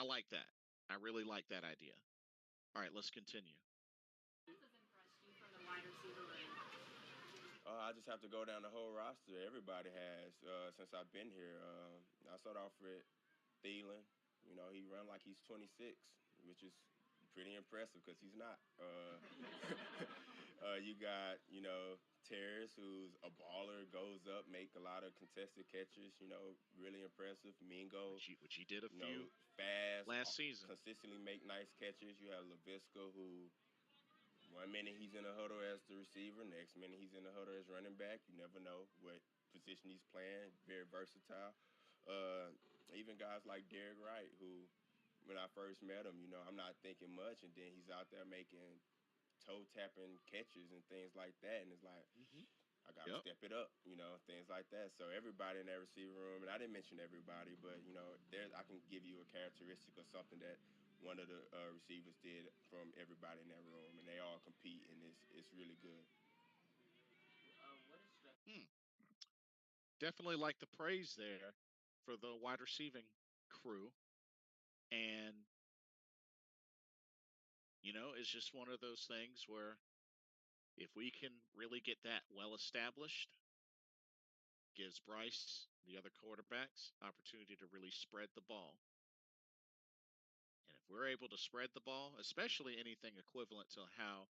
like that. I really like that idea. All right, let's continue. Who has impressed you from the wide receiver room? I just have to go down the whole roster. Everybody has since I've been here. I start off with Thielen. He run like he's 26, which is pretty impressive because he's not. You got, Terrace, who's a baller, goes up, make a lot of contested catches, really impressive. Mingo, Which he did a few fast, last season. consistently make nice catches. You have LaVisca, who one minute he's in the huddle as the receiver, next minute he's in the huddle as running back. You never know what position he's playing. Very versatile. Uh, Even guys like Derek Wright, who, when I first met him, I'm not thinking much, and then he's out there making toe tapping catches and things like that, and it's like Hmm. I got to Yep. step it up, things like that. So everybody in that receiver room, and I didn't mention everybody, but there I can give you a characteristic or something that one of the receivers did from everybody in that room, and they all compete, and it's really good. What is Hmm. Definitely like the praise there for the wide receiving crew. And, it's just one of those things where If we can really get that well established, gives Bryce, the other quarterbacks, opportunity to really spread the ball. And if we're able to spread the ball, especially anything equivalent to how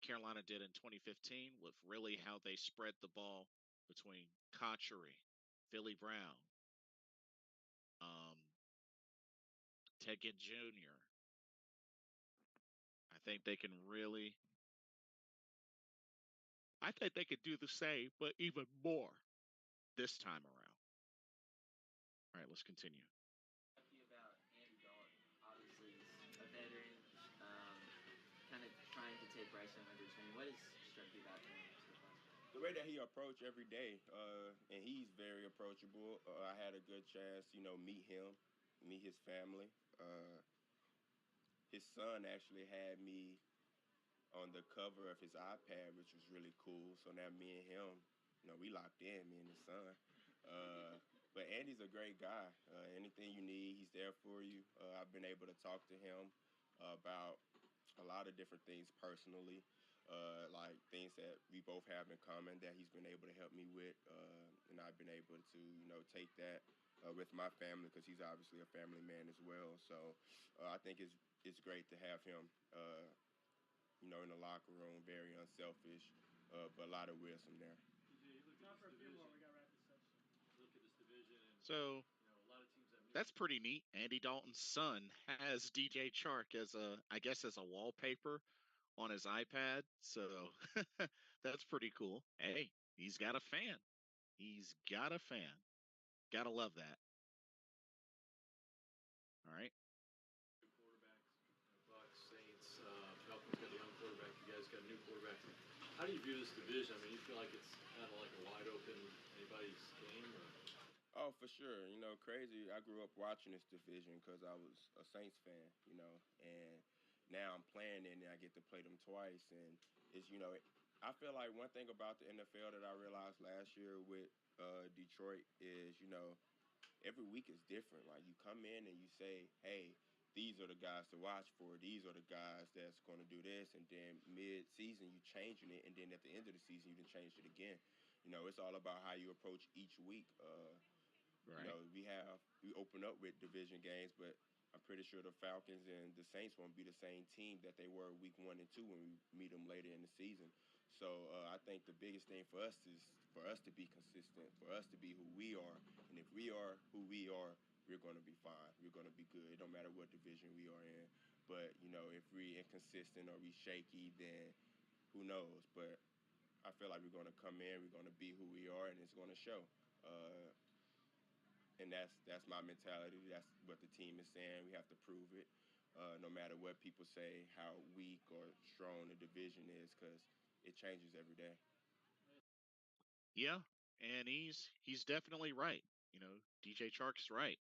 Carolina did in 2015, with really how they spread the ball between Kochery, Philly Brown, um, Ted Ginn Jr., I think they can really, I think they could do the same, but even more this time around. All right, let's continue. Talk to you about Andy Dalton. Obviously, he's a veteran, um, kind of trying to take Bryce Young under his wing. What has struck you about him so far? The way that he approached every day, and he's very approachable. I had a good chance, meet him, meet his family. His son actually had me on the cover of his iPad, which was really cool. So now me and him, we locked in, me and his son. But Andy's a great guy. Anything you need, he's there for you. I've been able to talk to him about a lot of different things personally, like things that we both have in common that he's been able to help me with, and I've been able to, take that with my family because he's obviously a family man as well. So I think it's great to have him, in the locker room, very unselfish, but a lot of wisdom there. So that's pretty neat. Andy Dalton's son has DJ Chark as I guess as a wallpaper on his iPad. So that's pretty cool. Hey, he's got a fan. He's got a fan. Gotta love that. All right. Quarterbacks, Bucks, Saints, Falcons got a young quarterback. You guys got a new quarterback. How do you view this division? I mean, you feel like it's kind of like a wide open anybody's game? Or? Oh, for sure. Crazy. I grew up watching this division because I was a Saints fan, and now I'm playing in and I get to play them twice. And I feel like one thing about the NFL that I realized last year with Detroit is, every week is different. Like you come in and you say, hey, these are the guys to watch for. These are the guys that's going to do this. And then mid-season, you changing it. And then at the end of the season, you can change it again. It's all about how you approach each week. Right. We open up with division games, but I'm pretty sure the Falcons and the Saints won't be the same team that they were week 1 and 2 when we meet them later in the season. So I think the biggest thing for us is for us to be consistent, for us to be who we are. And if we are who we are, we're going to be fine. We're going to be good. It don't matter what division we are in. But, if we're inconsistent or we shaky, then who knows? But I feel like we're going to come in, we're going to be who we are, and it's going to show. And that's my mentality. That's what the team is saying. We have to prove it, no matter what people say, how weak or strong the division is, because it changes every day. Yeah, and he's definitely right. DJ Chark's right.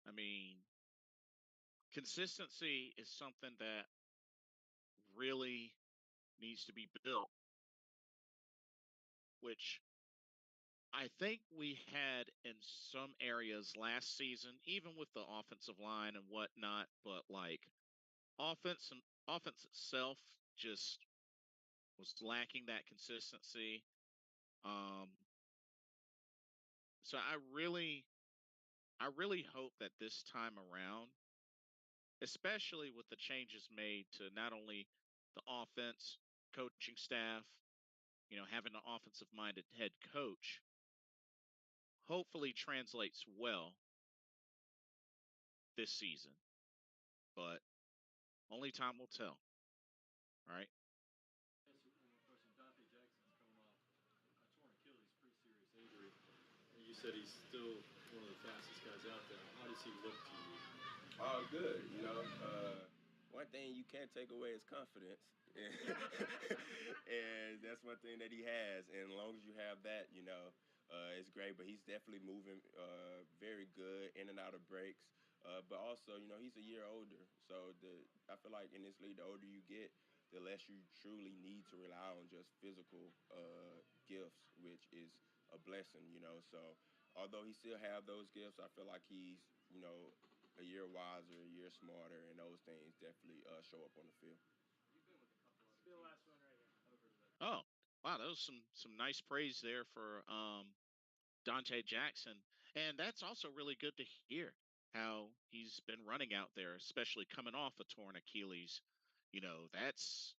I mean, consistency is something that really needs to be built, which I think we had in some areas last season, even with the offensive line and whatnot, but like offense itself just was lacking that consistency. Um, so I really hope that this time around, especially with the changes made to not only the offense, coaching staff, having an offensive minded head coach, hopefully translates well this season. But only time will tell. All right. Dante Jackson's coming off a torn Achilles, pretty serious injury. You said he's still one of the fastest guys out there. How does he look to you? Oh, good. One thing you can't take away is confidence. And that's one thing that he has. And as long as you have that, it's great. But he's definitely moving very good in and out of breaks. But also, he's a year older. So I feel like in this league, the older you get, the less you truly need to rely on just physical gifts, which is a blessing, So although he still have those gifts, I feel like he's, a year wiser, a year smarter, and those things definitely show up on the field. You've been with a couple of. Be the last one right here. Over to that was some nice praise there for Dante Jackson, and that's also really good to hear how he's been running out there, especially coming off a torn Achilles. That's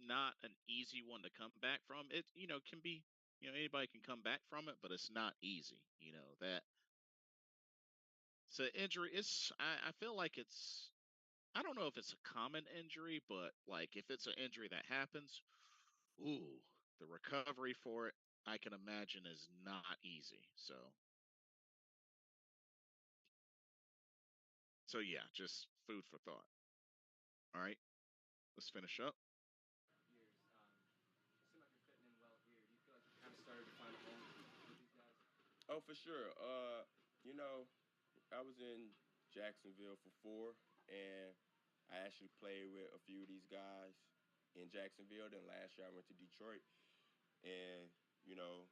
not an easy one to come back from. It can be anybody can come back from it, but it's not easy. That it's an injury. I feel like it's I don't know if it's a common injury, but like if it's an injury that happens, ooh, the recovery for it, I can imagine is not easy. So yeah, just food for thought. All right, let's finish up. Years. It seemed like you're fitting in well here. Do you feel like you kind of started to find a home with these guys? Oh, for sure. You know, I was in Jacksonville for 4, and I actually played with a few of these guys in Jacksonville. Then last year I went to Detroit, and you know,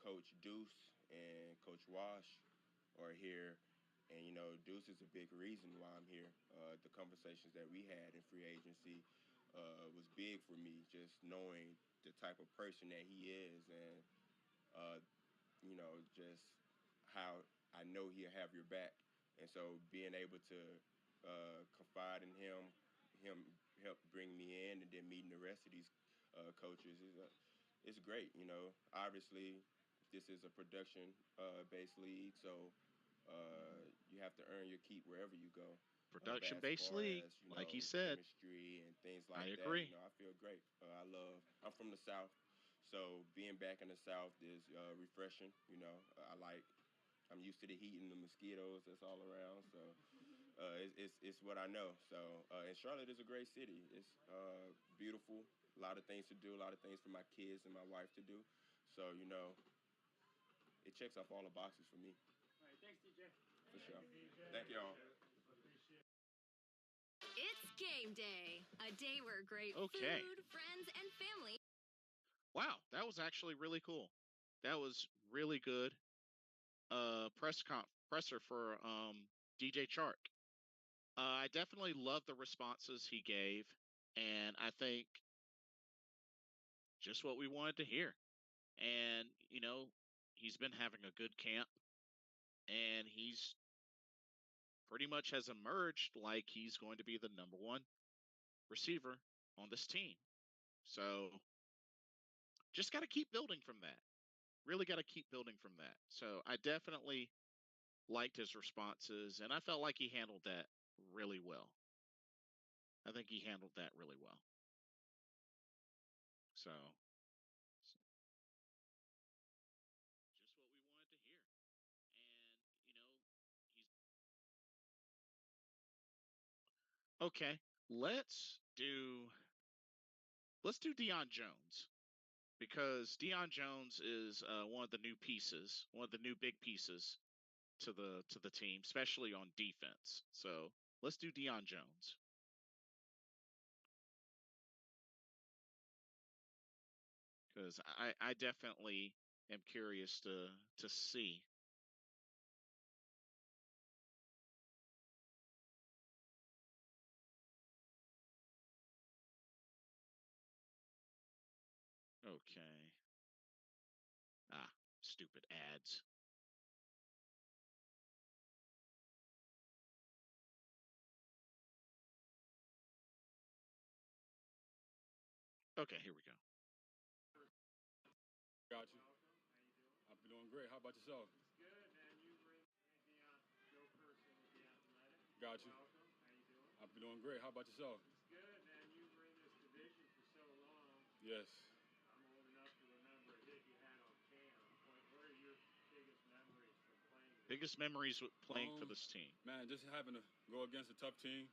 Coach Deuce and Coach Wash are here, and Deuce is a big reason why I'm here. The conversations that we had in free agency was big for me, just knowing the type of person that he is, and uh, just how I know he'll have your back. And so being able to confide in him help bring me in, and then meeting the rest of these coaches is great. Obviously this is a production based league, so you have to earn your keep wherever you go. But Production as based far league, as like you said, chemistry and things I like that, agree. I feel great. I'm from the South, so being back in the South is refreshing. I'm used to the heat and the mosquitoes that's all around. So it's what I know. So and Charlotte is a great city. It's beautiful. A lot of things to do. A lot of things for my kids and my wife to do. So it checks off all the boxes for me. All right, thanks, DJ. For sure. Thank y'all. It's game day, a day where great Okay. food, friends, and family. Wow, that was actually really cool. That was really good. Presser for DJ Chark. I definitely love the responses he gave, and I think just what we wanted to hear. And he's been having a good camp, and he's pretty much has emerged like he's going to be the number one receiver on this team. So just got to keep building from that. Really got to keep building from that. So I definitely liked his responses, and I felt like he handled that really well. I think he handled that really well. So just what we wanted to hear. And he's okay. Let's do Deion Jones, because Deion Jones is one of the new pieces, one of the new big pieces to the team, especially on defense. So let's do Deion Jones, because I definitely am curious to see. Okay. Ah, stupid ads. Okay, here we go. Got you. I've been doing great. How about yourself? It's good, man. You bring Deion, Joe Person with the Athletic. Got you. Welcome. How you doing? I've been doing great. How about yourself? It's good, man. You were in this division for so long. Yes. I'm old enough to remember a hit you had on Cam. What are your biggest memories from playing? Biggest memories with playing for this team. Man, just having to go against a tough team.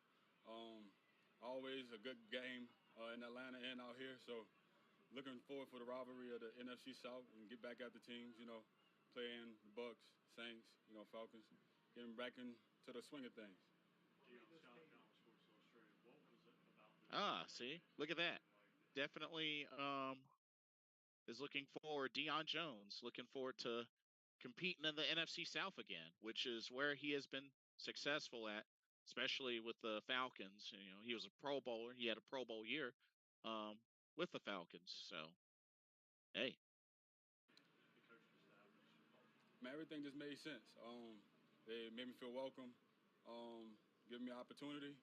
Always a good game in Atlanta and out here. So looking forward for the rivalry of the NFC South and get back at the teams, playing Bucks, Saints, Falcons, getting back into the swing of things. Ah, see, look at that. Definitely is looking forward. Deion Jones looking forward to competing in the NFC South again, which is where he has been successful at, especially with the Falcons. He was a Pro Bowler. He had a Pro Bowl year with the Falcons. So Hey, Man, everything just made sense. They made me feel welcome, giving me an opportunity,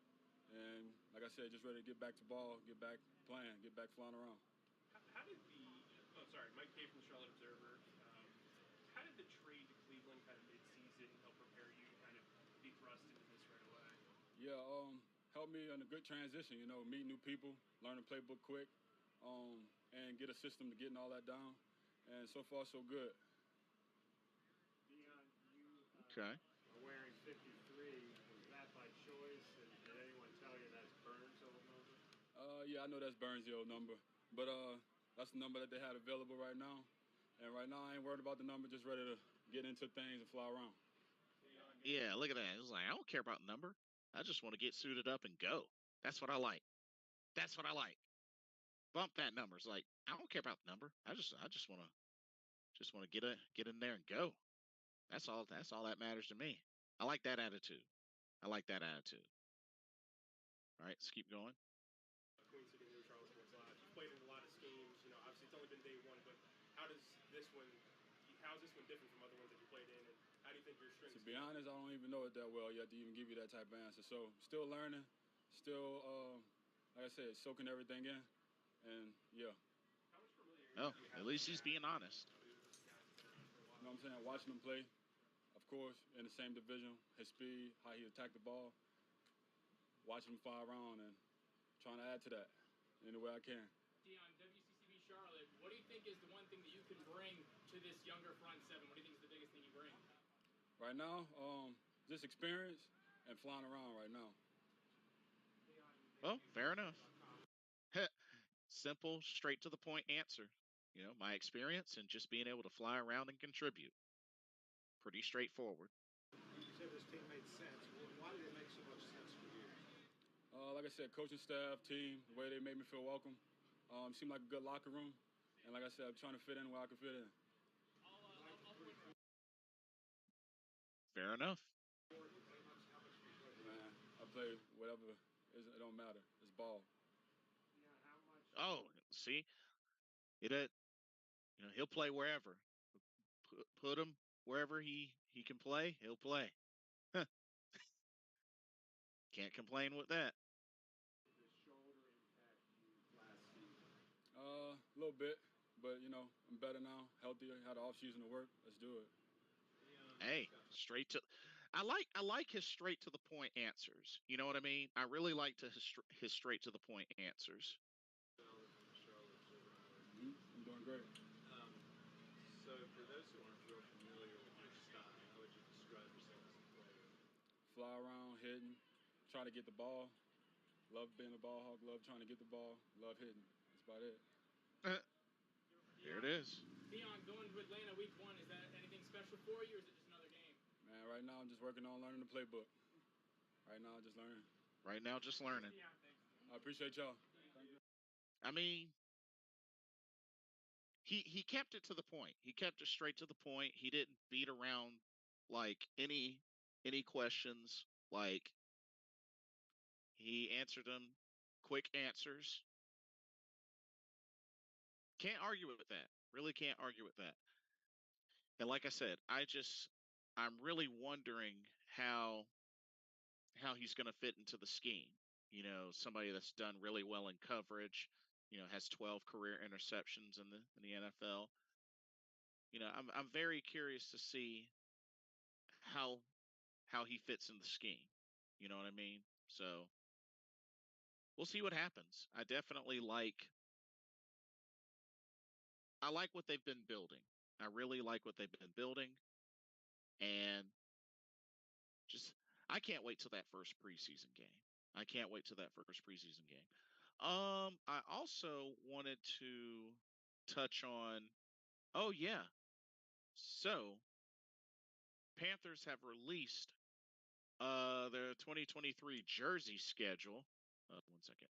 and like I said, just ready to get back to ball, get back playing, get back flying around. How did sorry, Mike Kay from the Charlotte Observer. How did the trade to Cleveland kind of mid-season help prepare you to kind of be thrust into this right away? Yeah, helped me in a good transition. You know, meet new people, learn the playbook quick, and get a system to getting all that down. And so far, so good. Dion, you okay. are wearing 53. Was that by choice? And did anyone tell you that's Burns' old number? Yeah, I know that's Burns' old number, but that's the number that they had available right now. And right now, I ain't worried about the number, just ready to get into things and fly around. Yeah, look at that. It's like I don't care about the number. I just want to get suited up and go. That's what I like. That's what I like. Bump that number. It's like I don't care about the number. I just want to get in there and go. That's all that matters to me. I like that attitude. I like that attitude. All right, let's keep going. Queen City, New Charlotte Sports Live. You've played in a lot of schemes. You know, obviously it's only been day one, but how does this one? How's this one different from other ones that you played in, and how do you think your strengths? To be honest, I don't even know it that well yet to even give you that type of answer. So still learning, still, like I said, soaking everything in, and yeah. Oh, at least he's being honest. You know what I'm saying? Watching him play, of course, in the same division, his speed, how he attacked the ball, watching him fly around and trying to add to that any way I can. Dion, WCCB Charlotte, what do you think is the one thing that you can bring to this younger front seven? What do you think is the biggest thing you bring? Right now, just experience and flying around right now. Well, fair enough. Simple, straight to the point answer. You know, my experience and just being able to fly around and contribute. Pretty straightforward. You said this team made sense. Why did it make so much sense for you? Like I said, coaching staff, team, the way they made me feel welcome. Seemed like a good locker room. And like I said, I'm trying to fit in where I can fit in. Fair enough. Man, I play whatever. It don't matter. It's ball. Oh, see, it. He'll play wherever. Put him wherever he can play. He'll play. Can't complain with that. A little bit, but I'm better now, healthier. Had an off season to work. Let's do it. Hey, straight to. I like his straight to the point answers. You know what I mean? I really like his straight to the point answers. I'm doing great. So for those who aren't real familiar with your style, how would you describe yourself as a player? Fly around, hitting, try to get the ball. Love being a ball hawk. Love trying to get the ball. Love hitting. That's about it. There it is. Dion, going to Atlanta week 1, is that anything special for you, or is it just another game? Man, right now I'm just working on learning the playbook. Right now, just learning. Right now, just learning. I appreciate y'all. I mean, he kept it to the point. He kept it straight to the point. He didn't beat around like any questions. Like he answered them quick answers. Can't argue with that. Really can't argue with that. And like I said, I'm really wondering how he's going to fit into the scheme. Somebody that's done really well in coverage, has 12 career interceptions in the NFL. I'm very curious to see how he fits in the scheme. You know what I mean? So we'll see what happens. I like what they've been building. I really like what they've been building. And I can't wait till that first preseason game. I can't wait till that first preseason game. I also wanted to touch on, oh yeah. So Panthers have released their 2023 jersey schedule. One second.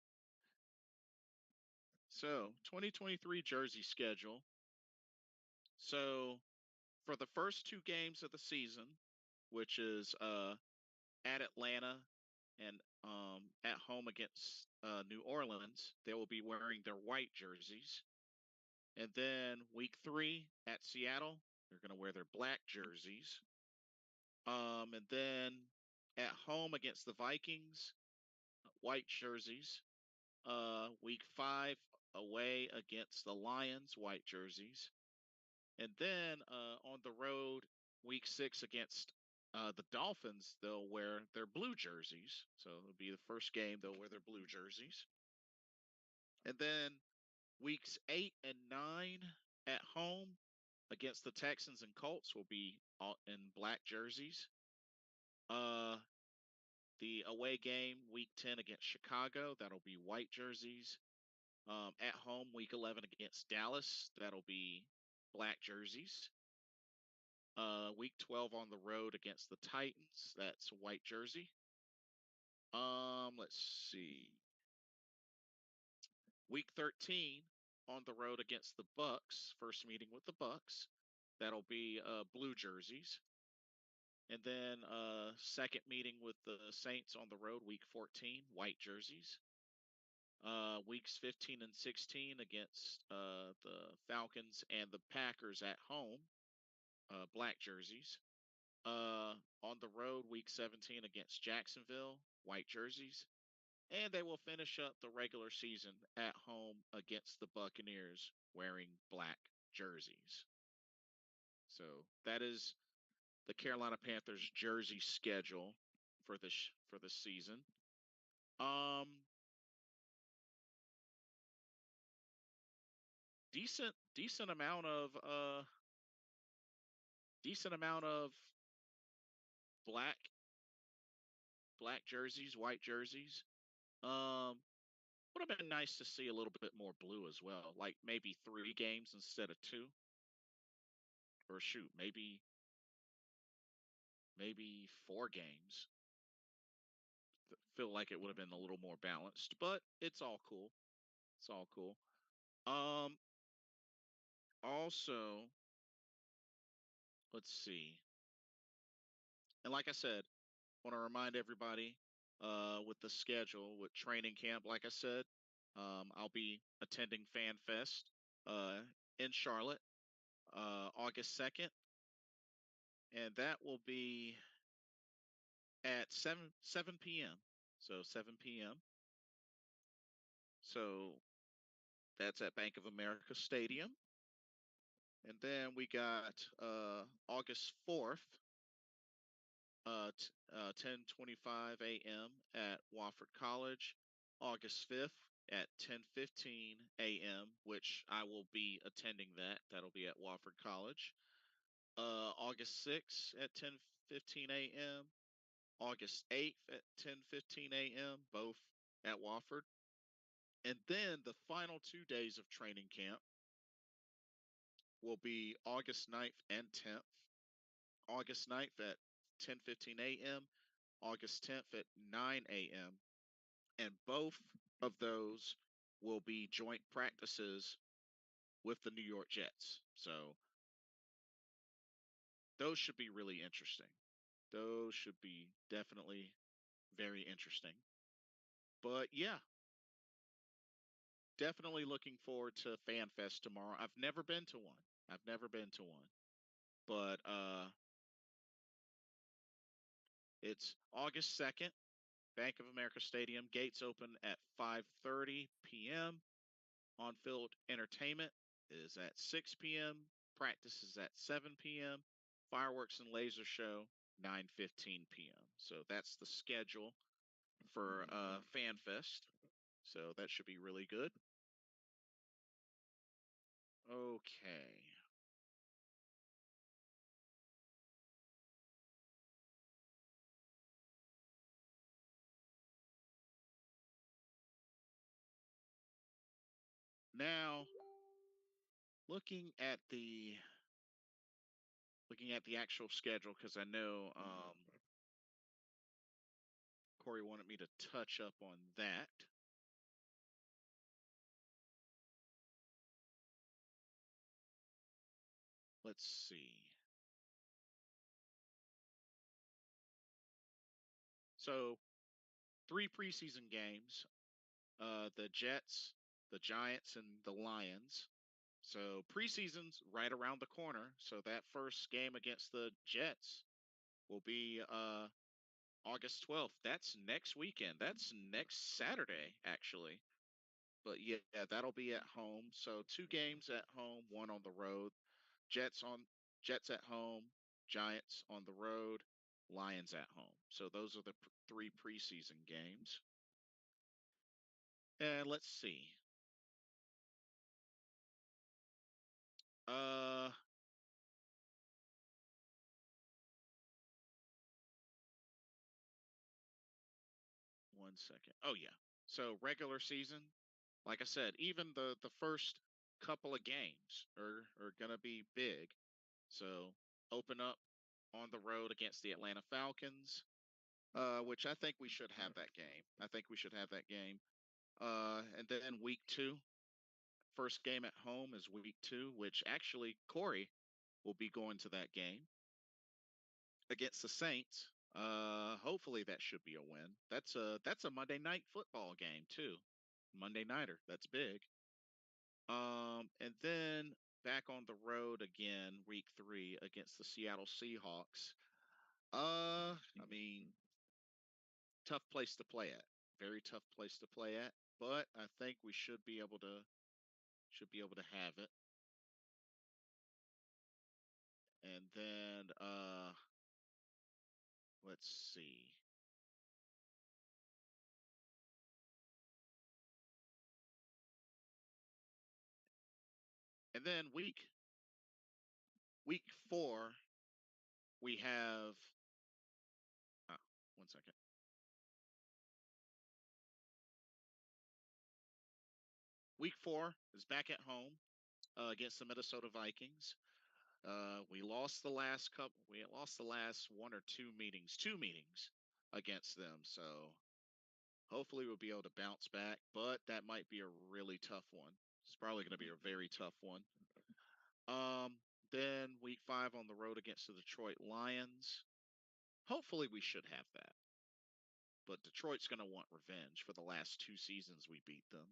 So 2023 jersey schedule. So for the first 2 games of the season, which is at Atlanta and at home against New Orleans, they will be wearing their white jerseys. And then week 3 at Seattle, they're going to wear their black jerseys. And then at home against the Vikings, white jerseys. Week 5 away against the Lions, white jerseys. And then on the road, week 6 against the Dolphins, they'll wear their blue jerseys. So it'll be the first game they'll wear their blue jerseys. And then weeks 8 and 9 at home against the Texans and Colts will be all in black jerseys. Uh, the away game, week 10 against Chicago, that'll be white jerseys. At home, week 11 against Dallas, that'll be black jerseys. Week 12 on the road against the Titans, that's a white jersey. Let's see. Week 13 on the road against the Bucks, first meeting with the Bucks, that'll be blue jerseys. And then second meeting with the Saints on the road, week 14, white jerseys. Weeks 15 and 16 against the Falcons and the Packers at home, black jerseys. On the road, week 17 against Jacksonville, white jerseys. And they will finish up the regular season at home against the Buccaneers wearing black jerseys. So that is the Carolina Panthers jersey schedule for this season. Um, decent amount of black jerseys, white jerseys. Would have been nice to see a little bit more blue as well, like maybe 3 games instead of 2, or shoot, maybe 4 games. Feel like it would have been a little more balanced, but it's all cool. It's all cool. Um, Also, let's see. And like I said, want to remind everybody with the schedule with training camp. Like I said, I'll be attending Fan Fest in Charlotte August 2nd, and that will be at 7 p.m. So 7 p.m. So that's at Bank of America Stadium. And then we got August 4th, 10:25 a.m. at Wofford College. August 5th at 10:15 a.m., which I will be attending that. That'll be at Wofford College. August 6th at 10:15 a.m. August 8th at 10:15 a.m., both at Wofford. And then the final 2 days of training camp will be August 9th and 10th. August 9th at 10:15 a.m., August 10th at 9 a.m., and both of those will be joint practices with the New York Jets. So those should be really interesting. Those should be definitely very interesting. But yeah, definitely looking forward to FanFest tomorrow. I've never been to one. But it's August 2nd, Bank of America Stadium. Gates open at 5:30 p.m. On-field entertainment is at 6 p.m. Practice is at 7 p.m. Fireworks and laser show 9:15 p.m. So that's the schedule for FanFest. So that should be really good. Okay. Now, looking at the actual schedule, because I know Corey wanted me to touch up on that. Let's see. So, 3 preseason games: the Jets, the Giants, and the Lions. So preseason's right around the corner. So that first game against the Jets will be August 12th. That's next weekend. That's next Saturday, actually. But yeah, that'll be at home. So two games at home, one on the road. Jets on Jets at home, Giants on the road, Lions at home. So those are the three preseason games. And let's see. Uh, 1 second. Oh yeah. So regular season, like I said, even the first couple of games are gonna be big. So open up on the road against the Atlanta Falcons, which I think we should have that game. I think we should have that game. And then week two, first game at home is week two, which actually Corey will be going to that game against the Saints. Hopefully that should be a win. That's a Monday night football game too. Monday nighter. That's big. And then back on the road again, week three against the Seattle Seahawks. I mean, tough place to play at. Very tough place to play at. But I think we should be able to have it. And then let's see. And then week four, we have uh, 1 second. Week four is back at home against the Minnesota Vikings. We lost the last couple. We lost the last one or two meetings against them. So hopefully we'll be able to bounce back. But that might be a really tough one. It's probably going to be a very tough one. Um, then week five on the road against the Detroit Lions. Hopefully we should have that. But Detroit's going to want revenge for the last two seasons we beat them.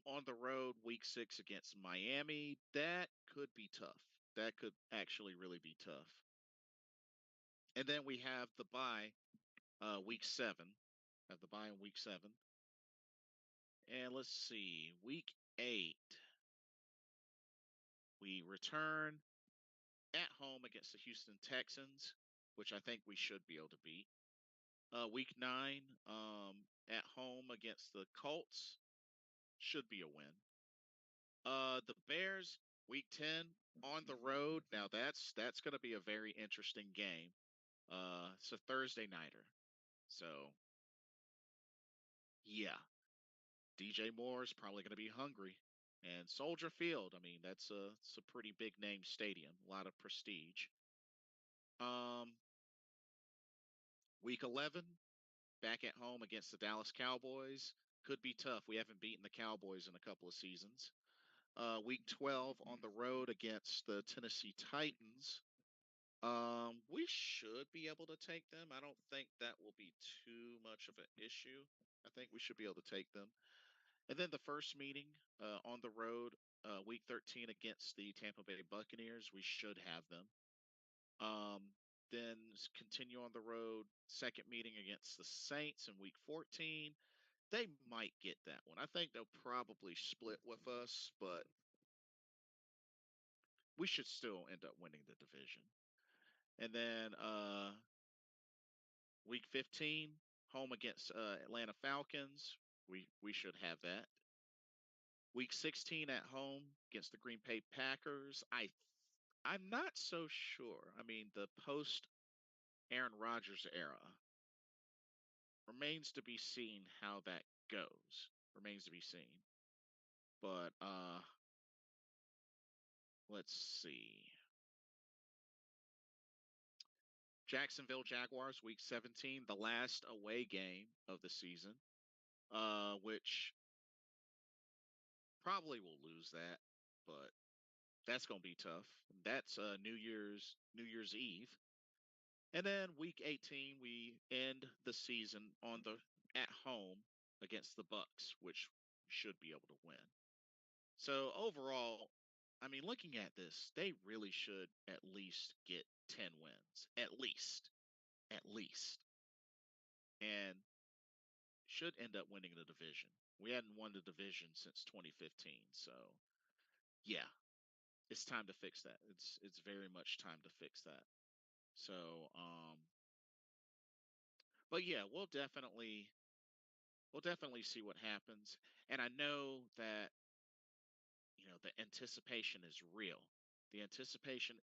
On the road, week six against Miami. That could be tough. That could actually really be tough. And then we have the bye, week seven. Have the bye in week seven. And let's see, week eight, we return at home against the Houston Texans, which I think we should be able to beat. Week nine, at home against the Colts, should be a win. The Bears, week 10 on the road. Now that's going to be a very interesting game. It's a Thursday nighter. So, yeah, DJ Moore is probably going to be hungry. And Soldier Field, I mean, it's a pretty big name stadium, a lot of prestige. Um, week 11, back at home against the Dallas Cowboys, could be tough. We haven't beaten the Cowboys in a couple of seasons. Week 12 on the road against the Tennessee Titans. We should be able to take them. I don't think that will be too much of an issue. I think we should be able to take them. And then the first meeting on the road, week 13 against the Tampa Bay Buccaneers, we should have them. Um, then continue on the road, second meeting against the Saints in week 14. They might get that one. I think they'll probably split with us, but we should still end up winning the division. And then week 15, home against Atlanta Falcons. We should have that. Week 16 at home against the Green Bay Packers. I'm not so sure. I mean, the post Aaron Rodgers era remains to be seen how that goes. Remains to be seen. But let's see. Jacksonville Jaguars week 17, the last away game of the season. Which probably will lose that, but that's going to be tough. That's New Year's Eve. And then week 18 we end the season on the at home against the Bucks, which we should be able to win. So overall, I mean, looking at this, they really should at least get 10 wins. At least. At least. And should end up winning the division. We hadn't won the division since 2015. So, yeah, it's time to fix that. It's very much time to fix that. So, but yeah, we'll definitely see what happens. And I know that, the anticipation is real. The anticipation.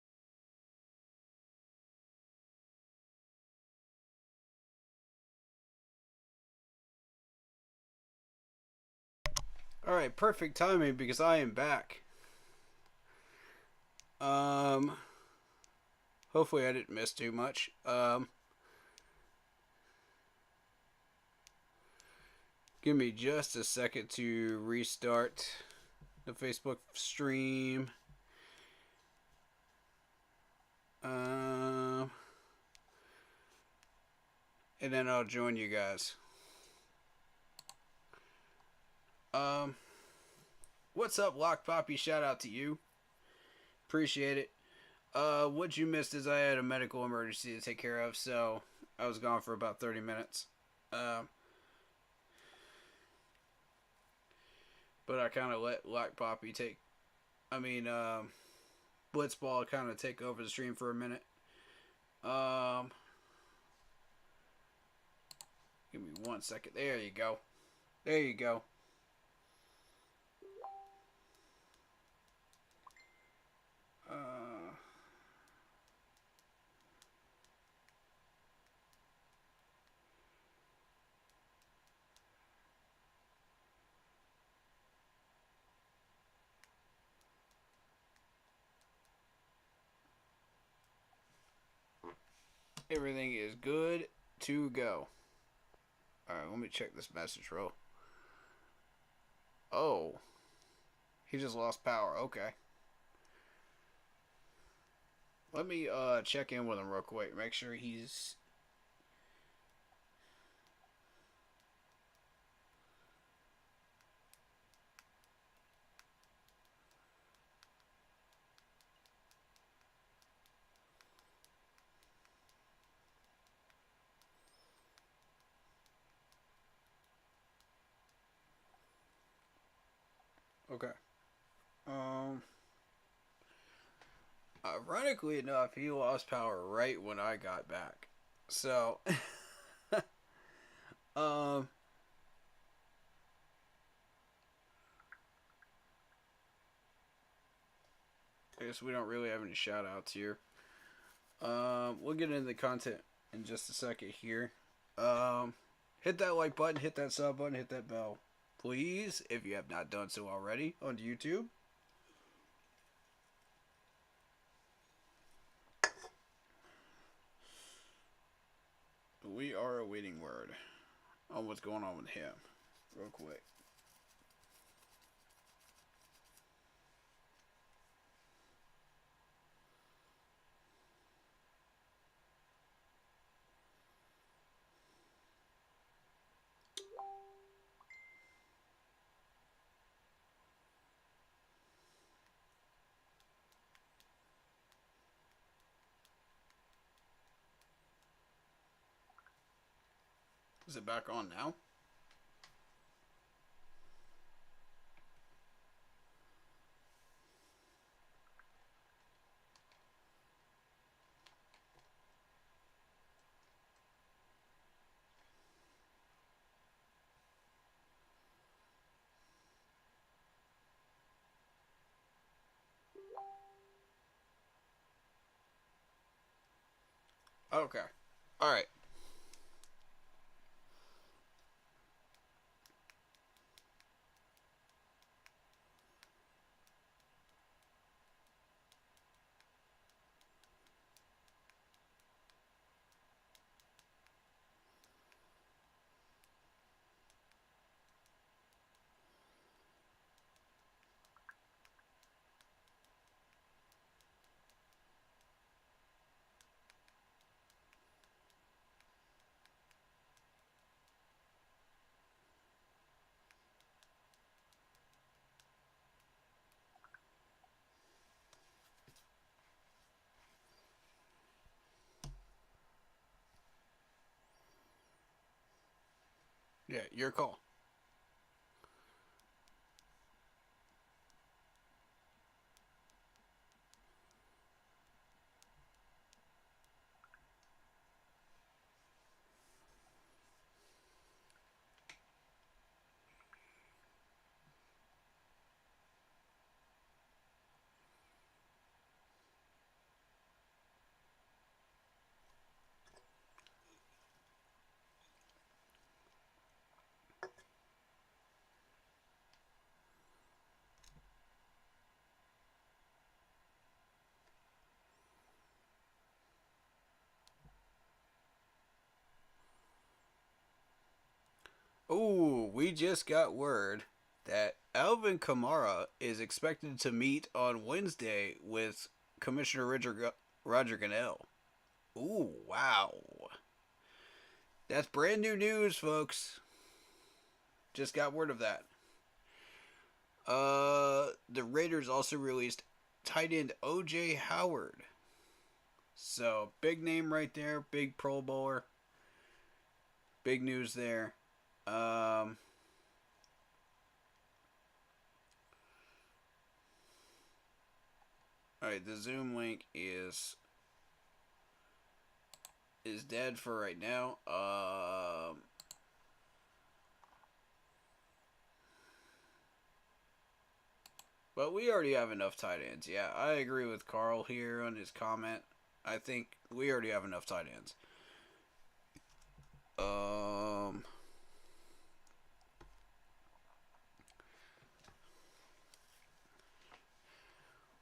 All right, perfect timing because I am back. Um, hopefully I didn't miss too much. Give me just a second to restart the Facebook stream. Um, and then I'll join you guys. Um, what's up, Lock Poppy? Shout out to you. Appreciate it. What you missed is I had a medical emergency to take care of, so I was gone for about 30 minutes. But I kind of let Lock Poppy Blitzball kind of take over the stream for a minute. Give me 1 second. There you go. There you go. Everything is good to go. Alright, let me check this message roll. Oh. He just lost power. Okay. Let me check in with him real quick. Make sure he's... Okay. Ironically enough, he lost power right when I got back. So, um, I guess we don't really have any shout outs here. We'll get into the content in just a second here. Hit that like button, hit that sub button, hit that bell. Please, if you have not done so already on YouTube. We are awaiting word on what's going on with him. Real quick. Is it back on now? Okay. Alright. Yeah, your call. Ooh, we just got word that Alvin Kamara is expected to meet on Wednesday with Commissioner Roger Goodell. Ooh, wow. That's brand new news, folks. Just got word of that. The Raiders also released tight end O.J. Howard. So, big name right there, big Pro Bowler. Big news there. Alright, the Zoom link is dead for right now. But we already have enough tight ends. Yeah, I agree with Carl here on his comment. I think we already have enough tight ends.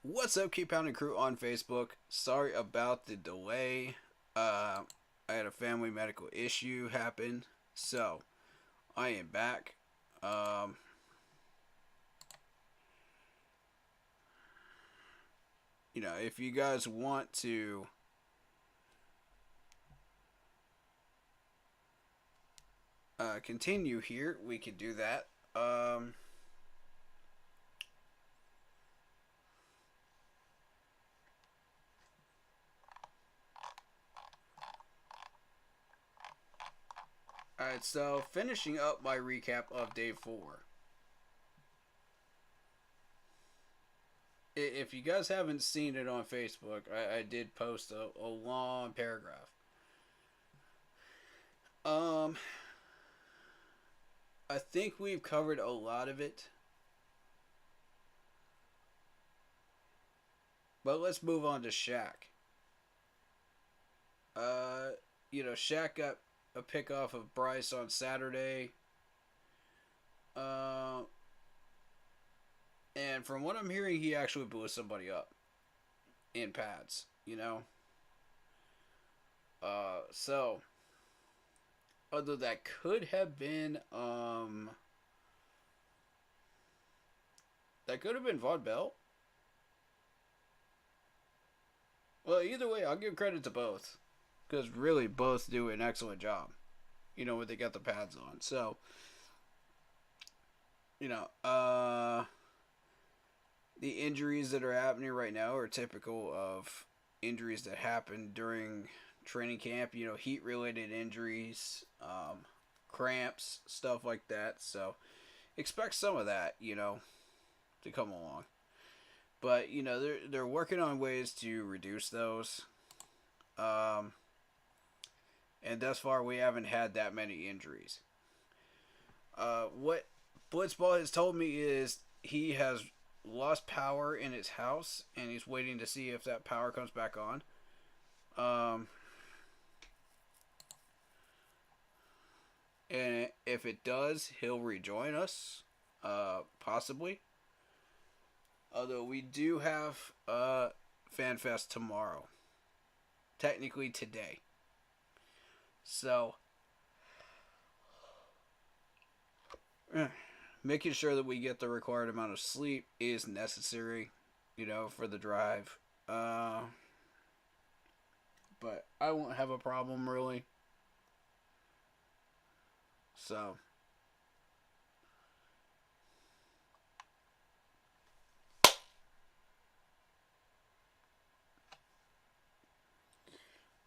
What's up, Keep Pounding Crew on Facebook? Sorry about the delay. I had a family medical issue happen, so I am back. If you guys want to continue here, we could do that. Alright, so finishing up my recap of day 4. If you guys haven't seen it on Facebook, I did post a long paragraph. I think we've covered a lot of it. But let's move on to Shaq. Shaq got a pick off of Bryce on Saturday. And from what I'm hearing, he actually blew somebody up in pads, So, although that could have been, Von Bell. Well, either way, I'll give credit to both. Because really, both do an excellent job. When they got the pads on. So, the injuries that are happening right now are typical of injuries that happen during training camp. Heat-related injuries, cramps, stuff like that. So, expect some of that, to come along. But, they're working on ways to reduce those. And thus far, we haven't had that many injuries. What Blitzball has told me is he has lost power in his house, and he's waiting to see if that power comes back on. And if it does, he'll rejoin us, possibly. Although we do have FanFest tomorrow. Technically today. So, making sure that we get the required amount of sleep is necessary, for the drive. But I won't have a problem, really. So,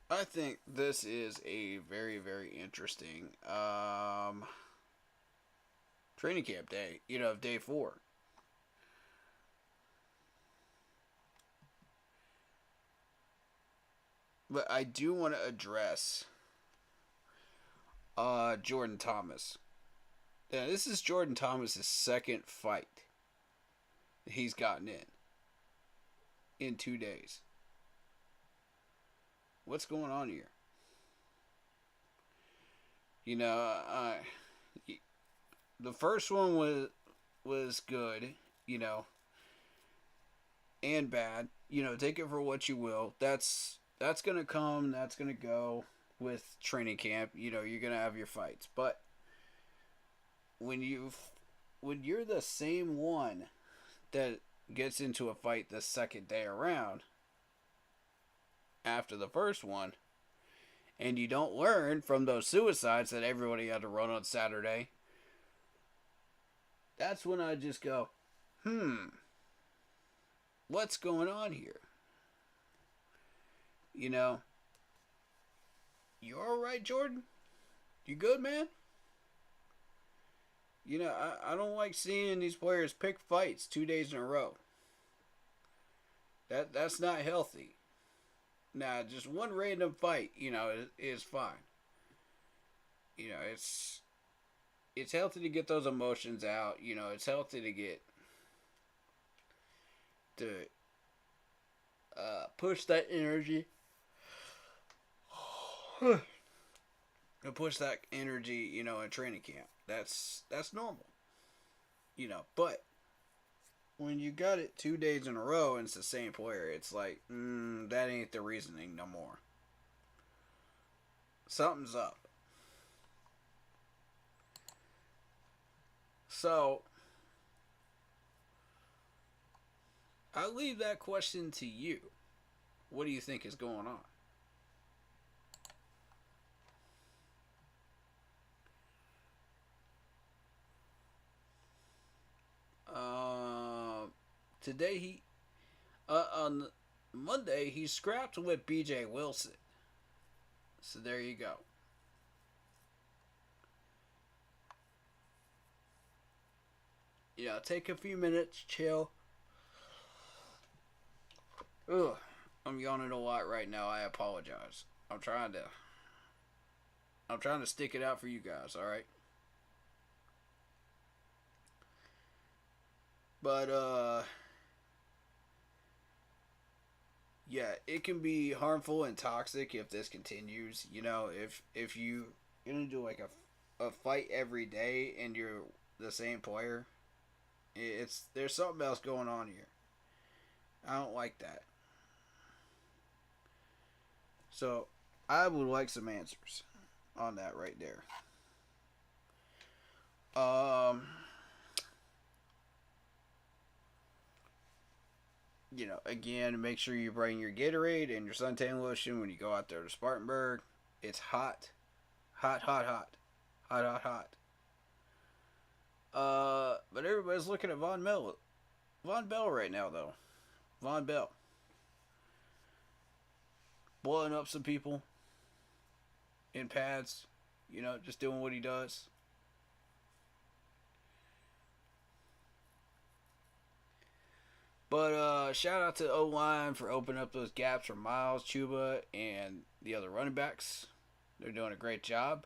I think this is a very, very interesting training camp day, day 4. But I do want to address Jordan Thomas. Now, this is Jordan Thomas' second fight he's gotten in 2 days. What's going on here? The first one was good, and bad. Take it for what you will. That's gonna come. That's gonna go with training camp. You're gonna have your fights, but when you're the same one that gets into a fight the second day around after the first one, and you don't learn from those suicides that everybody had to run on Saturday, that's when I just go, what's going on here? You alright, Jordan? You good, man? I don't like seeing these players pick fights 2 days in a row. That's not healthy. Now, just one random fight, is fine. It's healthy to get those emotions out. It's healthy to get to push that energy. To push that energy, in training camp. That's normal. But when you got it 2 days in a row and it's the same player, it's like, that ain't the reasoning no more. Something's up. So, I leave that question to you. What do you think is going on? Today on Monday he scrapped with BJ Wilson. So there you go. Take a few minutes, chill. Ugh, I'm yawning a lot right now. I apologize. I'm trying to stick it out for you guys, alright? But, yeah, it can be harmful and toxic if this continues. If you gonna do like a fight every day and you're the same player, there's something else going on here. I don't like that. So I would like some answers on that right there. Again, make sure you bring your Gatorade and your suntan lotion when you go out there to Spartanburg. It's hot. Hot, hot, hot. Hot, hot, hot. But everybody's looking at Von Bell right now, though. Von Bell. Blowing up some people in pads. Just doing what he does. But shout out to O-line for opening up those gaps for Miles, Chuba, and the other running backs. They're doing a great job.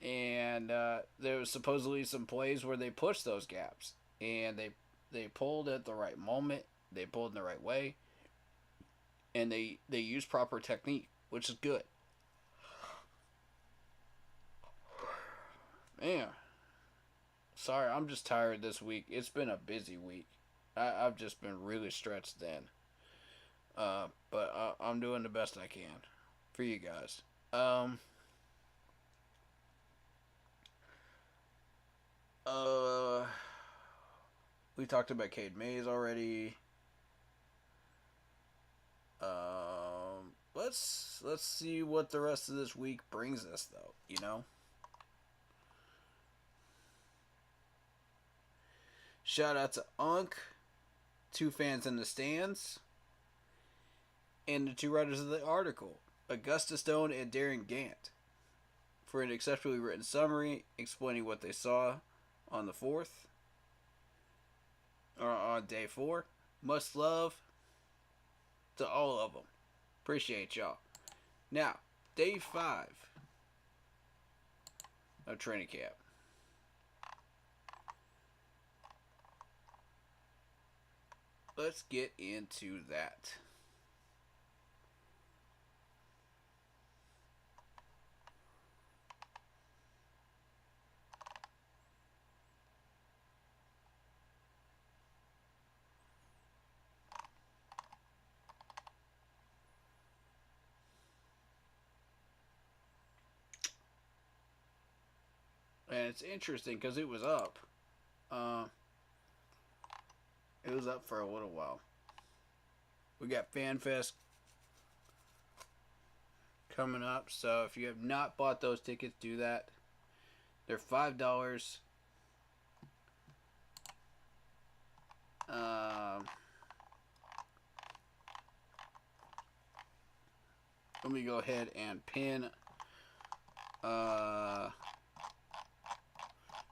And there was supposedly some plays where they pushed those gaps. And they pulled at the right moment. They pulled in the right way. And they used proper technique, which is good. Man. Sorry, I'm just tired this week. It's been a busy week. I've just been really stretched thin. But I'm doing the best I can for you guys. We talked about Cade Mays already. Let's see what the rest of this week brings us, though. Shout out to Unk, 2 fans in the stands, and the 2 writers of the article, Augusta Stone and Darren Gant, for an exceptionally written summary explaining what they saw on the 4th, or on day 4. Much love to all of them. Appreciate y'all. Now, day 5 of training camp. Let's get into that. And it's interesting because it was up. It was up for a little while. We got FanFest coming up, so if you have not bought those tickets, do that. They're $5. Let me go ahead and pin.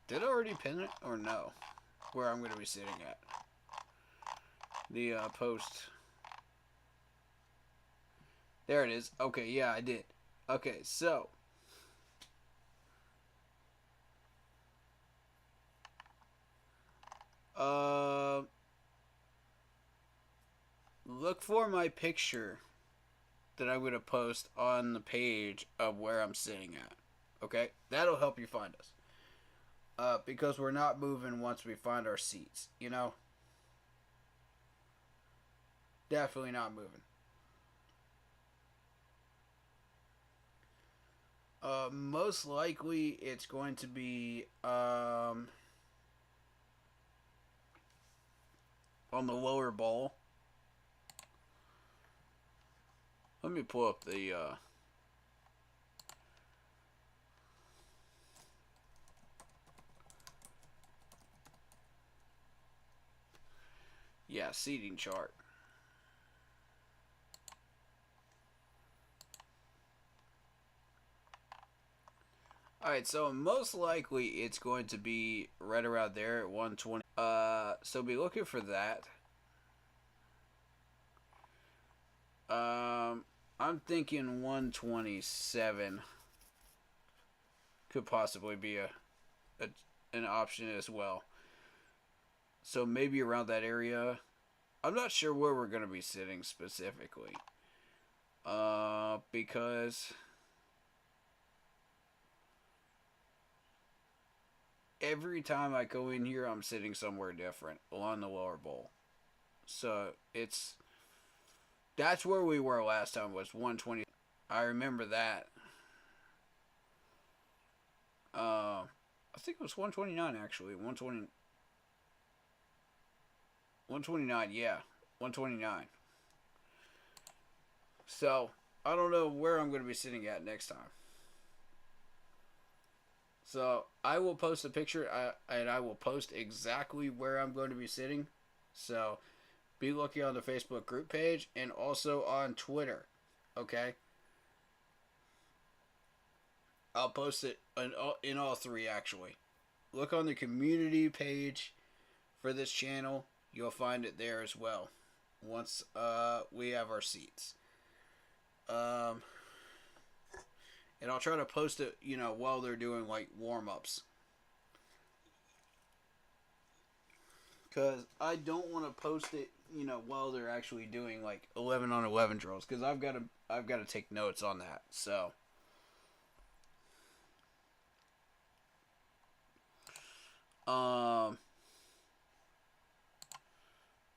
Did I already pin it or no? Where I'm going to be sitting at. The post. There it is. Okay, yeah, I did. Okay, so. Look for my picture that I'm going to post on the page of where I'm sitting at. Okay? That'll help you find us. Because we're not moving once we find our seats, you know? Definitely not moving. Most likely it's going to be on the lower bowl. Let me pull up the seating chart. Alright, so most likely it's going to be right around there at 120. So be looking for that. I'm thinking 127 could possibly be an option as well. So maybe around that area. I'm not sure where we're going to be sitting specifically. Because every time I go in here, I'm sitting somewhere different along the lower bowl. So that's where we were last time, was 120. I remember that. I think it was 129 actually. 129, yeah. 129. So, I don't know where I'm going to be sitting at next time. So, I will post a picture, and I will post exactly where I'm going to be sitting. So, be looking on the Facebook group page and also on Twitter. Okay? I'll post it in all three, actually. Look on the community page for this channel. You'll find it there as well once we have our seats. And I'll try to post it, while they're doing, like, warm-ups. Because I don't want to post it, while they're actually doing, like, 11-on-11 drills. Because I've got to take notes on that, so.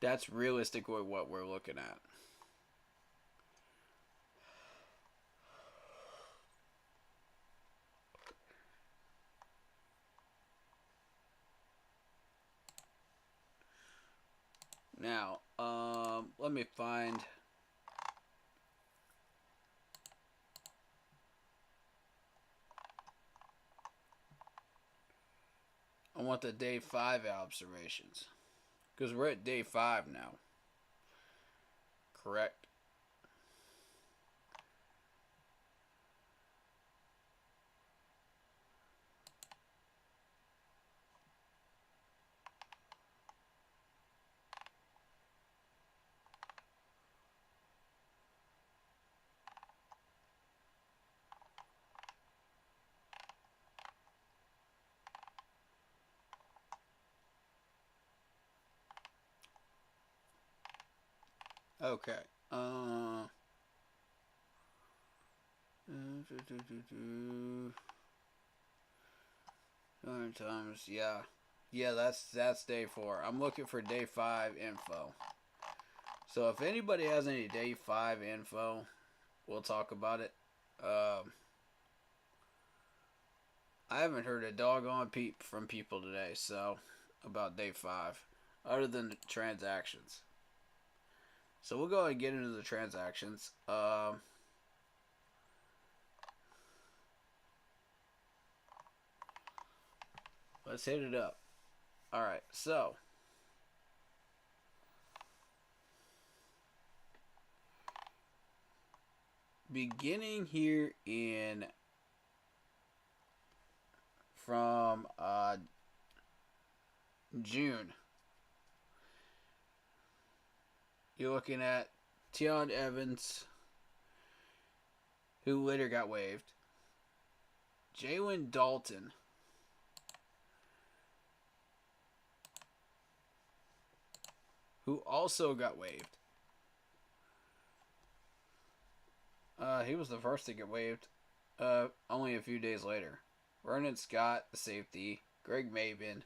That's realistically what we're looking at. Now, let me find. I want the day 5 observations. Because we're at day 5 now. Correct. Okay. Times, yeah. Yeah, that's day 4. I'm looking for day 5 info. So if anybody has any day 5 info, we'll talk about it. I haven't heard a doggone peep from people today, so about day 5, other than the transactions. So we'll go ahead and get into the transactions. Let's hit it up. All right, so beginning here in from June, you're looking at Tion Evans, who later got waived. Jalen Dalton, who also got waived. He was the first to get waived. Only a few days later. Vernon Scott, the safety. Greg Maben,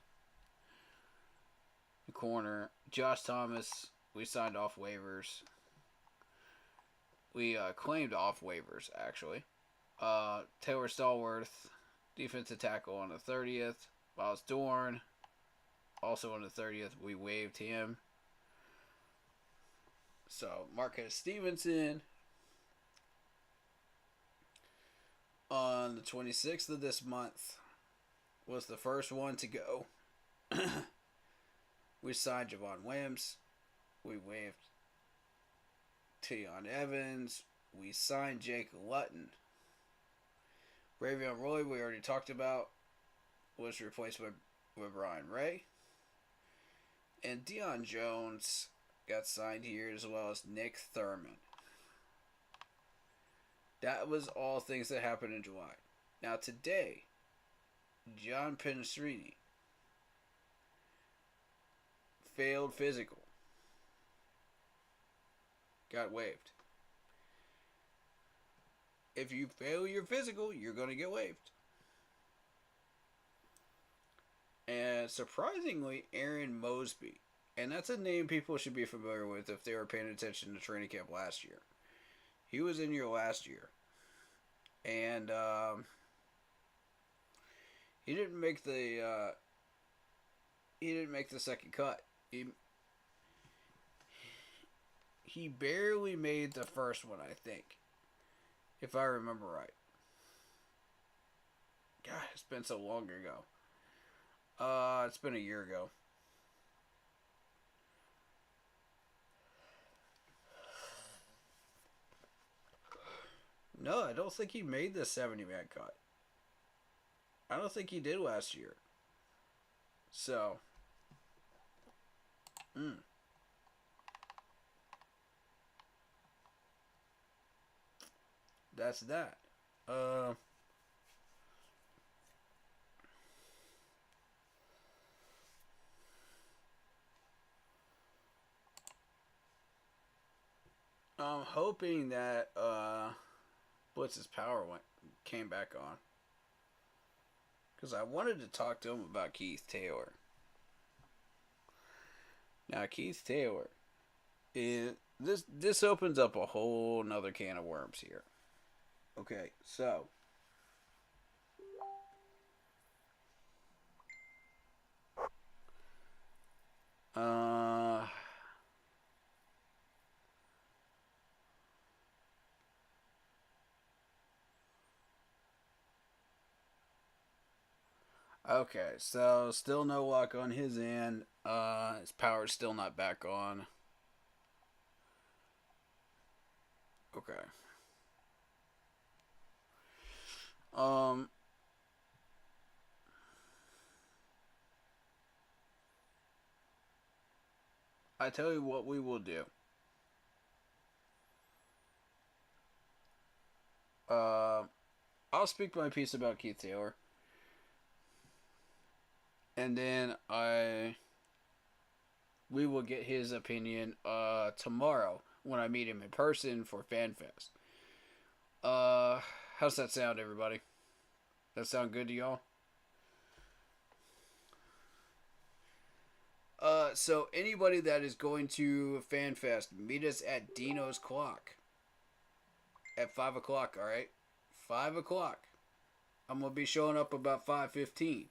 the corner. Josh Thomas, we signed off waivers. We claimed off waivers, actually. Taylor Stallworth, defensive tackle on the 30th. Miles Dorn, also on the 30th. We waived him. So, Marquez Stevenson, on the 26th of this month, was the first one to go. We signed Javon Wims. We waived Tion Evans. We signed Jake Lutton. Bravion Roy, we already talked about, was replaced by Brian Ray. And Deion Jones got signed here, as well as Nick Thurman. That was all things that happened in July. Now today, John Pinastrini failed physical. Got waived. If you fail your physical, you're going to get waived. And surprisingly, Aaron Mosby. And that's a name people should be familiar with if they were paying attention to training camp last year. He was in here last year. And he didn't make the second cut. He barely made the first one, I think, if I remember right. God, it's been so long ago. It's been a year ago. No, I don't think he made the 70-man cut. I don't think he did last year. So, that's that. I'm hoping that Blitz's power came back on, because I wanted to talk to him about Keith Taylor. Now, Keith Taylor, this opens up a whole nother can of worms here. Okay, so okay, so still no luck on his end. His power's still not back on. Okay. I tell you what we will do. I'll speak my piece about Keith Taylor. And then we will get his opinion tomorrow when I meet him in person for FanFest. How's that sound, everybody? That sound good to y'all? So anybody that is going to FanFest, meet us at Dino's Clock at 5 o'clock, alright? 5 o'clock. I'm going to be showing up about 5:15.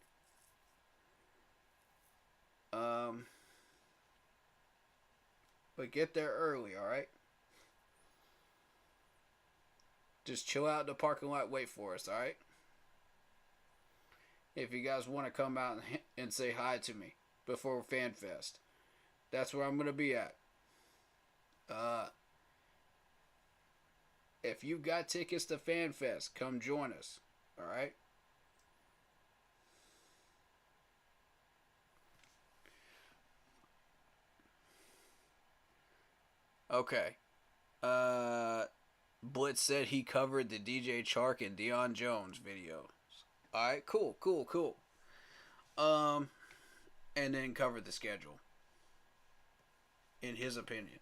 But get there early, alright? Just chill out in the parking lot, wait for us, alright? If you guys want to come out and say hi to me before FanFest, that's where I'm going to be at. If you've got tickets to FanFest, come join us, alright? Okay. Blitz said he covered the DJ Chark and Deion Jones videos. Alright, cool. And then covered the schedule. In his opinion.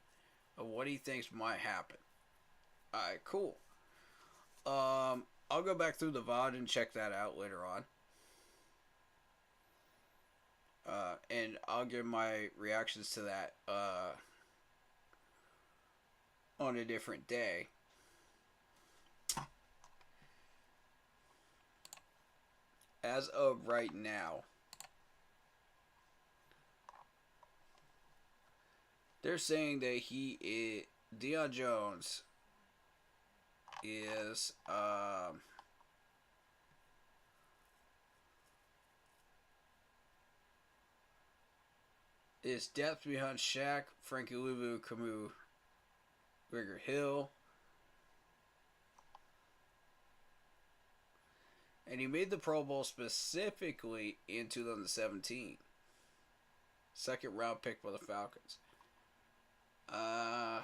Of what he thinks might happen. Alright, cool. I'll go back through the VOD and check that out later on. And I'll give my reactions to that, on a different day. As of right now, they're saying that Deion Jones is, depth behind Shaq, Frankie Louvu, Camus, Rigger Hill. And he made the Pro Bowl specifically in 2017. Second round pick for the Falcons. Ugh.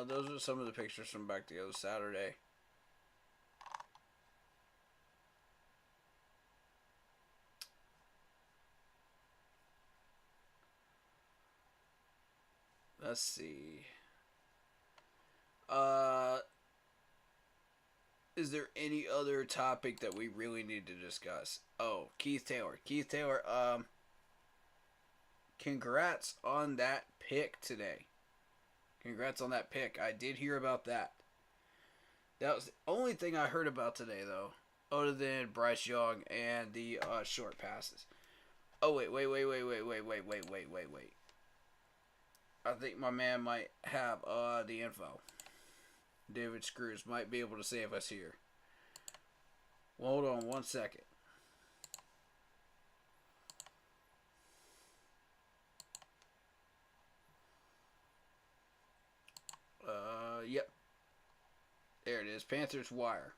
Those are some of the pictures from back the other Saturday. Let's see. Is there any other topic that we really need to discuss? Oh, Keith Taylor. Congrats on that pick today. Congrats on that pick. I did hear about that. That was the only thing I heard about today, though, other than Bryce Young and the short passes. Oh, wait. I think my man might have the info. David Screws might be able to save us here. Well, hold on 1 second. Yep. There it is. Panthers Wire.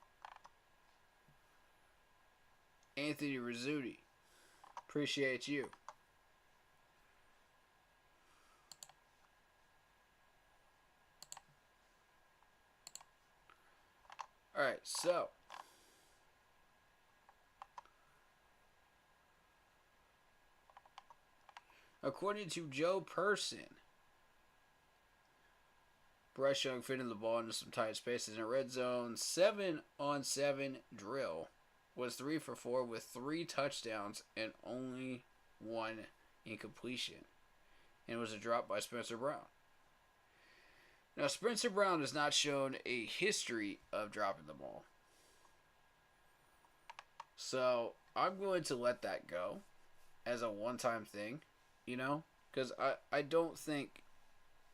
Anthony Rizzuti. Appreciate you. Alright, so. According to Joe Person, Bryce Young fitting the ball into some tight spaces in a red zone 7-on-7 drill. Was 3 for 4 with 3 touchdowns and only 1 incompletion. And it was a drop by Spencer Brown. Now, Spencer Brown has not shown a history of dropping the ball. So, I'm going to let that go as a one-time thing, you know? Because I don't think,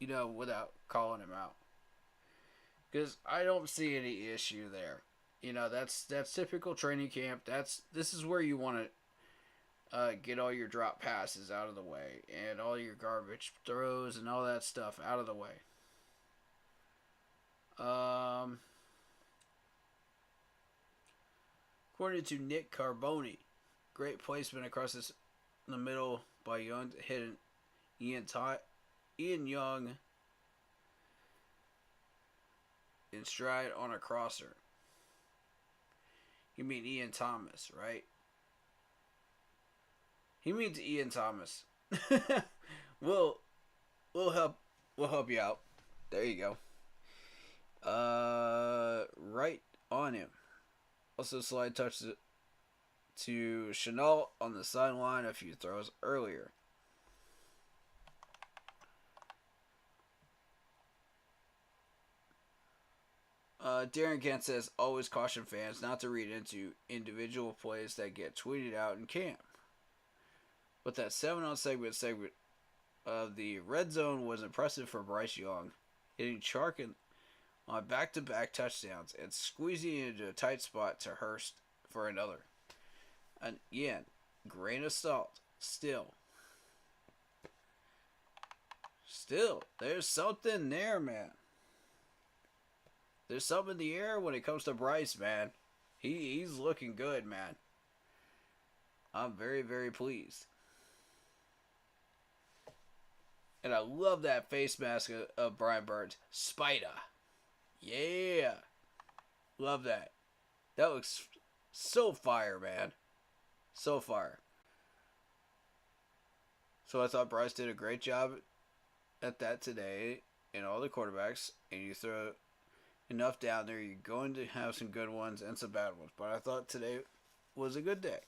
you know, without calling him out. Because I don't see any issue there. You know, that's typical training camp. This is where you want to get all your drop passes out of the way. And all your garbage throws and all that stuff out of the way. According to Nick Carboni, great placement across the middle by Young to hit Ian Young in stride on a crosser. You mean Ian Thomas, right? He means Ian Thomas. we'll we'll help you out. There you go. Right on him. Also slide touch to Chenault on the sideline a few throws earlier. Darren Kent says, always caution fans not to read into individual plays that get tweeted out in camp. But that 7-on segment of the red zone was impressive for Bryce Young, hitting Chark on back-to-back touchdowns and squeezing into a tight spot to Hurst for another. And again, grain of salt. Still, there's something there, man. There's something in the air when it comes to Bryce, man. He's looking good, man. I'm very, very pleased. And I love that face mask of Brian Burns. Spider. Yeah. Love that. That looks so fire, man. So fire. So I thought Bryce did a great job at that today in all the quarterbacks. And you throw enough down there, you're going to have some good ones and some bad ones. But I thought today was a good day.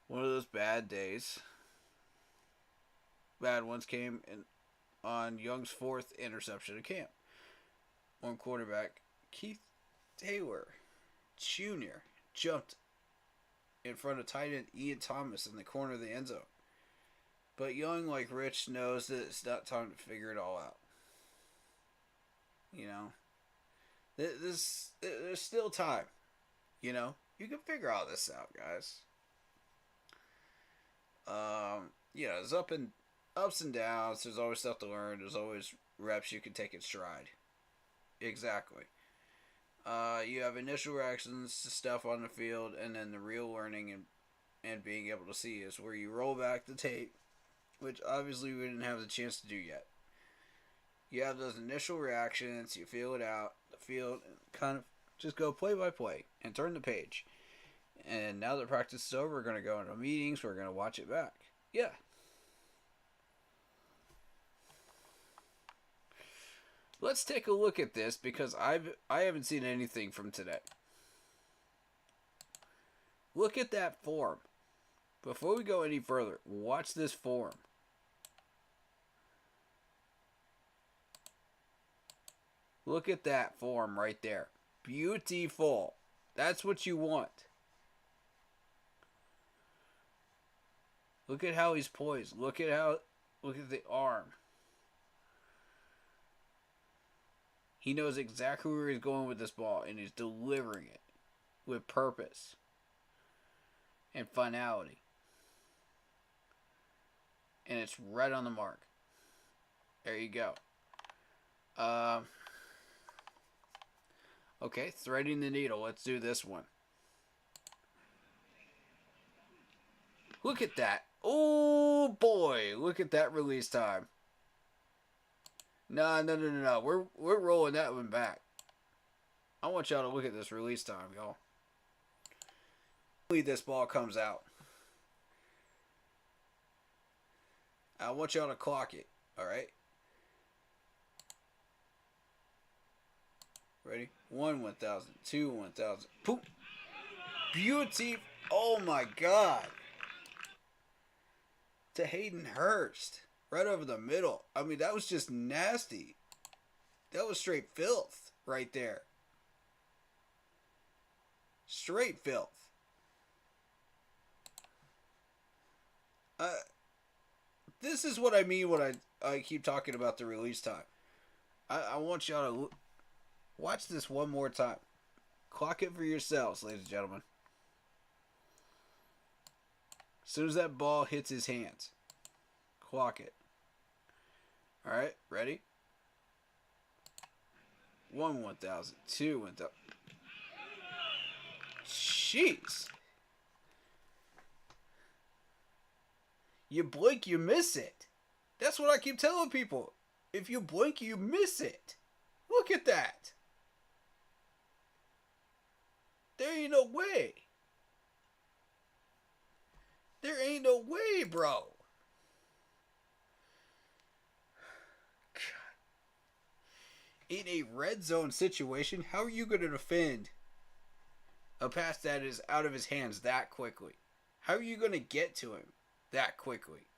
One of those bad days. Bad ones came in on Young's fourth interception of camp. One quarterback, Keith Taylor Jr., jumped in front of tight end Ian Thomas in the corner of the end zone. But Young, like Rich, knows that it's not time to figure it all out. You know, there's still time. You know, you can figure all this out, guys. You know, there's ups and downs. There's always stuff to learn. There's always reps you can take in stride. Exactly. You have initial reactions to stuff on the field, and then the real learning and being able to see is where you roll back the tape, which obviously we didn't have the chance to do yet. You have those initial reactions, you feel it out, the field, and kind of just go play by play and turn the page. And now that practice is over, we're going to go into meetings, we're going to watch it back. Yeah. Let's take a look at this because I haven't seen anything from today. Look at that form. Before we go any further, watch this form. Look at that form right there. Beautiful. That's what you want. Look at how he's poised. Look at the arm. He knows exactly where he's going with this ball, and he's delivering it with purpose and finality. And it's right on the mark. There you go. Okay, threading the needle. Let's do this one. Look at that. Oh, boy. Look at that release time. No. We're rolling that one back. I want y'all to look at this release time, y'all. This ball comes out. I want y'all to clock it. All right? Ready? 1, 1,000. 2, 1,000. Poop. Beauty. Oh, my God. To Hayden Hurst. Right over the middle. I mean, that was just nasty. That was straight filth right there. Straight filth. This is what I mean when I keep talking about the release time. I want y'all to watch this one more time. Clock it for yourselves, ladies and gentlemen. As soon as that ball hits his hands, clock it. All right, ready? 1, 1,000. 2, 1,000. Jeez. You blink, you miss it. That's what I keep telling people. If you blink, you miss it. Look at that. There ain't no way. There ain't no way, bro. In a red zone situation, how are you going to defend a pass that is out of his hands that quickly? How are you going to get to him that quickly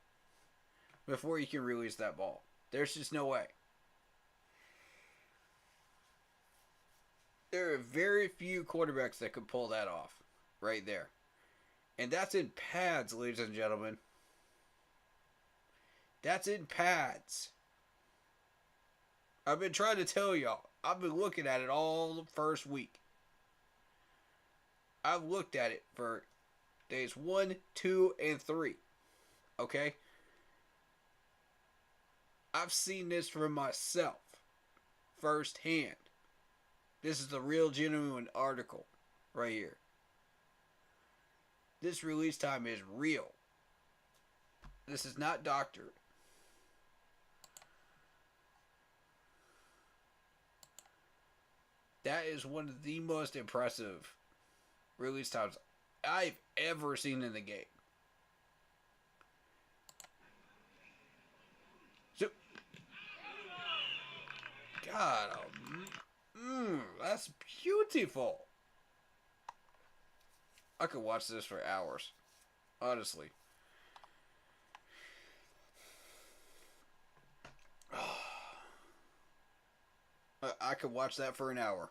before you can release that ball? There's just no way. There are very few quarterbacks that could pull that off right there. And that's in pads, ladies and gentlemen. That's in pads. I've been trying to tell y'all. I've been looking at it all the first week. I've looked at it for days 1, 2, and 3. Okay? I've seen this for myself firsthand. This is the real genuine article right here. This release time is real. This is not doctored. That is one of the most impressive release times I've ever seen in the game. So, God, that's beautiful. I could watch this for hours, honestly. I could watch that for an hour.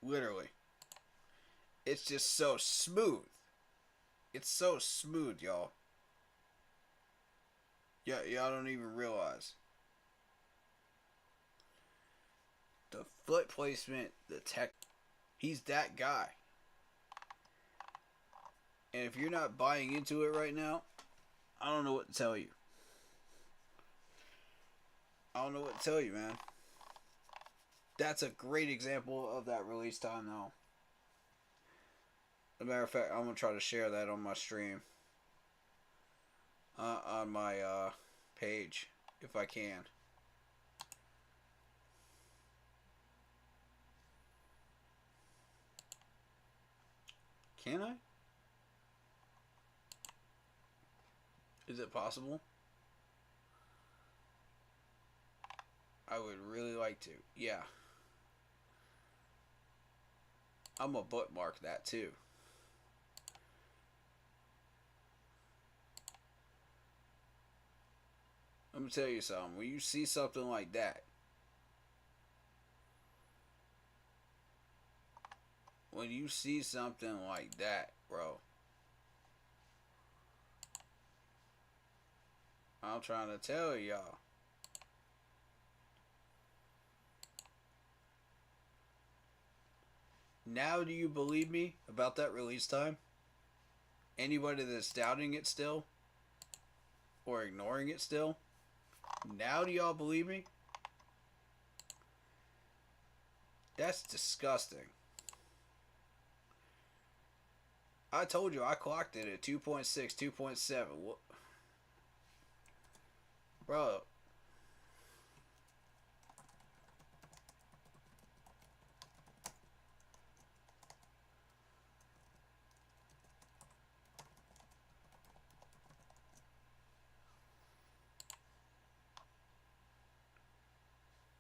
Literally. It's just so smooth. It's so smooth, y'all. Yeah, y'all don't even realize. The foot placement, the tech. He's that guy. And if you're not buying into it right now, I don't know what to tell you. I don't know what to tell you, man. That's a great example of that release time, though. As a matter of fact, I'm going to try to share that on my stream. On my page, if I can. Can I? Is it possible? I would really like to. Yeah. I'm going to bookmark that too. Let me tell you something. When you see something like that, when you see something like that, bro, I'm trying to tell y'all. Now do you believe me about that release time? Anybody that's doubting it still? Or ignoring it still? Now do y'all believe me? That's disgusting. I told you I clocked it at 2.6, 2.7. Bro.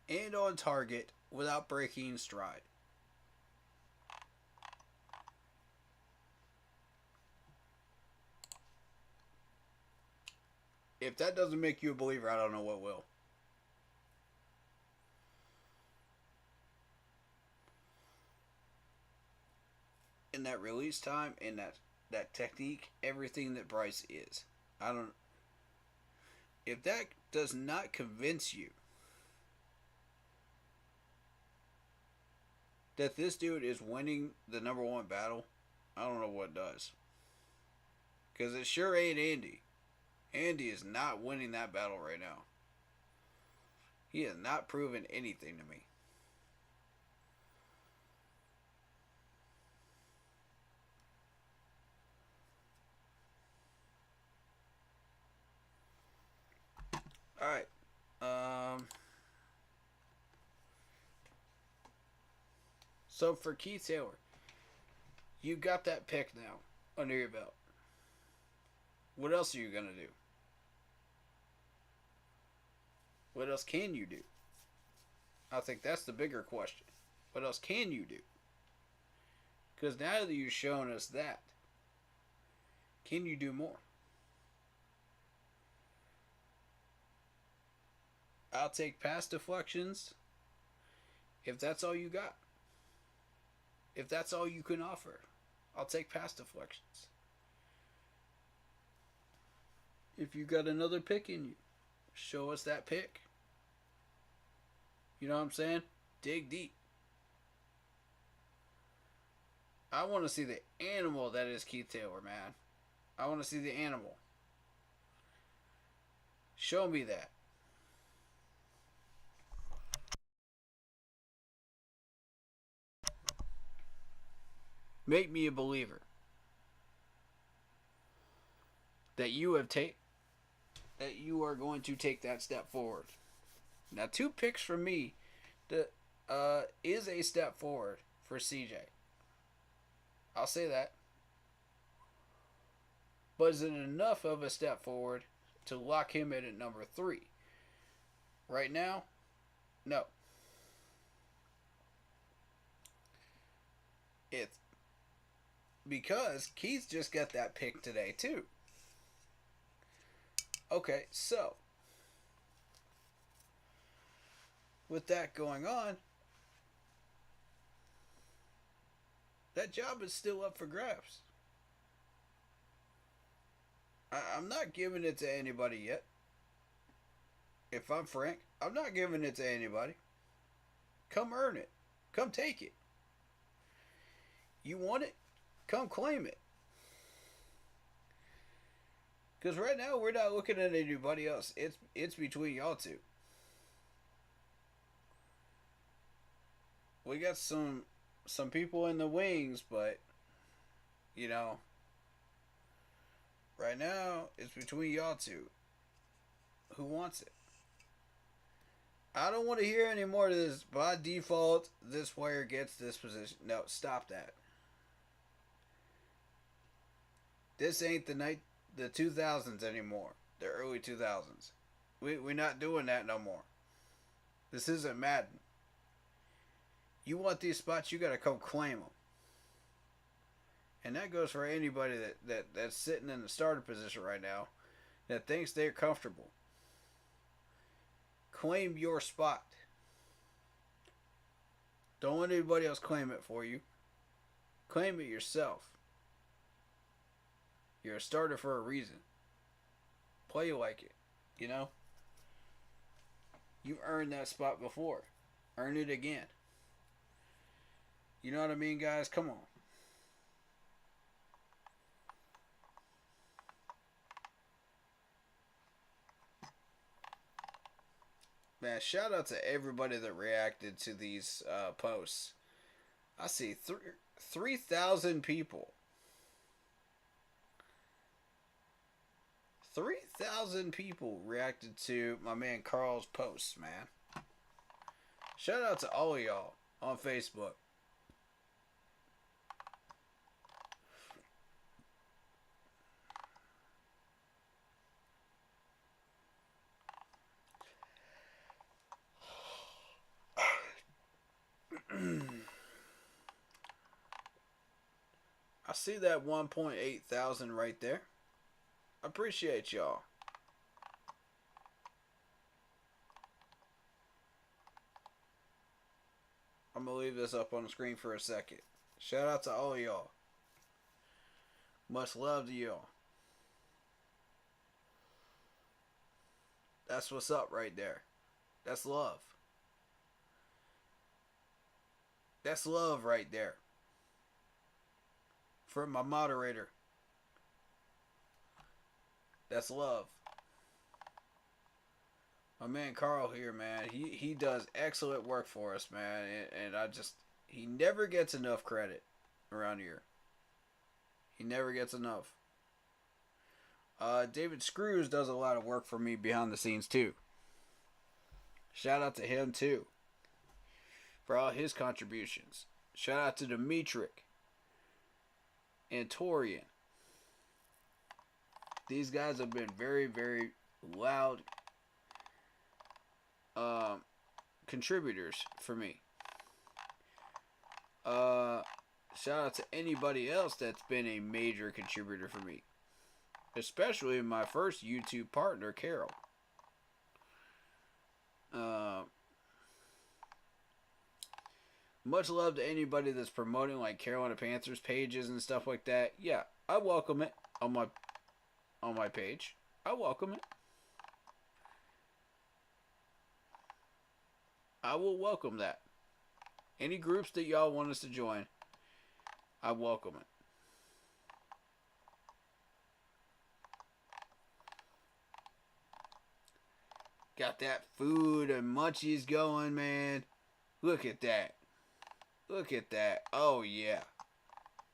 And on target without breaking stride. If that doesn't make you a believer, I don't know what will. In that release time, in that technique, everything that Bryce is. If that does not convince you that this dude is winning the number one battle, I don't know what does. Because it sure ain't Andy. Andy is not winning that battle right now. He has not proven anything to me. Alright. So for Keith Taylor, You got that pick now under your belt. What else are you going to do? What else can you do? I think that's the bigger question. What else can you do? Because now that you've shown us that, can you do more? I'll take pass deflections if that's all you got. If that's all you can offer, I'll take pass deflections. If you got another pick in you, show us that pick. You know what I'm saying? Dig deep. I want to see the animal that is Keith Taylor, man. I want to see the animal. Show me that. Make me a believer that you are going to take that step forward. Now, 2 picks from me that is a step forward for CJ. I'll say that. But is it enough of a step forward to lock him in at number 3? Right now, no. It's because Keith just got that pick today too. Okay, so with that going on, that job is still up for grabs. I'm not giving it to anybody yet. If I'm frank, I'm not giving it to anybody. Come earn it. Come take it. You want it? Come claim it. Because right now we're not looking at anybody else. It's between y'all two. We got some people in the wings, but you know, right now it's between y'all two. Who wants it? I don't want to hear any more of this. By default, this player gets this position. No, stop that. This ain't the 2000s anymore. The early 2000s. We're not doing that no more. This isn't Madden. You want these spots, you got to come claim them. And that goes for anybody that's sitting in the starter position right now that thinks they're comfortable. Claim your spot. Don't let anybody else claim it for you. Claim it yourself. You're a starter for a reason. Play like it, you know? You've earned that spot before. Earn it again. You know what I mean, guys? Come on. Man, shout out to everybody that reacted to these posts. I see 3,000 people. 3,000 people reacted to my man Carl's posts, man. Shout out to all of y'all on Facebook. I see that 1.8 thousand right there. Appreciate y'all. I'm going to leave this up on the screen for a second. Shout out to all of y'all. Much love to y'all. That's what's up right there. That's love. That's love right there. From my moderator. That's love. My man Carl here, man. He does excellent work for us, man. And he never gets enough credit around here. He never gets enough. David Screws does a lot of work for me behind the scenes too. Shout out to him too. For all his contributions. Shout out to Dimitrik. and Torian. These guys have been very, very loud contributors for me. Shout out to anybody else that's been a major contributor for me. Especially my first YouTube partner, Carol. Much love to anybody that's promoting like Carolina Panthers pages and stuff like that. Yeah, I welcome it on my page. I welcome it. I will welcome that. Any groups that y'all want us to join, I welcome it. Got that food and munchies going, man. Look at that. Look at that. Oh, yeah.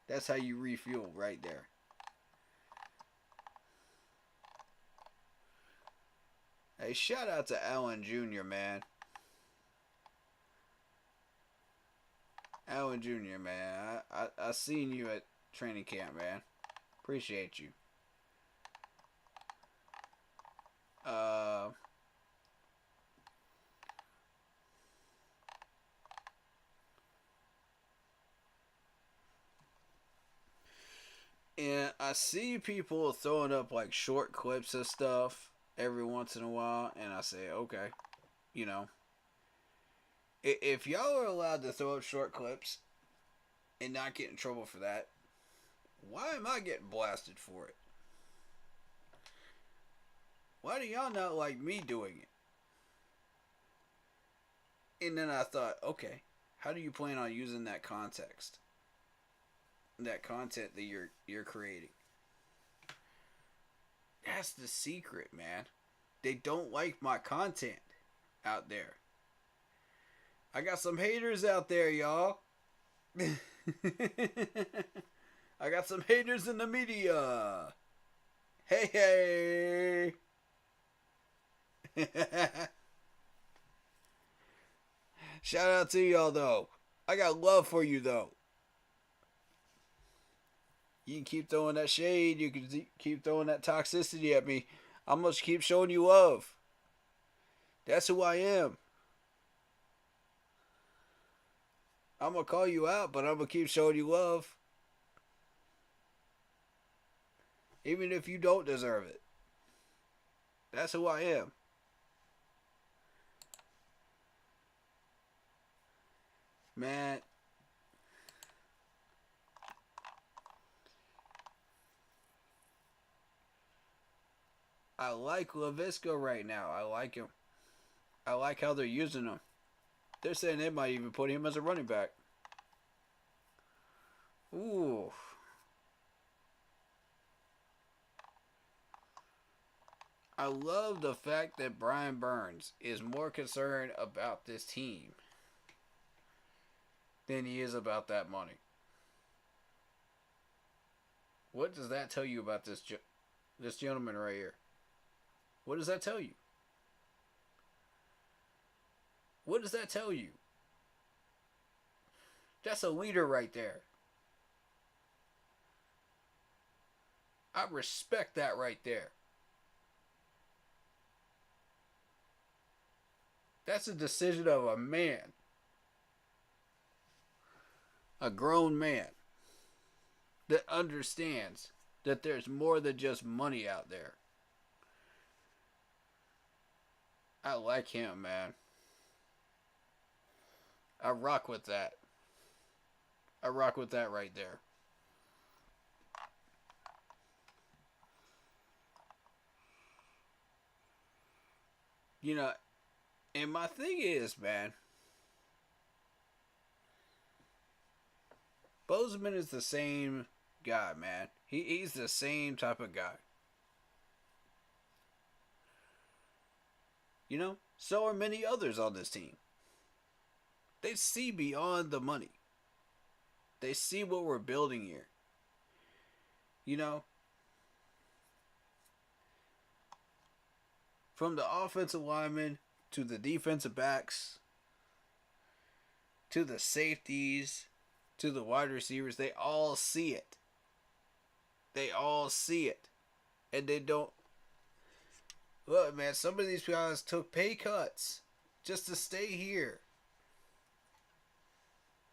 That's how you refuel right there. Hey, shout out to Alan Jr., man. Alan Jr., man. I seen you at training camp, man. Appreciate you. And I see people throwing up like short clips of stuff every once in a while, and I say, okay, you know, if y'all are allowed to throw up short clips and not get in trouble for that, why am I getting blasted for it? Why do y'all not like me doing it? And then I thought, okay, how do you plan on using that context? That content that you're creating. That's the secret, man. They don't like my content out there. I got some haters out there, y'all. I got some haters in the media. Hey, hey. Shout out to y'all, though. I got love for you, though. You can keep throwing that shade. You can keep throwing that toxicity at me. I'm going to keep showing you love. That's who I am. I'm going to call you out, but I'm going to keep showing you love. Even if you don't deserve it. That's who I am. Man. I like LaVisca right now. I like him. I like how they're using him. They're saying they might even put him as a running back. Ooh. I love the fact that Brian Burns is more concerned about this team than he is about that money. What does that tell you about this gentleman right here? What does that tell you? What does that tell you? That's a leader right there. I respect that right there. That's a decision of a man. A grown man that understands that there's more than just money out there. I like him, man. I rock with that. I rock with that right there. You know, and my thing is, man, Bozeman is the same guy, man. He's the same type of guy. You know, so are many others on this team. They see beyond the money. They see what we're building here. You know, from the offensive linemen to the defensive backs to the safeties to the wide receivers, they all see it. They all see it. And they don't. Look, man, some of these guys took pay cuts just to stay here.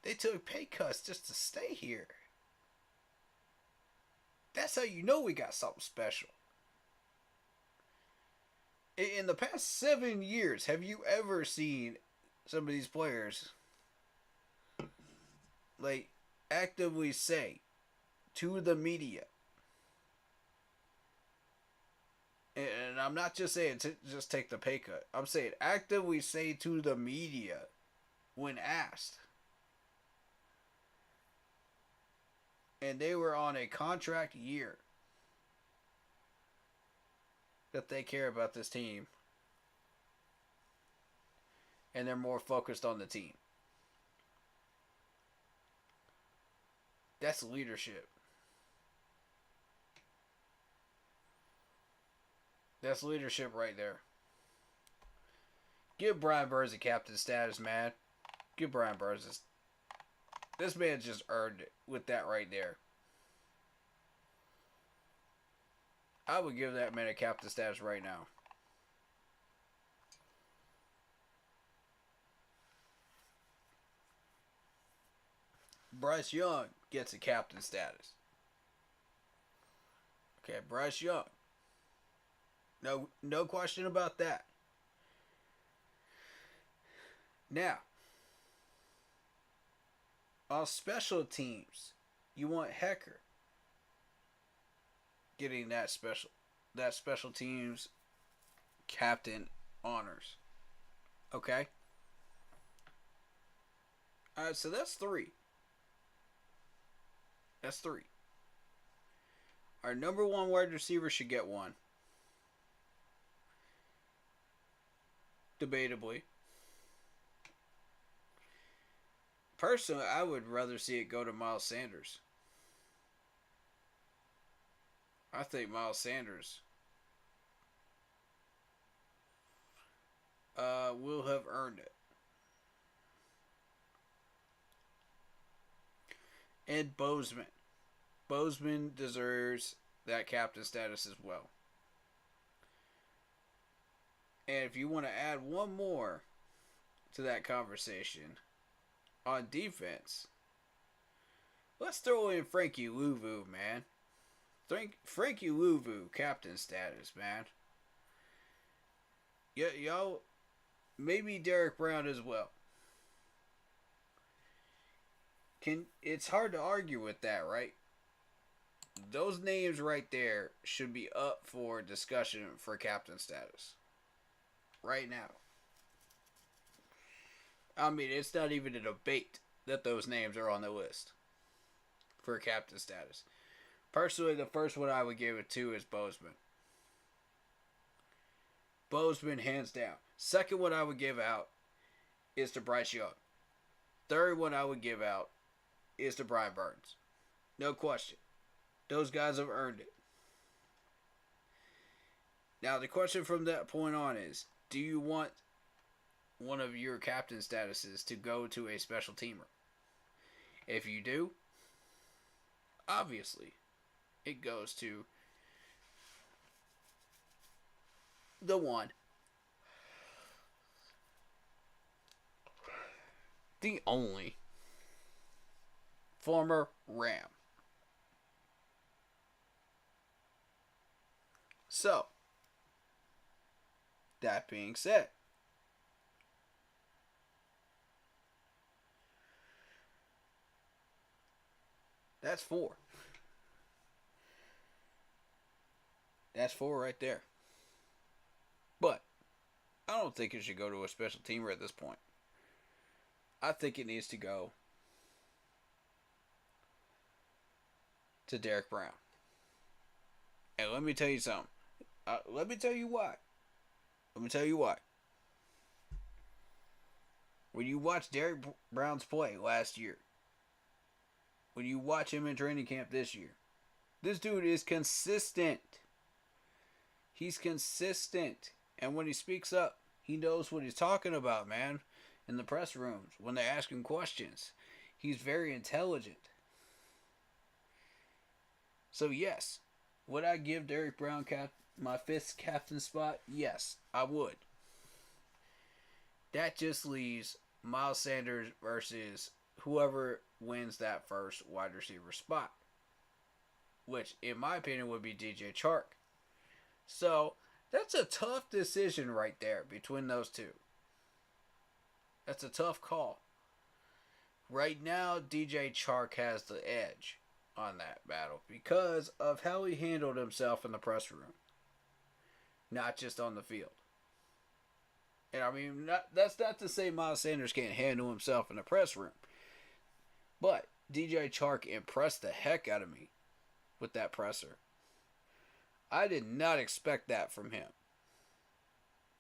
They took pay cuts just to stay here. That's how you know we got something special. In the past 7 years, have you ever seen some of these players like actively say to the media, and I'm not just saying to just take the pay cut, I'm saying actively say to the media when asked, and they were on a contract year, that they care about this team and they're more focused on the team. That's leadership. That's leadership right there. Give Brian Burns a captain status, man. Give Brian Burns this. This man just earned it with that right there. I would give that man a captain status right now. Bryce Young gets a captain status. Okay, Bryce Young. No question about that. Now, on special teams, you want Hecker getting that special teams captain honors. Okay? Alright, so that's 3. That's 3. Our number 1 wide receiver should get one. Debatably. Personally, I would rather see it go to Miles Sanders. I think Miles Sanders will have earned it. And Bozeman. Bozeman deserves that captain status as well. And if you want to add one more to that conversation on defense, let's throw in Frankie Louvu, man. Frankie Louvu, captain status, man. Y'all, maybe Derek Brown as well. It's hard to argue with that, right? Those names right there should be up for discussion for captain status. Right now. I mean, it's not even a debate that those names are on the list for captain status. Personally, the first one I would give it to is Bozeman. Bozeman, hands down. Second one I would give out is to Bryce Young. Third one I would give out is to Brian Burns. No question. Those guys have earned it. Now, the question from that point on is, do you want one of your captain statuses to go to a special teamer? If you do, obviously, it goes to the one, the only, former Ram. So, that being said, that's 4. That's 4 right there. But I don't think it should go to a special teamer at this point. I think it needs to go to Derek Brown. And let me tell you something. Let me tell you why. When you watch Derek Brown's play last year, when you watch him in training camp this year, this dude is consistent. He's consistent. And when he speaks up, he knows what he's talking about, man. In the press rooms, when they ask him questions, he's very intelligent. So yes, would I give Derek Brown my fifth captain spot? Yes, I would. That just leaves Miles Sanders versus whoever wins that first wide receiver spot, which in my opinion would be DJ Chark. So that's a tough decision right there between those two. That's a tough call. Right now, DJ Chark has the edge on that battle because of how he handled himself in the press room, not just on the field. And I mean, that's not to say Miles Sanders can't handle himself in the press room, but DJ Chark impressed the heck out of me with that presser. I did not expect that from him.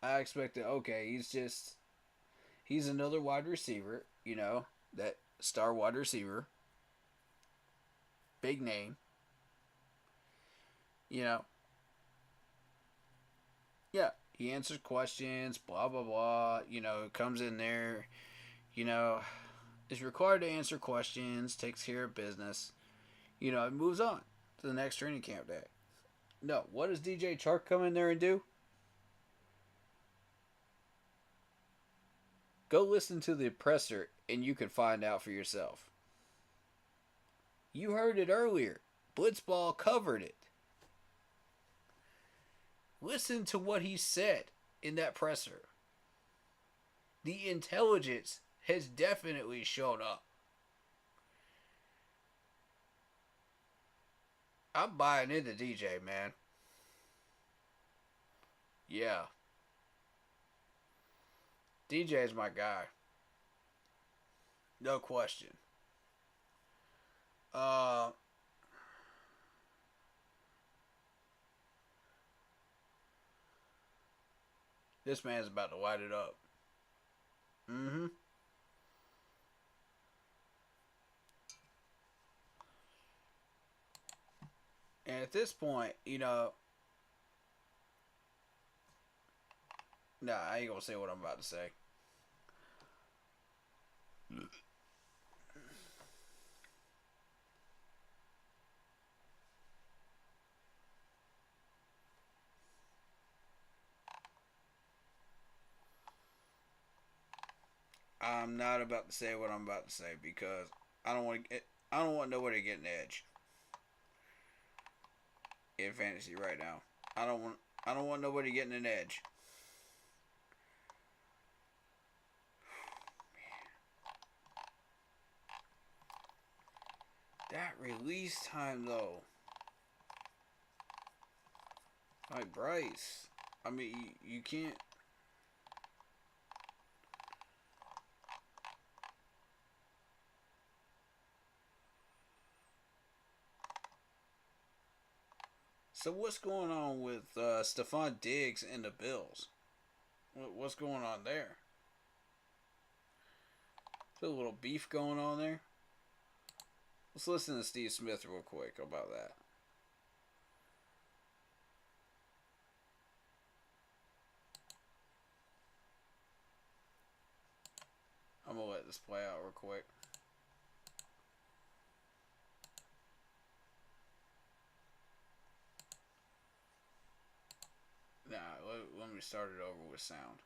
I expected, okay, he's another wide receiver, that star wide receiver, big name, you know, yeah, he answers questions, blah, blah, blah, comes in there, is required to answer questions, takes care of business, and moves on to the next training camp day. No, what does DJ Chark come in there and do? Go listen to the presser and you can find out for yourself. You heard it earlier. Blitzball covered it. Listen to what he said in that presser. The intelligence has definitely shown up. I'm buying into DJ, man. Yeah. DJ's my guy. No question. This man's about to light it up. Mm-hmm. And at this point, nah, I ain't gonna say what I'm about to say. I'm not about to say what I'm about to say because I don't want nobody to get an edge in fantasy right now. I don't want nobody getting an edge. That release time though. Like Bryce. I mean, you can't. So what's going on with Stephon Diggs and the Bills? What's going on there? Is there a little beef going on there? Let's listen to Steve Smith real quick about that. I'm going to let this play out real quick. Nah, let me start it over with sound.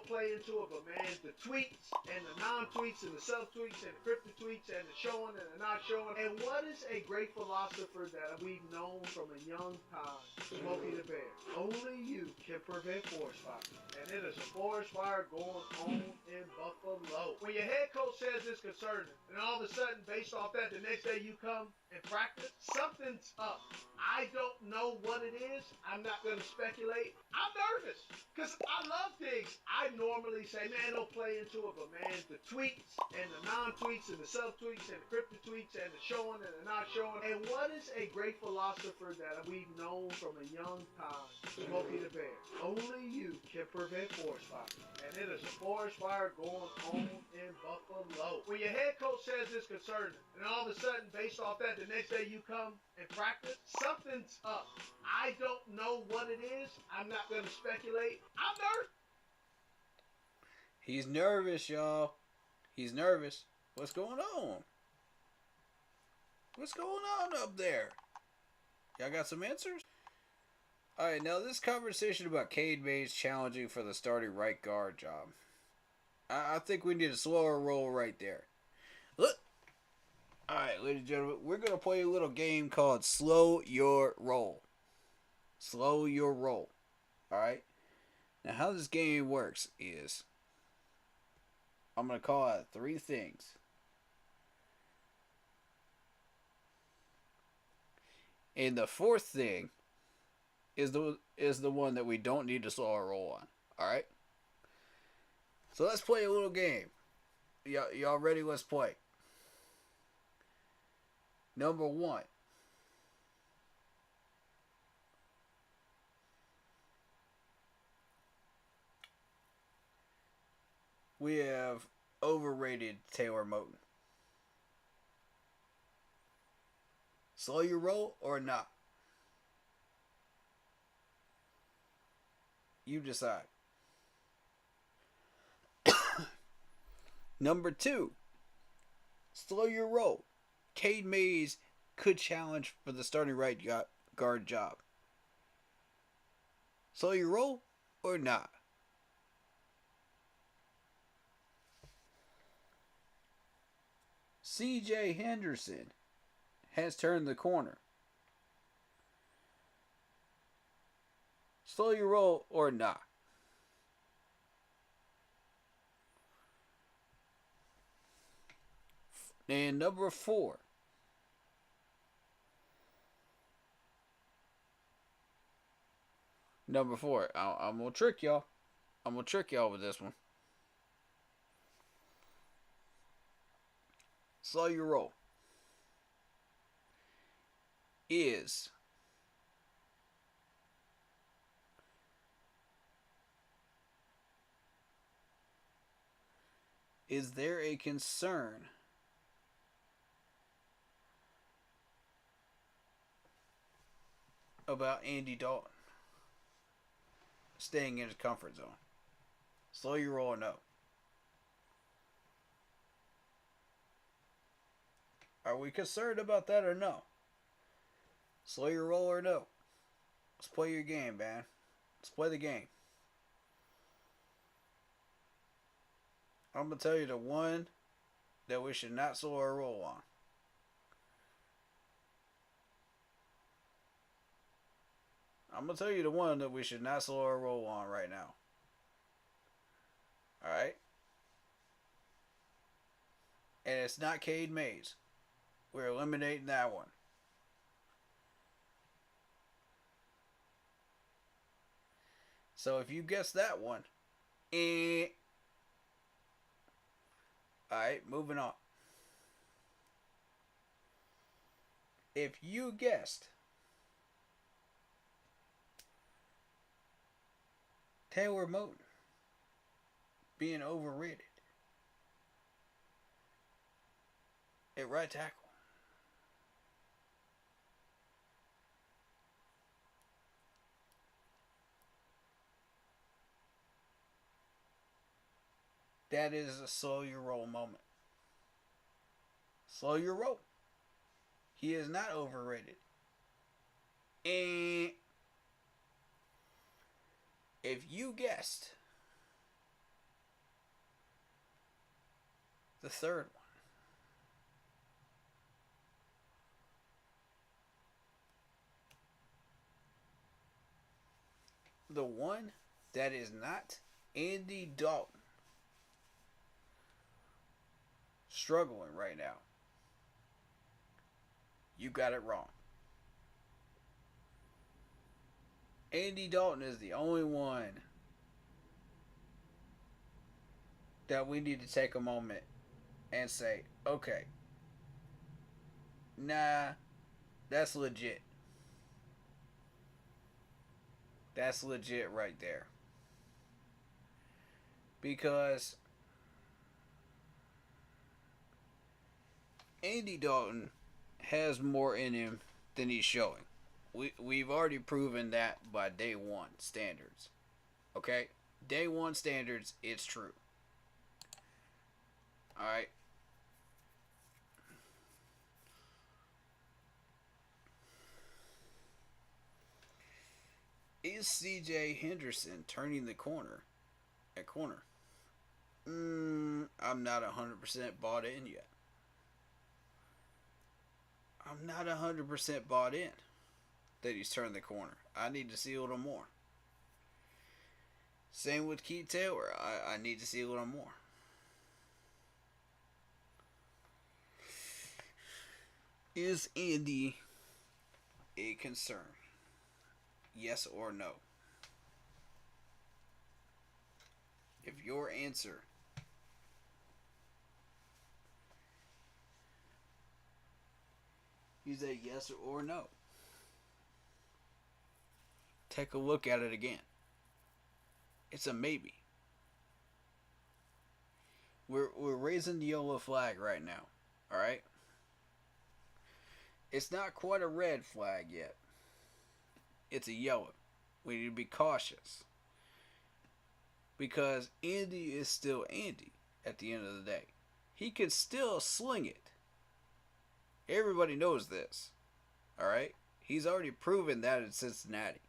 Play into it, but man, the tweets and the non-tweets and the sub-tweets and the cryptic tweets and the showing and the not showing. And what is a great philosopher that we've known from a young time? Smokey the Bear. Only you can prevent forest fire. And it is a forest fire going on in Buffalo. When your head coach says it's concerning, and all of a sudden, based off that, the next day you come and practice, something's up. I don't know what it is. I'm not going to speculate. I'm nervous because I love Diggs. I normally say, man, don't play into it, but man, the tweets and the non-tweets and the sub-tweets and the cryptic tweets and the showing and the not showing. And what is a great philosopher that we've known from a young time? Smokey the Bear. Only you can prevent forest fire. And it is a forest fire going on in Buffalo. When your head coach says it's concerning, and all of a sudden, based off that, the next day you come and practice, something's up. I don't know what it is. I'm not going to speculate. I'm nervous. He's nervous, y'all. He's nervous. What's going on? What's going on up there? Y'all got some answers? Alright, now this conversation about Cade Mays challenging for the starting right guard job. I think we need a slower roll right there. Look. Alright, ladies and gentlemen, we're going to play a little game called Slow Your Roll. Slow your roll. Alright? Now, how this game works is I'm going to call out 3 things. And the 4th thing is the one that we don't need to slow our roll on. Alright? So let's play a little game. Y'all ready? Let's play. Number 1. We have overrated Taylor Moton. Slow your roll or not? You decide. Number 2. Slow your roll. Cade Mays could challenge for the starting right guard job. Slow your roll or not? C.J. Henderson has turned the corner. Slow your roll or not? And number 4. Number 4. I'm going to trick y'all. I'm going to trick y'all with this one. Slow your roll. Is there a concern about Andy Dalton staying in his comfort zone? Slow your roll or no? Are we concerned about that or no? Slow your roll or no? Let's play your game, man. Let's play the game. I'm going to tell you the one that we should not slow our roll on. I'm going to tell you the one that we should not slow our roll on right now. Alright? And it's not Cade Mays. We're eliminating that one. So if you guess that one, Alright, moving on. If you guessed Taylor Moton being overrated at right tackle, that is a slow your roll moment. Slow your roll. He is not overrated. And if you guessed the third one, the one that is not Andy Dalton struggling right now, you got it wrong. Andy Dalton is the only one that we need to take a moment and say, okay, nah, that's legit. That's legit right there. Because Andy Dalton has more in him than he's showing. We've already proven that by day one standards. Okay? Day one standards, it's true. Alright? Is CJ Henderson turning the corner at corner? I'm not 100% bought in yet. I'm not 100% bought in that he's turned the corner. I need to see a little more. Same with Keith Taylor. I need to see a little more. Is Andy a concern? Yes or no? If your answer is a yes or no, take a look at it again. It's a maybe. We're raising the yellow flag right now. Alright? It's not quite a red flag yet. It's a yellow. We need to be cautious. Because Andy is still Andy at the end of the day. He can still sling it. Everybody knows this. Alright? He's already proven that in Cincinnati.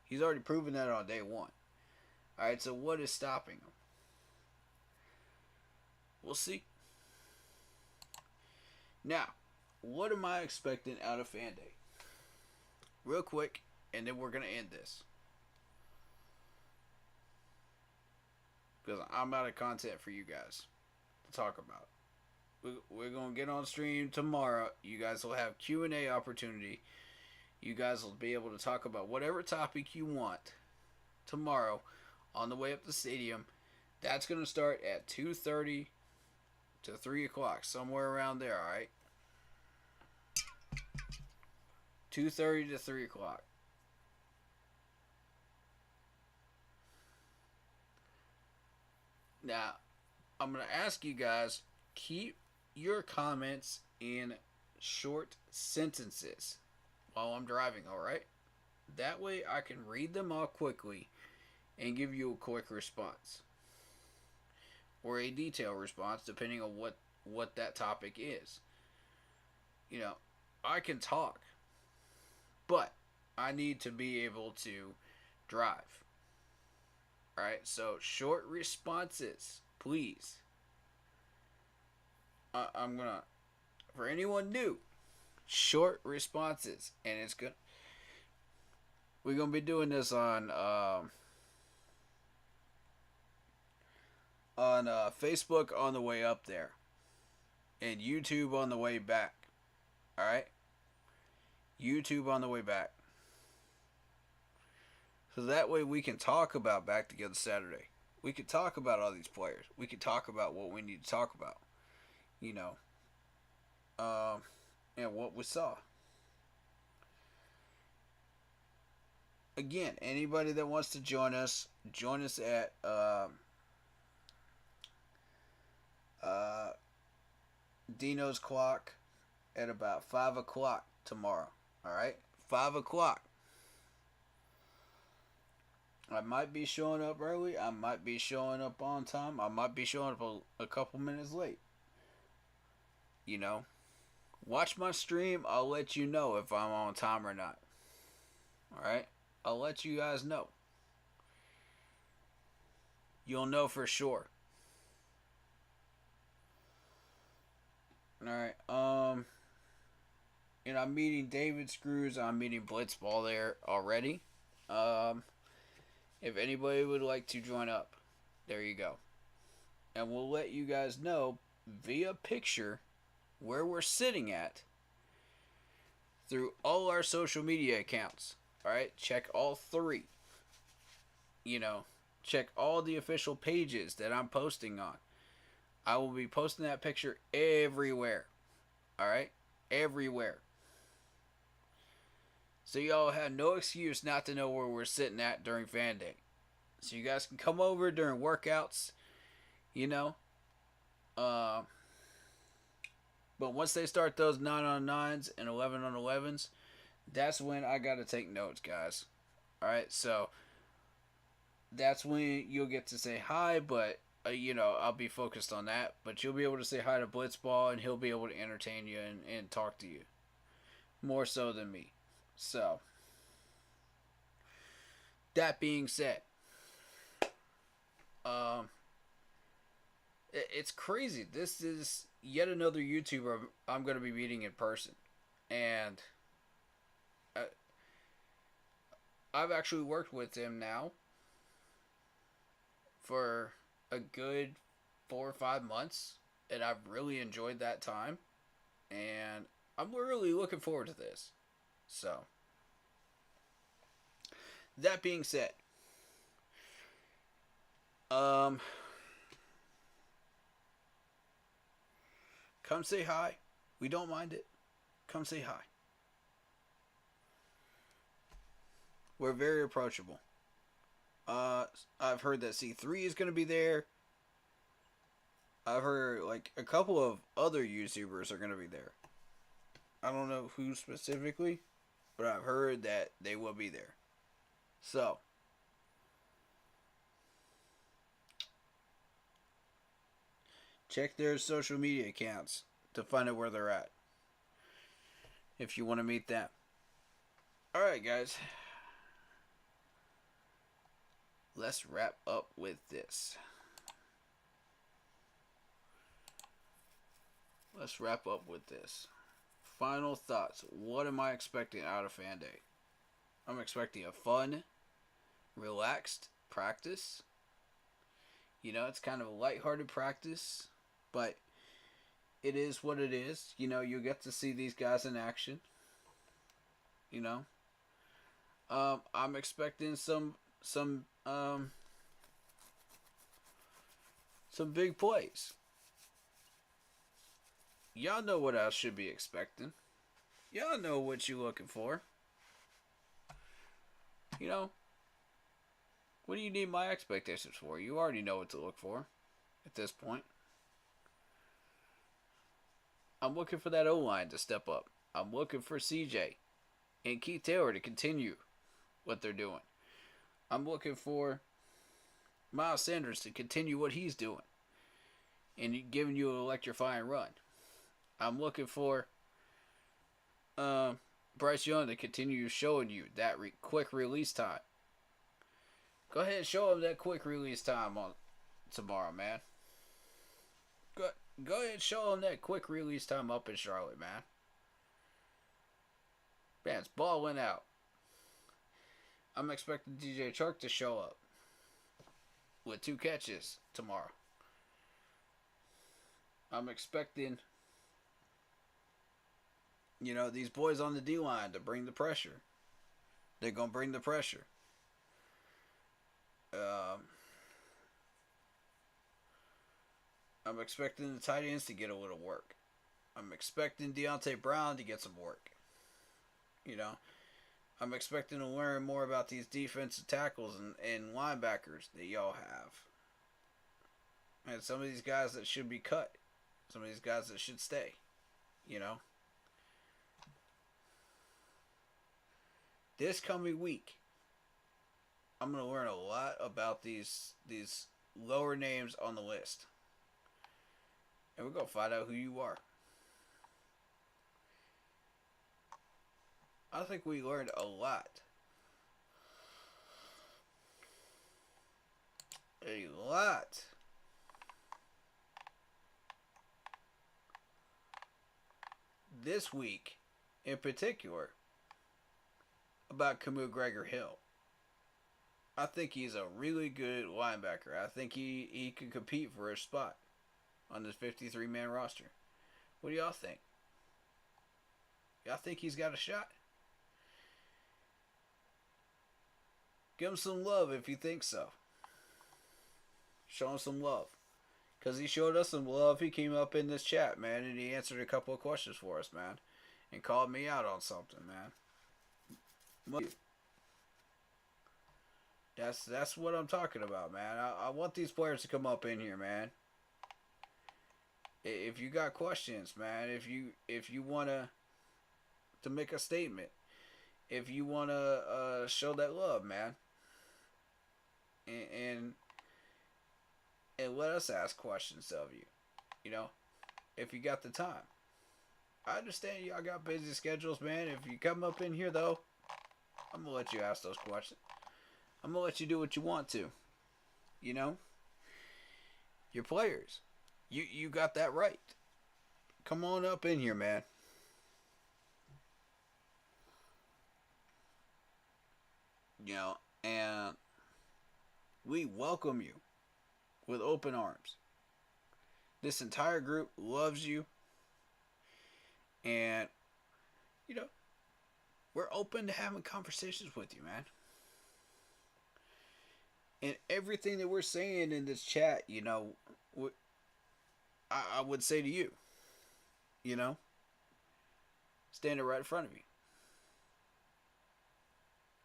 He's already proven that on day one. Alright, so what is stopping him? We'll see. Now, what am I expecting out of Fan Day? Real quick, and then we're going to end this. Because I'm out of content for you guys to talk about. We're going to get on stream tomorrow. You guys will have Q&A opportunity. You guys will be able to talk about whatever topic you want tomorrow on the way up the stadium. That's going to start at 2:30 to 3 o'clock, somewhere around there, alright? 2:30 to 3 o'clock. Now, I'm going to ask you guys, keep your comments in short sentences while I'm driving, alright? That way I can read them all quickly and give you a quick response. Or a detailed response, depending on what that topic is. You know, I can talk, but I need to be able to drive. Alright, so short responses, please. I'm gonna, for anyone new, short responses, and it's good. We're gonna be doing this on Facebook on the way up there, and YouTube on the way back. Alright? YouTube on the way back. So that way we can talk about Back Together Saturday. We could talk about all these players. We could talk about what we need to talk about. You know. And what we saw. Again, anybody that wants to join us at Dino's Clock at about 5 o'clock tomorrow. Alright? 5 o'clock. I might be showing up early. I might be showing up on time. I might be showing up a couple minutes late. You know? Watch my stream. I'll let you know if I'm on time or not. Alright? I'll let you guys know. You'll know for sure. Alright, and I'm meeting David Screws. I'm meeting Blitzball there already. If anybody would like to join up, there you go. And we'll let you guys know via picture where we're sitting at through all our social media accounts. Alright, check all 3. You know, check all the official pages that I'm posting on. I will be posting that picture everywhere. Alright? Everywhere. So y'all have no excuse not to know where we're sitting at during Fan Day. So you guys can come over during workouts. You know? But once they start those 9-on-9s and 11-on-11s, that's when I gotta take notes, guys. Alright, so that's when you'll get to say hi, but you know, I'll be focused on that. But you'll be able to say hi to Blitzball, and he'll be able to entertain you and talk to you. More so than me. So, That being said, it's crazy. This is yet another YouTuber I'm going to be meeting in person. And I've actually worked with him now for a good 4 or 5 months. And I've really enjoyed that time. And I'm really looking forward to this. So, that being said, come say hi. We don't mind it. Come say hi. We're very approachable. I've heard that C3 is going to be there. I've heard like a couple of other YouTubers are going to be there. I don't know who specifically, but I've heard that they will be there. So, check their social media accounts to find out where they're at. If you want to meet them. Alright, guys. Let's wrap up with this. Final thoughts. What am I expecting out of Fan Day? I'm expecting a fun, relaxed practice. You know, it's kind of a lighthearted practice, but it is what it is. You know, you get to see these guys in action. You know, I'm expecting some big plays. Y'all know what I should be expecting. Y'all know what you're looking for. You know, what do you need my expectations for? You already know what to look for at this point. I'm looking for that O-line to step up. I'm looking for CJ and Keith Taylor to continue what they're doing. I'm looking for Miles Sanders to continue what he's doing and giving you an electrifying run. I'm looking for Bryce Young to continue showing you that quick release time. Go ahead and show him that quick release time on tomorrow, man. Go ahead and show him that quick release time up in Charlotte, man. Man's balling out. I'm expecting DJ Chark to show up with 2 catches tomorrow. I'm expecting, you know, these boys on the D-line to bring the pressure. They're going to bring the pressure. I'm expecting the tight ends to get a little work. I'm expecting Deontay Brown to get some work. You know, I'm expecting to learn more about these defensive tackles and linebackers that y'all have. And some of these guys that should be cut. Some of these guys that should stay. You know. This coming week, I'm going to learn a lot about these lower names on the list. And we're going to find out who you are. I think we learned a lot. A lot. This week, in particular, about Camus Gregor-Hill. I think he's a really good linebacker. I think he can compete for a spot on this 53-man roster. What do y'all think? Y'all think he's got a shot? Give him some love if you think so. Show him some love. Because he showed us some love. He came up in this chat, man, and he answered a couple of questions for us, man. And called me out on something, man. That's what I'm talking about, man. I want these players to come up in here, man. If you got questions, man, if you wanna to make a statement, if you wanna show that love, man, and let us ask questions of you, you know, if you got the time. I understand y'all got busy schedules, man. If you come up in here though, I'm gonna let you ask those questions. I'm gonna let you do what you want to. You know, your players. You got that right. Come on up in here, man. You know, and we welcome you with open arms. This entire group loves you, and you know, we're open to having conversations with you, man. And everything that we're saying in this chat, you know, I would say to you, you know, standing right in front of you.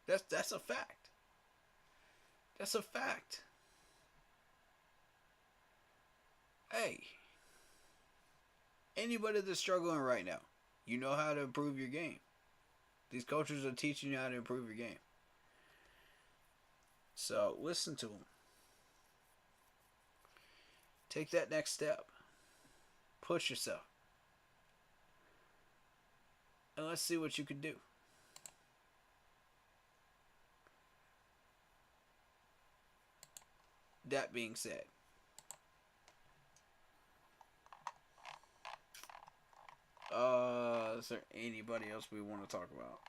That's a fact. That's a fact. Hey, anybody that's struggling right now, you know how to improve your game. These coaches are teaching you how to improve your game. So listen to them. Take that next step. Push yourself. And let's see what you can do. That being said, is there anybody else we want to talk about?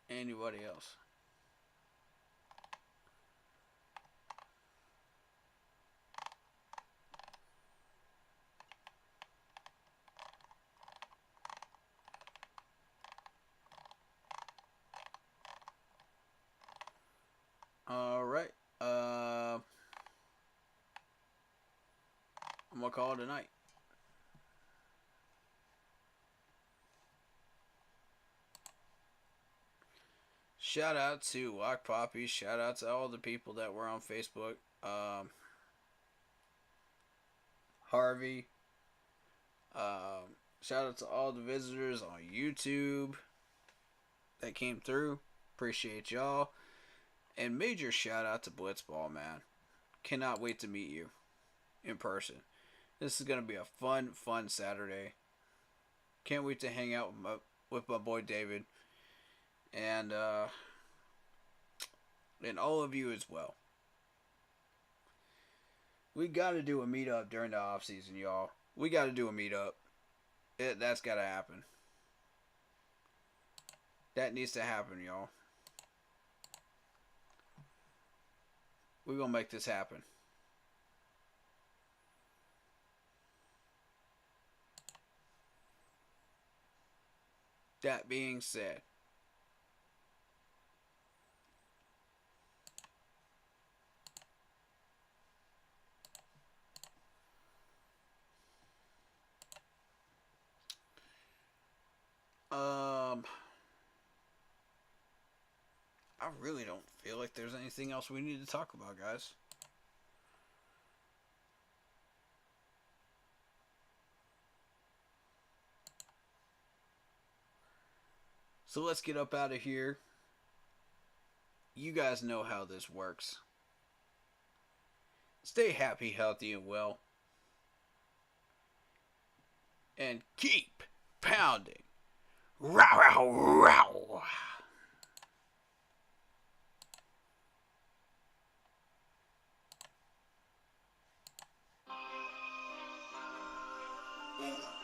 Anybody else? All right. I'm gonna call it a night. Shout out to Lock Poppy. Shout out to all the people that were on Facebook. Harvey. Shout out to all the visitors on YouTube that came through. Appreciate y'all. And major shout out to Blitzball, man. Cannot wait to meet you in person. This is going to be a fun Saturday. Can't wait to hang out with my boy David. And all of you as well. We got to do a meetup during the off season, y'all. We got to do a meetup. That's got to happen. That needs to happen, y'all. We're going to make this happen. That being said, I really don't feel like there's anything else we need to talk about, guys. So let's get up out of here. You guys know how this works. Stay happy, healthy, and well. And keep pounding. Row, row, row. Ooh.